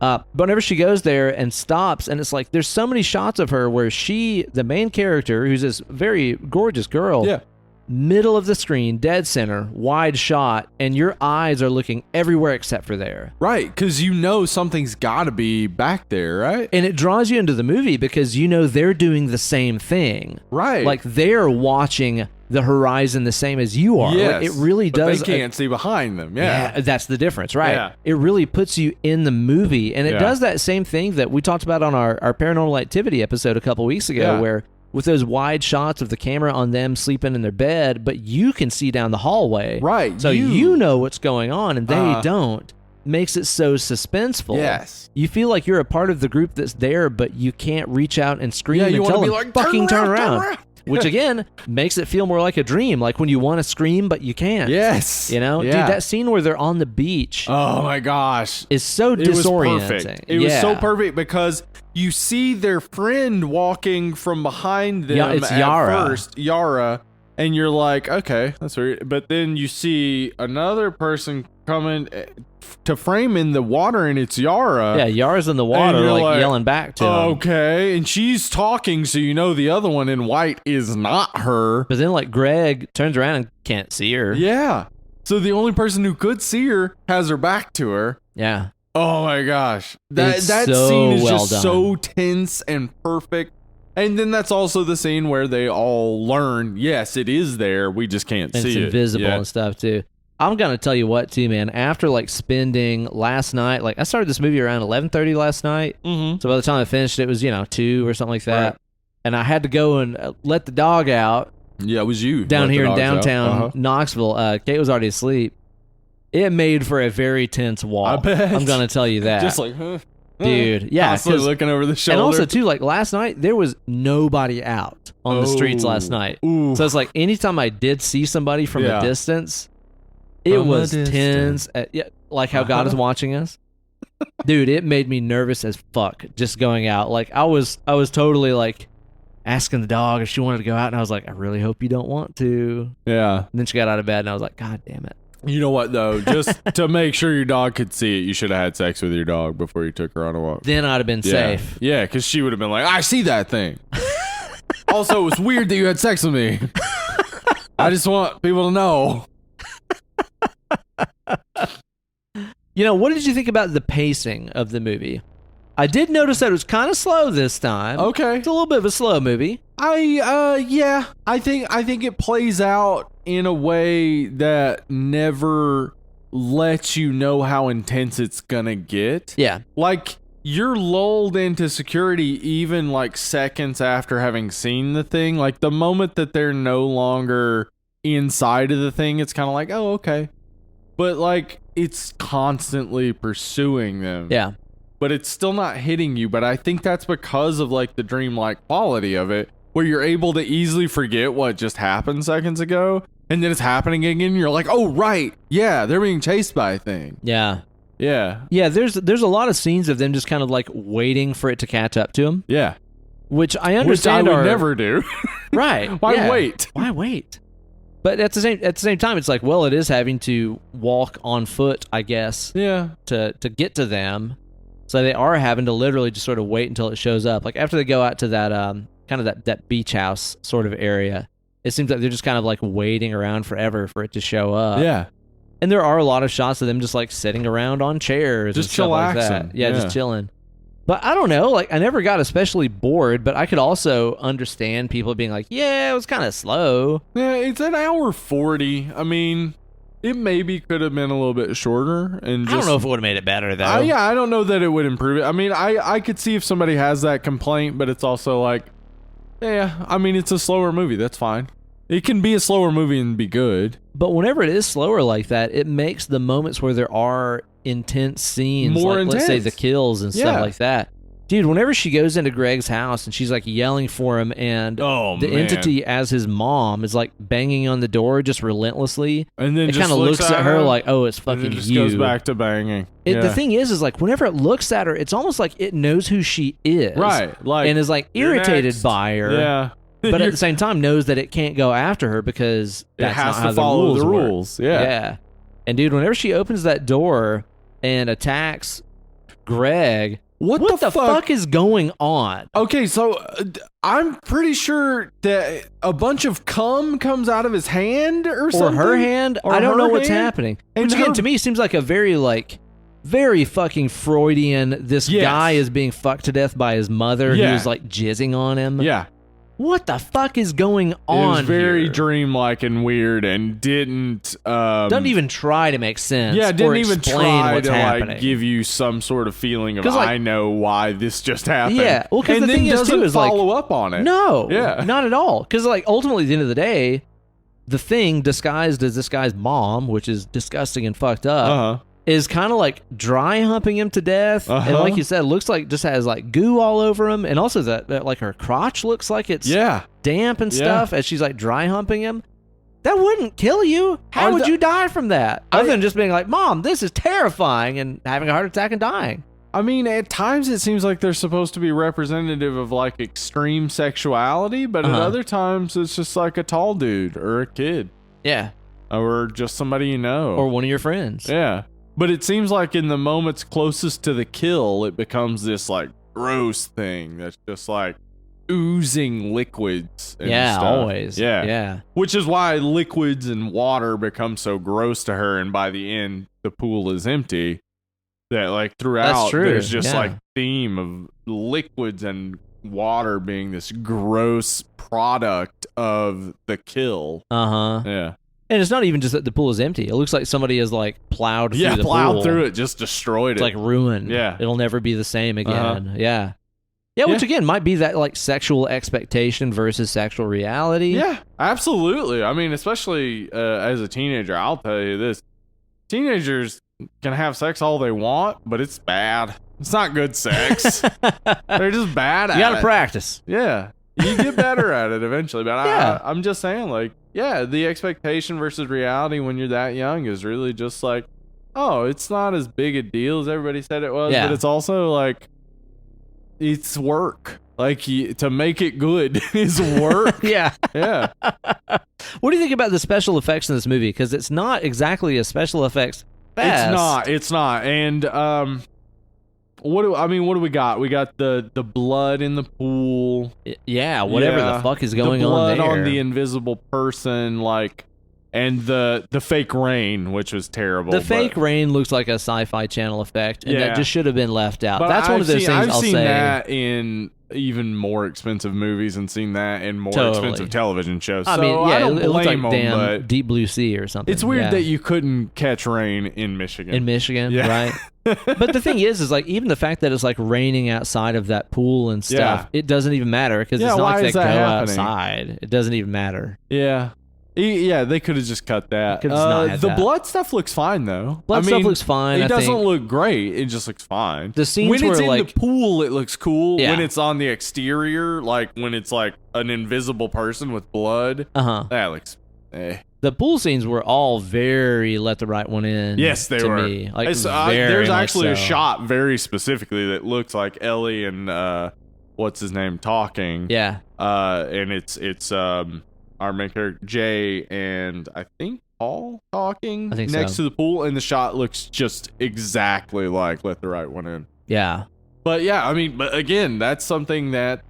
But whenever she goes there and stops, and it's like there's so many shots of her where she, the main character, who's this very gorgeous girl, middle of the screen, dead center, wide shot, and your eyes are looking everywhere except for there. Right, because something's got to be back there, right? And it draws you into the movie because they're doing the same thing. Right. Like they're watching the horizon the same as you are. Yes, like, it really does. But they can't see behind them. Yeah, that's the difference, right? Yeah. It really puts you in the movie, and it does that same thing that we talked about on our Paranormal Activity episode a couple weeks ago, where with those wide shots of the camera on them sleeping in their bed, but you can see down the hallway, right? So you know what's going on, and they don't. Makes it so suspenseful. Yes. You feel like you're a part of the group that's there, but you can't reach out and scream and tell them, like, fucking turn around. Which, again, makes it feel more like a dream, like when you want to scream, but you can't. Yes. Dude, that scene where they're on the beach. Oh, my gosh. Is so disorienting. It was so perfect because you see their friend walking from behind them it's Yara. First, Yara, and you're like, okay, that's weird. But then you see another person coming to frame in the water, and it's Yara. Yeah, Yara's in the water, like yelling back to him. Okay, and she's talking, so the other one in white is not her. But then, like, Greg turns around and can't see her. Yeah. So the only person who could see her has her back to her. Yeah. Oh my gosh. That so scene is well just done. so tense and perfect. And then that's also the scene where they all learn, yes, it is there. We just can't and see it. It's invisible Yeah. and stuff too. I'm gonna tell you what too, man. After like spending last night, like I started this movie around 11:30 last night. Mm-hmm. So by the time I finished, it was 2 or something like that. Right. And I had to go and let the dog out Yeah, it was you. down Let here the in dogs out. downtown Uh-huh. Knoxville. Kate was already asleep. It made for a very tense walk. I bet. I'm gonna tell you that. Just like, huh? Dude, yeah, Constantly 'cause- looking over the shoulder. And also too, like last night, there was nobody out on the streets last night. Ooh. So it's like anytime I did see somebody from Yeah. a distance, it From a was distance. tense. Yeah, like how God is watching us. Dude, it made me nervous as fuck just going out. Like I was totally like asking the dog if she wanted to go out, and I was like, I really hope you don't want to. Yeah. And then she got out of bed, and I was like, God damn it. You know what, though? Just to make sure your dog could see it, you should have had sex with your dog before you took her on a walk. Then I'd have been Yeah. safe. Yeah, because she would have been like, I see that thing. Also, it was weird that you had sex with me. I just want people to know. What did you think about the pacing of the movie? I did notice that it was kind of slow this time. Okay. It's a little bit of a slow movie. I think it plays out in a way that never lets you know how intense it's gonna get. Yeah. Like, you're lulled into security even like seconds after having seen the thing. Like, the moment that they're no longer inside of the thing, it's kind of like, oh, okay. But like, it's constantly pursuing them. Yeah. But it's still not hitting you. But I think that's because of like the dreamlike quality of it, where you're able to easily forget what just happened seconds ago, and then it's happening again. You're like, oh, right. Yeah, they're being chased by a thing. Yeah. Yeah. Yeah, there's a lot of scenes of them just kind of like waiting for it to catch up to them, Yeah. which I Which I understand would are never do. right. Why yeah. wait? Why wait? But at the same time, it's like, well, it is having to walk on foot, I guess, Yeah. to get to them. So they are having to literally just sort of wait until it shows up. Like after they go out to that kind of that beach house sort of area, it seems like they're just kind of like waiting around forever for it to show up. Yeah. And there are a lot of shots of them just like sitting around on chairs, Just and stuff like chillaxing. that. Yeah, Yeah. just chilling. But I don't know, like I never got especially bored, but I could also understand people being like, yeah, it was kind of slow. Yeah, it's an hour 40. I mean, it maybe could have been a little bit shorter. And just, I don't know if it would have made it better though. I don't know that it would improve it. I mean, I could see if somebody has that complaint, but it's also like, yeah, I mean, it's a slower movie. That's fine. It can be a slower movie and be good. But whenever it is slower like that, it makes the moments where there are intense scenes, More like let's say intense. the kills and stuff Yeah. like that. Dude, whenever she goes into Greg's house and she's like yelling for him, and Oh, the man. entity as his mom is like banging on the door just relentlessly, And then it just kind of looks at her like, oh, it's and fucking then just you. goes back to banging. Yeah. The thing is like whenever it looks at her, it's almost like it knows who she is, Right, like, and is like "You're irritated next." by her. Yeah. But at the same time knows that it can't go after her because it that's has not how to follow the work. rules. Yeah. Yeah. And dude, whenever she opens that door and attacks Greg, what the fuck is going on? Okay, so I'm pretty sure that a bunch of cum comes out of his hand or something. Or her hand? Or I don't know her what's hand? happening. And Which again, her- to me, seems like a very fucking Freudian. This Yes. guy is being fucked to death by his mother Yeah. who's like jizzing on him. Yeah. What the fuck is going on? It was very here? dreamlike and weird and didn't Doesn't even try to make sense. yeah, or didn't even explain try what's to happening. like give you some sort of feeling of 'Cause, like- I know why this just happened. Yeah, well, 'cause and the then thing is, doesn't too, is, like- follow up on it. No, Yeah. not at all. Because like ultimately, at the end of the day, the thing disguised as this guy's mom, which is disgusting and fucked up, is kind of like dry humping him to death. And like you said, looks like just has like goo all over him, and also that like her crotch looks like it's Yeah. damp and Yeah. stuff as she's like dry humping him. That wouldn't kill you. How Are would the- you die from that? Other than just being like, Mom, this is terrifying, and having a heart attack and dying. I mean, at times it seems like they're supposed to be representative of like extreme sexuality, but at other times it's just like a tall dude or a kid Yeah. or just somebody you know. Or one of your friends. Yeah. But it seems like in the moments closest to the kill, it becomes this like gross thing that's just like oozing liquids. And Yeah, stuff. always. Yeah. Yeah. Which is why liquids and water become so gross to her. And by the end, the pool is empty. That like throughout, That's true, there's just yeah. like theme of liquids and water being this gross product of the kill. Yeah. And it's not even just that the pool is empty. It looks like somebody has like plowed through the pool. Yeah, plowed through it, just destroyed it. It's like ruined. Yeah. It'll never be the same again. Yeah. Yeah, which again might be that like sexual expectation versus sexual reality. Yeah, absolutely. I mean, especially as a teenager, I'll tell you this. Teenagers can have sex all they want, but it's bad. It's not good sex. They're just bad at it. You gotta practice. Yeah. You get better at it eventually. But Yeah. I'm just saying, like, yeah, the expectation versus reality when you're that young is really just like, oh, it's not as big a deal as everybody said it was, but it's also like, it's work. Like, to make it good is work. Yeah. Yeah. What do you think about the special effects in this movie? Because it's not exactly a special effects fest. It's not. And what do we got? We got the blood in the pool. Yeah, whatever the fuck is going on there. The blood on the invisible person, like, and the fake rain, which was terrible. The fake rain looks like a Sci-Fi Channel effect, and that just should have been left out. But That's one of those things I've I'll seen say. that in even more expensive movies and seen that in more expensive television shows. I mean, I don't it looks like blame them, but Deep Blue Sea or something. it's weird that you couldn't catch rain in Michigan. In Michigan, right? But the thing is like even the fact that it's like raining outside of that pool and stuff, it doesn't even matter because it's not like they go outside. It doesn't even matter. Yeah. Yeah, they could have just cut that. The blood stuff looks fine, though. Stuff looks fine. It doesn't look great. It just looks fine. The scenes when it's where, in the pool, it looks cool. Yeah. When it's on the exterior, like when it's like an invisible person with blood, that looks The pool scenes were all very let the right one in. Yes, they were. Me. Like, there's actually a so. shot very specifically that looks like Ellie and what's his name talking. Yeah. And it's our main character Jay and I think Paul talking next to the pool, and the shot looks just exactly like Let the Right One In. Yeah. But yeah, I mean, but again, that's something that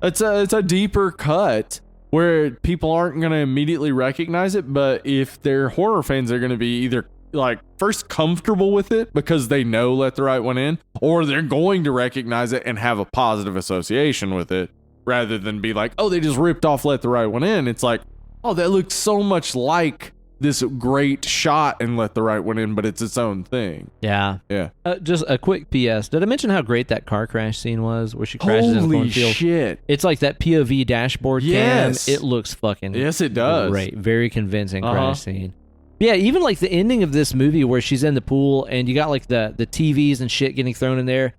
it's a deeper cut where people aren't going to immediately recognize it, but if they're horror fans, they're going to be either like first comfortable with it because they know Let the Right One In, or they're going to recognize it and have a positive association with it. Rather than be like, oh, they just ripped off Let the Right One In. It's like, oh, that looks so much like this great shot in Let the Right One In, but it's its own thing. Yeah. Yeah. Just a quick PS. Did I mention how great that car crash scene was where she crashes in a Holy cornfield? shit. It's like that POV dashboard cam. It looks fucking it does. great. Very convincing crash scene. Yeah, even like the ending of this movie where she's in the pool and you got like the TVs and shit getting thrown in there.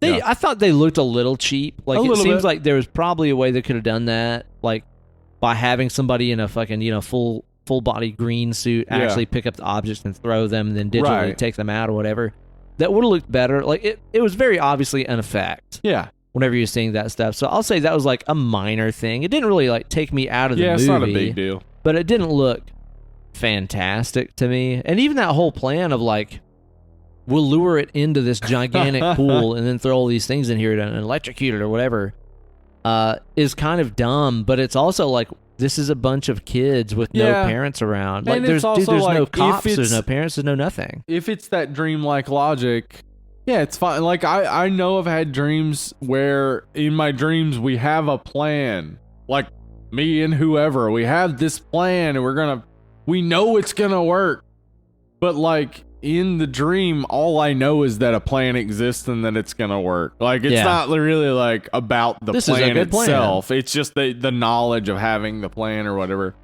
I thought they looked a little cheap. Like it seems like there was probably a way they could have done that, like by having somebody in a fucking full body green suit actually pick up the objects and throw them, and then digitally take them out or whatever. That would have looked better. Like it was very obviously an effect. Yeah. Whenever you're seeing that stuff, so I'll say that was like a minor thing. It didn't really like take me out of the movie. Yeah, it's not a big deal. But it didn't look fantastic to me, and even that whole plan of like, we'll lure it into this gigantic pool and then throw all these things in here to electrocute it or whatever, is kind of dumb. But it's also like, this is a bunch of kids with no parents around. Like, there's no cops, there's no parents, there's no nothing. If it's that dreamlike logic, yeah, it's fine. Like, I know I've had dreams where in my dreams we have a plan. Like, me and whoever, we have this plan and we know it's gonna work. But like, in the dream, all I know is that a plan exists and that it's gonna work. Like, it's not really like about the plan itself. It's just the knowledge of having the plan or whatever.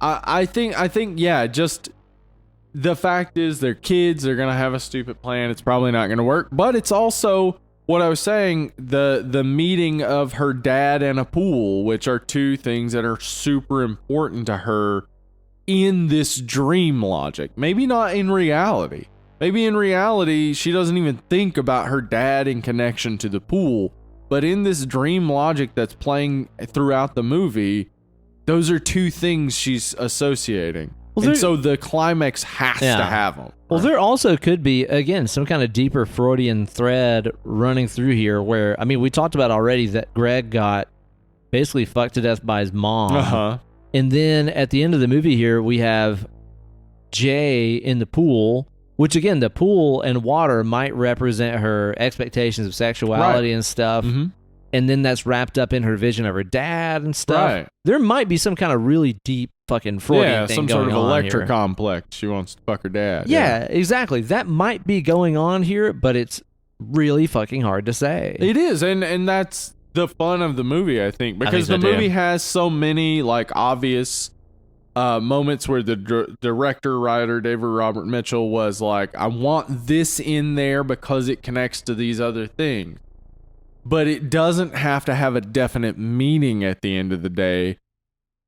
I think just the fact is they're kids, they're gonna have a stupid plan, it's probably not gonna work. But it's also what I was saying, the meeting of her dad and a pool, which are two things that are super important to her in this dream logic. Maybe not in reality. Maybe in reality, she doesn't even think about her dad in connection to the pool. But in this dream logic that's playing throughout the movie, those are two things she's associating. And so the climax has to have them. Well, there also could be, again, some kind of deeper Freudian thread running through here where, I mean, we talked about already that Greg got basically fucked to death by his mom. And then at the end of the movie here, we have Jay in the pool, which again, the pool and water might represent her expectations of sexuality and stuff. and then that's wrapped up in her vision of her dad and stuff. Right. There might be some kind of really deep fucking Freudian thing some going sort of on electra here. complex. She wants to fuck her dad. Yeah, exactly. That might be going on here, but it's really fucking hard to say. It is, and that's the fun of the movie, I think, because so the movie has so many like obvious moments where the director, writer, David Robert Mitchell was like, I want this in there because it connects to these other things. But it doesn't have to have a definite meaning at the end of the day.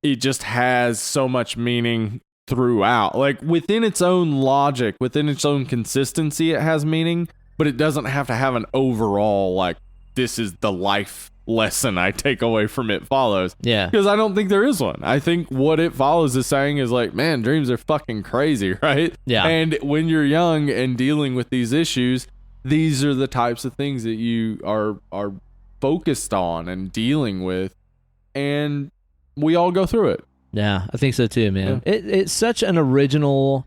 It just has so much meaning throughout. Like within its own logic, within its own consistency, it has meaning, but it doesn't have to have an overall, like, this is the life lesson I take away from It Follows. Yeah. Because I don't think there is one. I think what It Follows is saying is like, man, dreams are fucking crazy, right? Yeah. And when you're young and dealing with these issues, these are the types of things that you are focused on and dealing with, and we all go through it. Yeah, I think so too, man. Yeah. It's such an original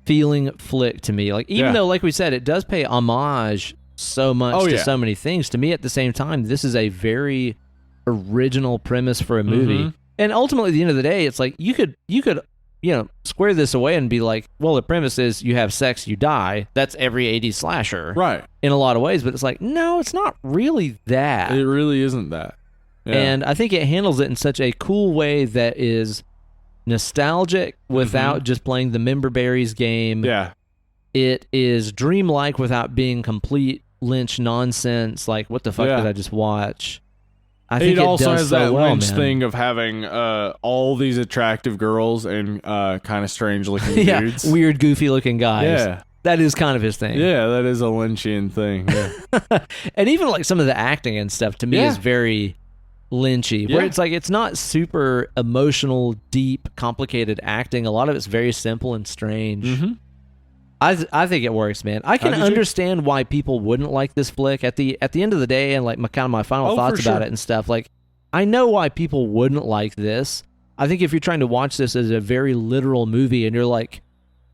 feeling flick to me. Like, even though, like we said, it does pay homage so much to so many things, to me at the same time, this is a very original premise for a movie. And ultimately, at the end of the day, it's like you could square this away and be like, well, the premise is you have sex, you die. That's every 80s slasher. Right. In a lot of ways, but it's like, no, it's not really that. It really isn't that. Yeah. And I think it handles it in such a cool way that is nostalgic without just playing the member berries game. Yeah. It is dreamlike without being complete Lynch nonsense. Like, what the fuck did I just watch? I think it also does has so that well, Lynch man. thing of having all these attractive girls and kind of strange looking Yeah, dudes. weird, goofy looking guys. Yeah. That is kind of his thing. Yeah, that is a Lynchian thing. Yeah. And even like some of the acting and stuff to me is very Lynchy, where it's like it's not super emotional, deep, complicated acting. A lot of it's very simple and strange. I think it works, man. I can understand why people wouldn't like this flick at the end of the day, and like my final thoughts about it and stuff. Like, I know why people wouldn't like this. I think if you're trying to watch this as a very literal movie and you're like,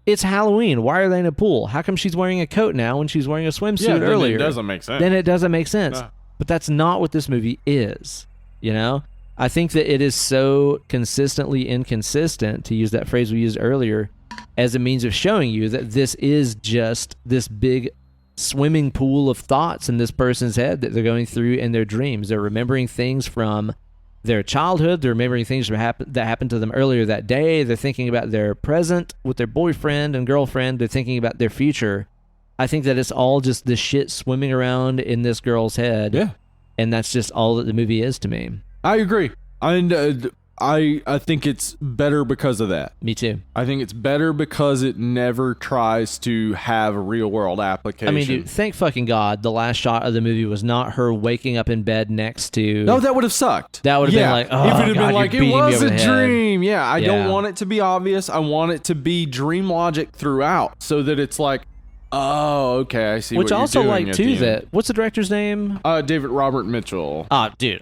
it's Halloween, why are they in a pool? How come she's wearing a coat now when she's wearing a swimsuit earlier? Then it doesn't make sense. Then it doesn't make sense. No. But that's not what this movie is, you know? I think that it is so consistently inconsistent, to use that phrase we used earlier, as a means of showing you that this is just this big swimming pool of thoughts in this person's head that they're going through in their dreams. They're remembering things from their childhood. They're remembering things that happened to them earlier that day. They're thinking about their present with their boyfriend and girlfriend. They're thinking about their future. I think that it's all just this shit swimming around in this girl's head. Yeah. And that's just all that the movie is to me. I agree. And I think it's better because of that. Me too. I think it's better because it never tries to have a real world application. I mean, dude, thank fucking God the last shot of the movie was not her waking up in bed next to... No, that would have sucked. That would have been like, oh, if it had God, been like, you're it beating me was over a the head. dream. Yeah, I don't want it to be obvious. I want it to be dream logic throughout so that it's like, oh, okay, I see Which what I also you're doing like, at too, the end. that... What's the director's name? David Robert Mitchell. Dude,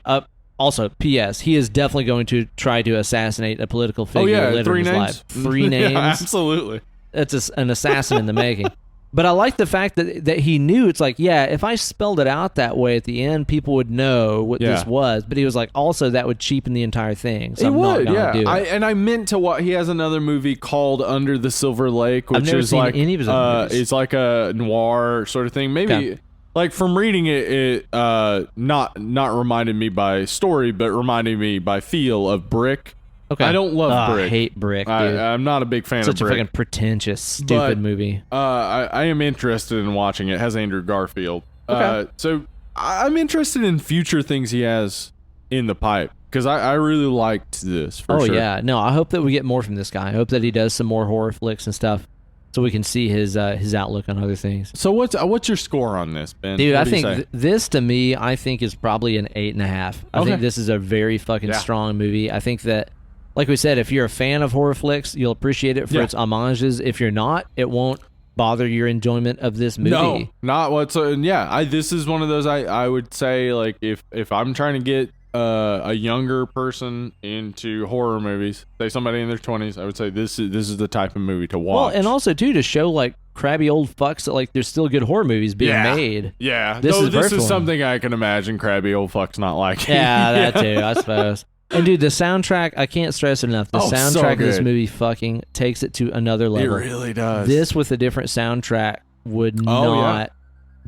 also, P.S., he is definitely going to try to assassinate a political figure later 3 in his names? life. 3 names. Yeah, absolutely. It's an assassin in the making. But I like the fact that he knew, it's like, yeah, if I spelled it out that way at the end, people would know what this was. But he was like, also, that would cheapen the entire thing. So I'm not going to do it. I meant to he has another movie called Under the Silver Lake, which I've never is seen like any of his other movies. It's like a noir sort of thing. Maybe... Okay. Like from reading it, not reminded me by story, but reminded me by feel of Brick. Okay. I don't love Brick. I hate Brick, dude. I'm not a big fan Such of Brick. a fucking pretentious, stupid movie. I am interested in watching it. It has Andrew Garfield. Okay. So I'm interested in future things he has in the pipe because I really liked this. For sure. Yeah, no, I hope that we get more from this guy. I hope that he does some more horror flicks and stuff, so we can see his outlook on other things. So what's your score on this, Ben? Dude, What I do you think say? this to me, I think is probably an 8.5. I think this is a very fucking strong movie. I think that, like we said, if you're a fan of horror flicks, you'll appreciate it for its homages. If you're not, it won't bother your enjoyment of this movie. No, not whatsoever. Yeah, this is one of those I would say, like, if I'm trying to get a younger person into horror movies, say somebody in their 20s, I would say this is the type of movie to watch. Well, and also too to show like crabby old fucks that like there's still good horror movies being made. Yeah, This is something I can imagine crabby old fucks not liking. Yeah, that too, I suppose. And dude, the soundtrack, I can't stress enough. The soundtrack of this movie fucking takes it to another level. It really does. This with a different soundtrack would not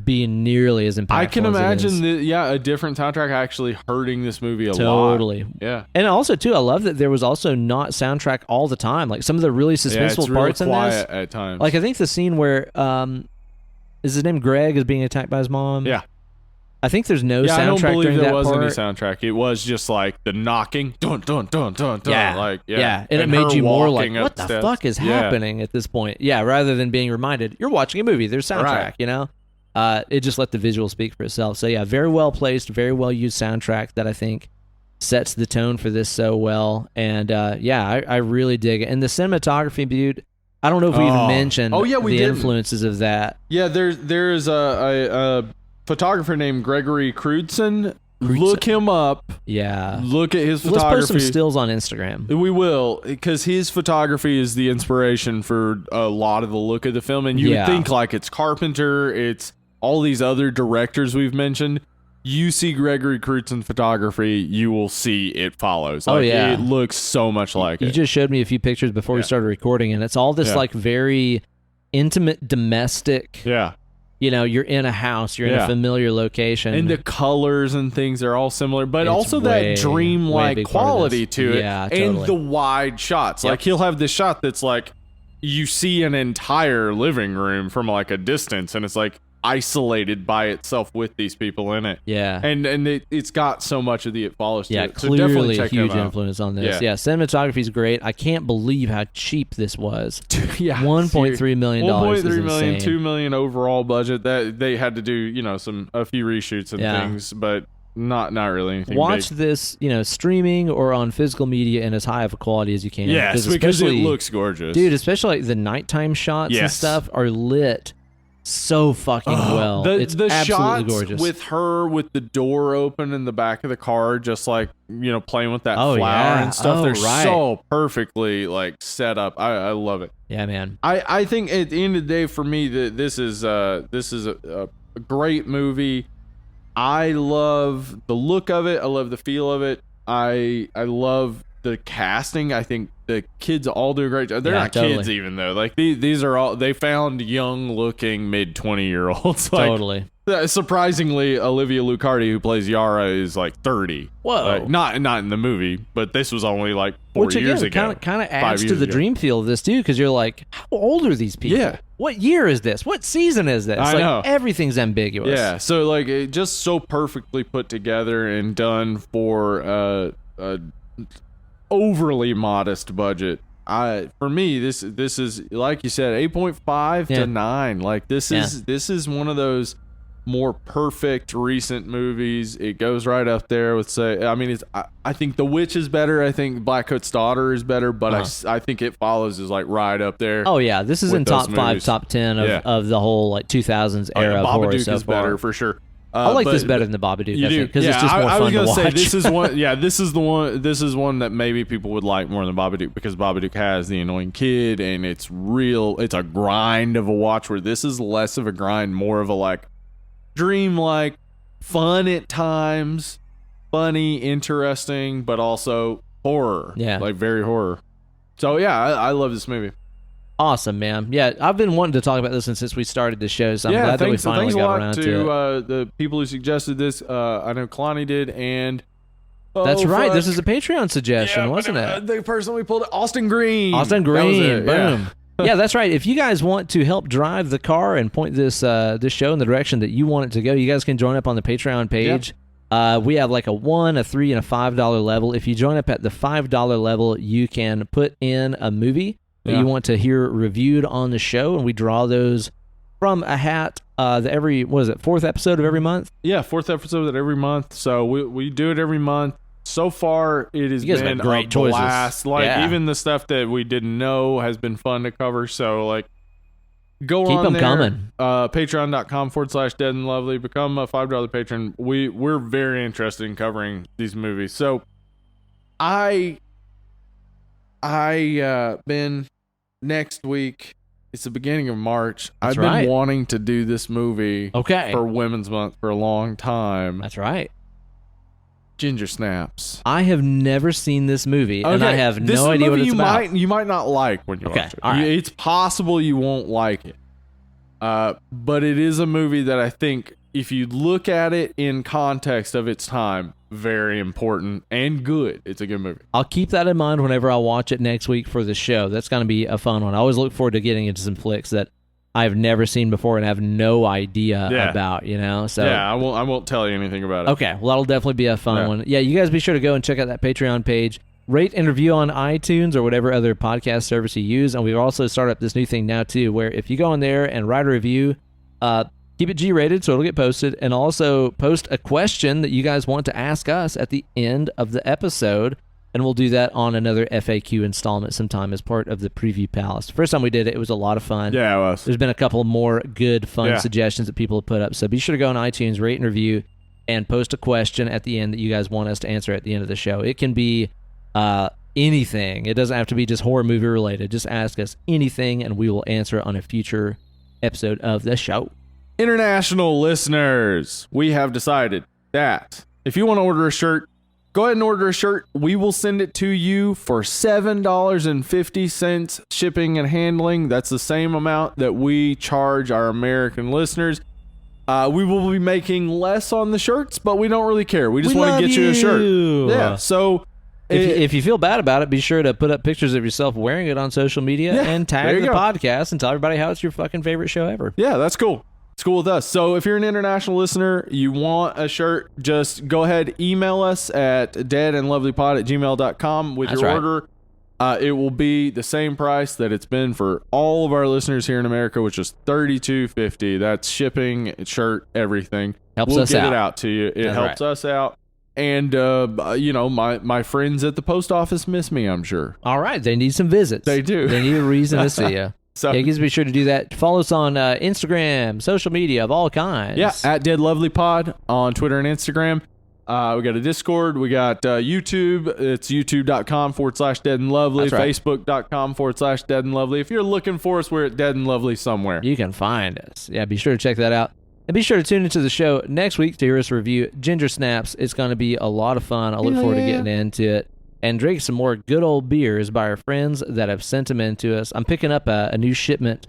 be nearly as impactful. I can imagine, as a different soundtrack actually hurting this movie a lot. Totally. Yeah. And also, too, I love that there was also not soundtrack all the time. Like some of the really suspenseful parts in this. At times. Like I think the scene where is his name Greg is being attacked by his mom. Yeah. I think there's no soundtrack I don't believe during there that was part. any soundtrack. It was just like the knocking, dun dun dun dun dun. And it made you more like, what the fuck is happening at this point? Yeah, rather than being reminded, you're watching a movie. There's soundtrack, you know? It just let the visual speak for itself. So yeah, very well placed, very well used soundtrack that I think sets the tone for this so well. And I really dig it. And the cinematography, dude, I don't know if we even mentioned the influences of that. Yeah, there's a photographer named Gregory Crudson. Look him up. Yeah. Look at his photography. Let's post some stills on Instagram. We will, because his photography is the inspiration for a lot of the look of the film. And you would think like it's Carpenter, it's all these other directors we've mentioned. You see Gregory Crudson photography, you will see it follows. Like, it looks so much like it. You just showed me a few pictures before we started recording, and it's all this like very intimate, domestic. Yeah. You know, you're in a house, you're in a familiar location. And the colors and things are all similar, but also that dreamlike quality to it. Yeah, totally. And the wide shots. Like he'll have this shot that's like, you see an entire living room from like a distance, and it's like isolated by itself with these people in it. Yeah. And it's got so much of the It Follows to it. So clearly definitely check a huge them out. influence on this. Yeah, cinematography's great. I can't believe how cheap this was. Yeah. $1.3 million. $1.3 million, $2 million overall budget. That they had to do, a few reshoots and things, but not really anything Watch big. this, streaming or on physical media in as high of a quality as you can. Yes, because it looks gorgeous. Dude, especially like the nighttime shots and stuff are lit so fucking well. It's the absolutely shots gorgeous. with her with the door open in the back of the car, just like playing with that flower and stuff. They're so perfectly like set up. I love it. Yeah, man. I think at the end of the day, for me, this is a great movie. I love the look of it. I love the feel of it. I love the casting. I think the kids all do a great job. They're not kids even though. Like these are all, they found young looking mid 20-year-olds. Like, totally. Surprisingly, Olivia Lucardi, who plays Yara, is like 30. Whoa. Not in the movie, but this was only like 4 years ago. Kind of adds to the dream feel of this too, because you're like, how old are these people? Yeah. What year is this? What season is this? I know. Everything's ambiguous. Yeah. So like it just so perfectly put together and done for a overly modest budget. For me, this is like you said, 8.5 to 9. Like this is one of those more perfect recent movies. It goes right up there with I think The Witch is better. I think Blackcoat's Daughter is better, but I think It Follows is like right up there. Oh yeah, this is in top 5, top 10 of the whole like 2000s era of horror so is far. Better for sure. I like this better than the Babadook, I think, because it's just more I fun was gonna to watch. say this is one. Yeah, this is the one. This is one that maybe people would like more than Babadook, because Babadook has the annoying kid, and it's real. It's a grind of a watch. Where this is less of a grind, more of a like dream-like, fun at times, funny, interesting, but also horror. Yeah, like very horror. So yeah, I love this movie. Awesome, man. Yeah, I've been wanting to talk about this since we started the show, so I'm glad that we finally got around to it. Thanks a lot to the people who suggested this. I know Kalani did, and... That's right. This is a Patreon suggestion, wasn't it? The person we pulled it, Austin Green. Austin Green, boom. Yeah, that's right. If you guys want to help drive the car and point this show in the direction that you want it to go, you guys can join up on the Patreon page. Yep. We have like a $1, a $3, and a $5 level. If you join up at the $5 level, you can put in a movie that you want to hear reviewed on the show, and we draw those from a hat fourth episode of every month? Yeah, fourth episode of every month. So we do it every month. So far, it has been great a blast. Like even the stuff that we didn't know has been fun to cover. So like, Go Keep on them there, coming. Patreon.com/dead and lovely. Become a $5 patron. We're very interested in covering these movies. So I been next week. It's the beginning of March. That's I've right. been wanting to do this movie for Women's Month for a long time. That's right. Ginger Snaps. I have never seen this movie, and I have no idea what it's about. You might not like when you watch it. All right. It's possible you won't like it. But it is a movie that I think, if you look at it in context of its time, very important and good. It's a good movie. I'll keep that in mind whenever I watch it next week for the show. That's going to be a fun one. I always look forward to getting into some flicks that I've never seen before and have no idea about, you know? So yeah, I won't tell you anything about it. Okay, well, that'll definitely be a fun one. Yeah, you guys be sure to go and check out that Patreon page. Rate and review on iTunes or whatever other podcast service you use. And we've also started up this new thing now, too, where if you go in there and write a review, keep it G-rated so it'll get posted, and also post a question that you guys want to ask us at the end of the episode, and we'll do that on another FAQ installment sometime as part of the Preview Palace. The first time we did it, it was a lot of fun. Yeah, it was. There's been a couple more good, fun suggestions that people have put up, so be sure to go on iTunes, rate and review, and post a question at the end that you guys want us to answer at the end of the show. It can be anything. It doesn't have to be just horror movie related. Just ask us anything, and we will answer it on a future episode of the show. International listeners, we have decided that if you want to order a shirt, go ahead and order a shirt. We will send it to you for $7.50 shipping and handling. That's the same amount that we charge our American listeners. We will be making less on the shirts, but we don't really care. We just want to get you a shirt. Yeah, so if you feel bad about it, be sure to put up pictures of yourself wearing it on social media and tag the podcast and tell everybody how it's your fucking favorite show ever. Yeah, that's cool. It's cool with us. So if you're an international listener, you want a shirt, just go ahead, email us at deadandlovelypod@gmail.com with your order. It will be the same price that it's been for all of our listeners here in America, which is $32.50. That's shipping, shirt, everything. Helps us out. We'll get it out to you. It helps us out. And, my friends at the post office miss me, I'm sure. All right. They need some visits. They do. They need a reason to see you. So you guys be sure to do that. Follow us on Instagram, social media of all kinds. Yeah, at Dead Lovely Pod on Twitter and Instagram. We got a Discord. We got YouTube. It's youtube.com/Dead and Lovely. That's right. Facebook.com/Dead and Lovely. If you're looking for us, we're at Dead and Lovely somewhere. You can find us. Yeah, be sure to check that out. And be sure to tune into the show next week to hear us review Ginger Snaps. It's going to be a lot of fun. I look forward to getting into it and drink some more good old beers by our friends that have sent them in to us. I'm picking up a new shipment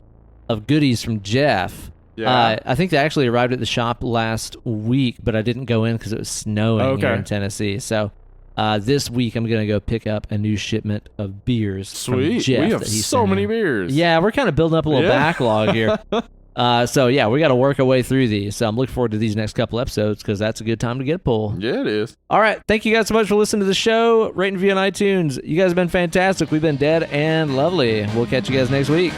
of goodies from Jeff. Yeah. I think they actually arrived at the shop last week, but I didn't go in because it was snowing here in Tennessee. So this week I'm going to go pick up a new shipment of beers from Jeff. We have so many beers. Yeah, we're kind of building up a little backlog here. So yeah, we got to work our way through these. So I'm looking forward to these next couple episodes because that's a good time to get a pull. Yeah, it is. All right. Thank you guys so much for listening to the show. Rate and review on iTunes. You guys have been fantastic. We've been dead and lovely. We'll catch you guys next week.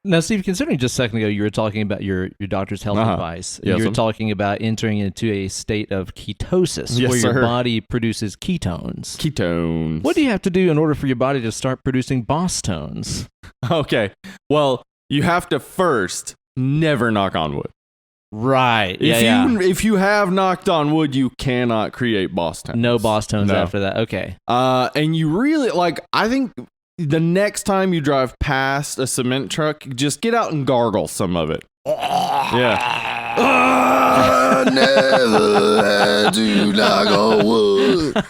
Now, Steve, considering just a second ago you were talking about your doctor's health advice, Yes, you were talking about entering into a state of ketosis Yes, where your sir. body produces ketones. Ketones. What do you have to do in order for your body to start producing boss tones? Okay. Well, you have to first never knock on wood. Right. If you have knocked on wood, you cannot create boss tones. No boss tones No. after that. Okay. And you really, I think the next time you drive past a cement truck, just get out and gargle some of it. Yeah. I never had to knock on wood.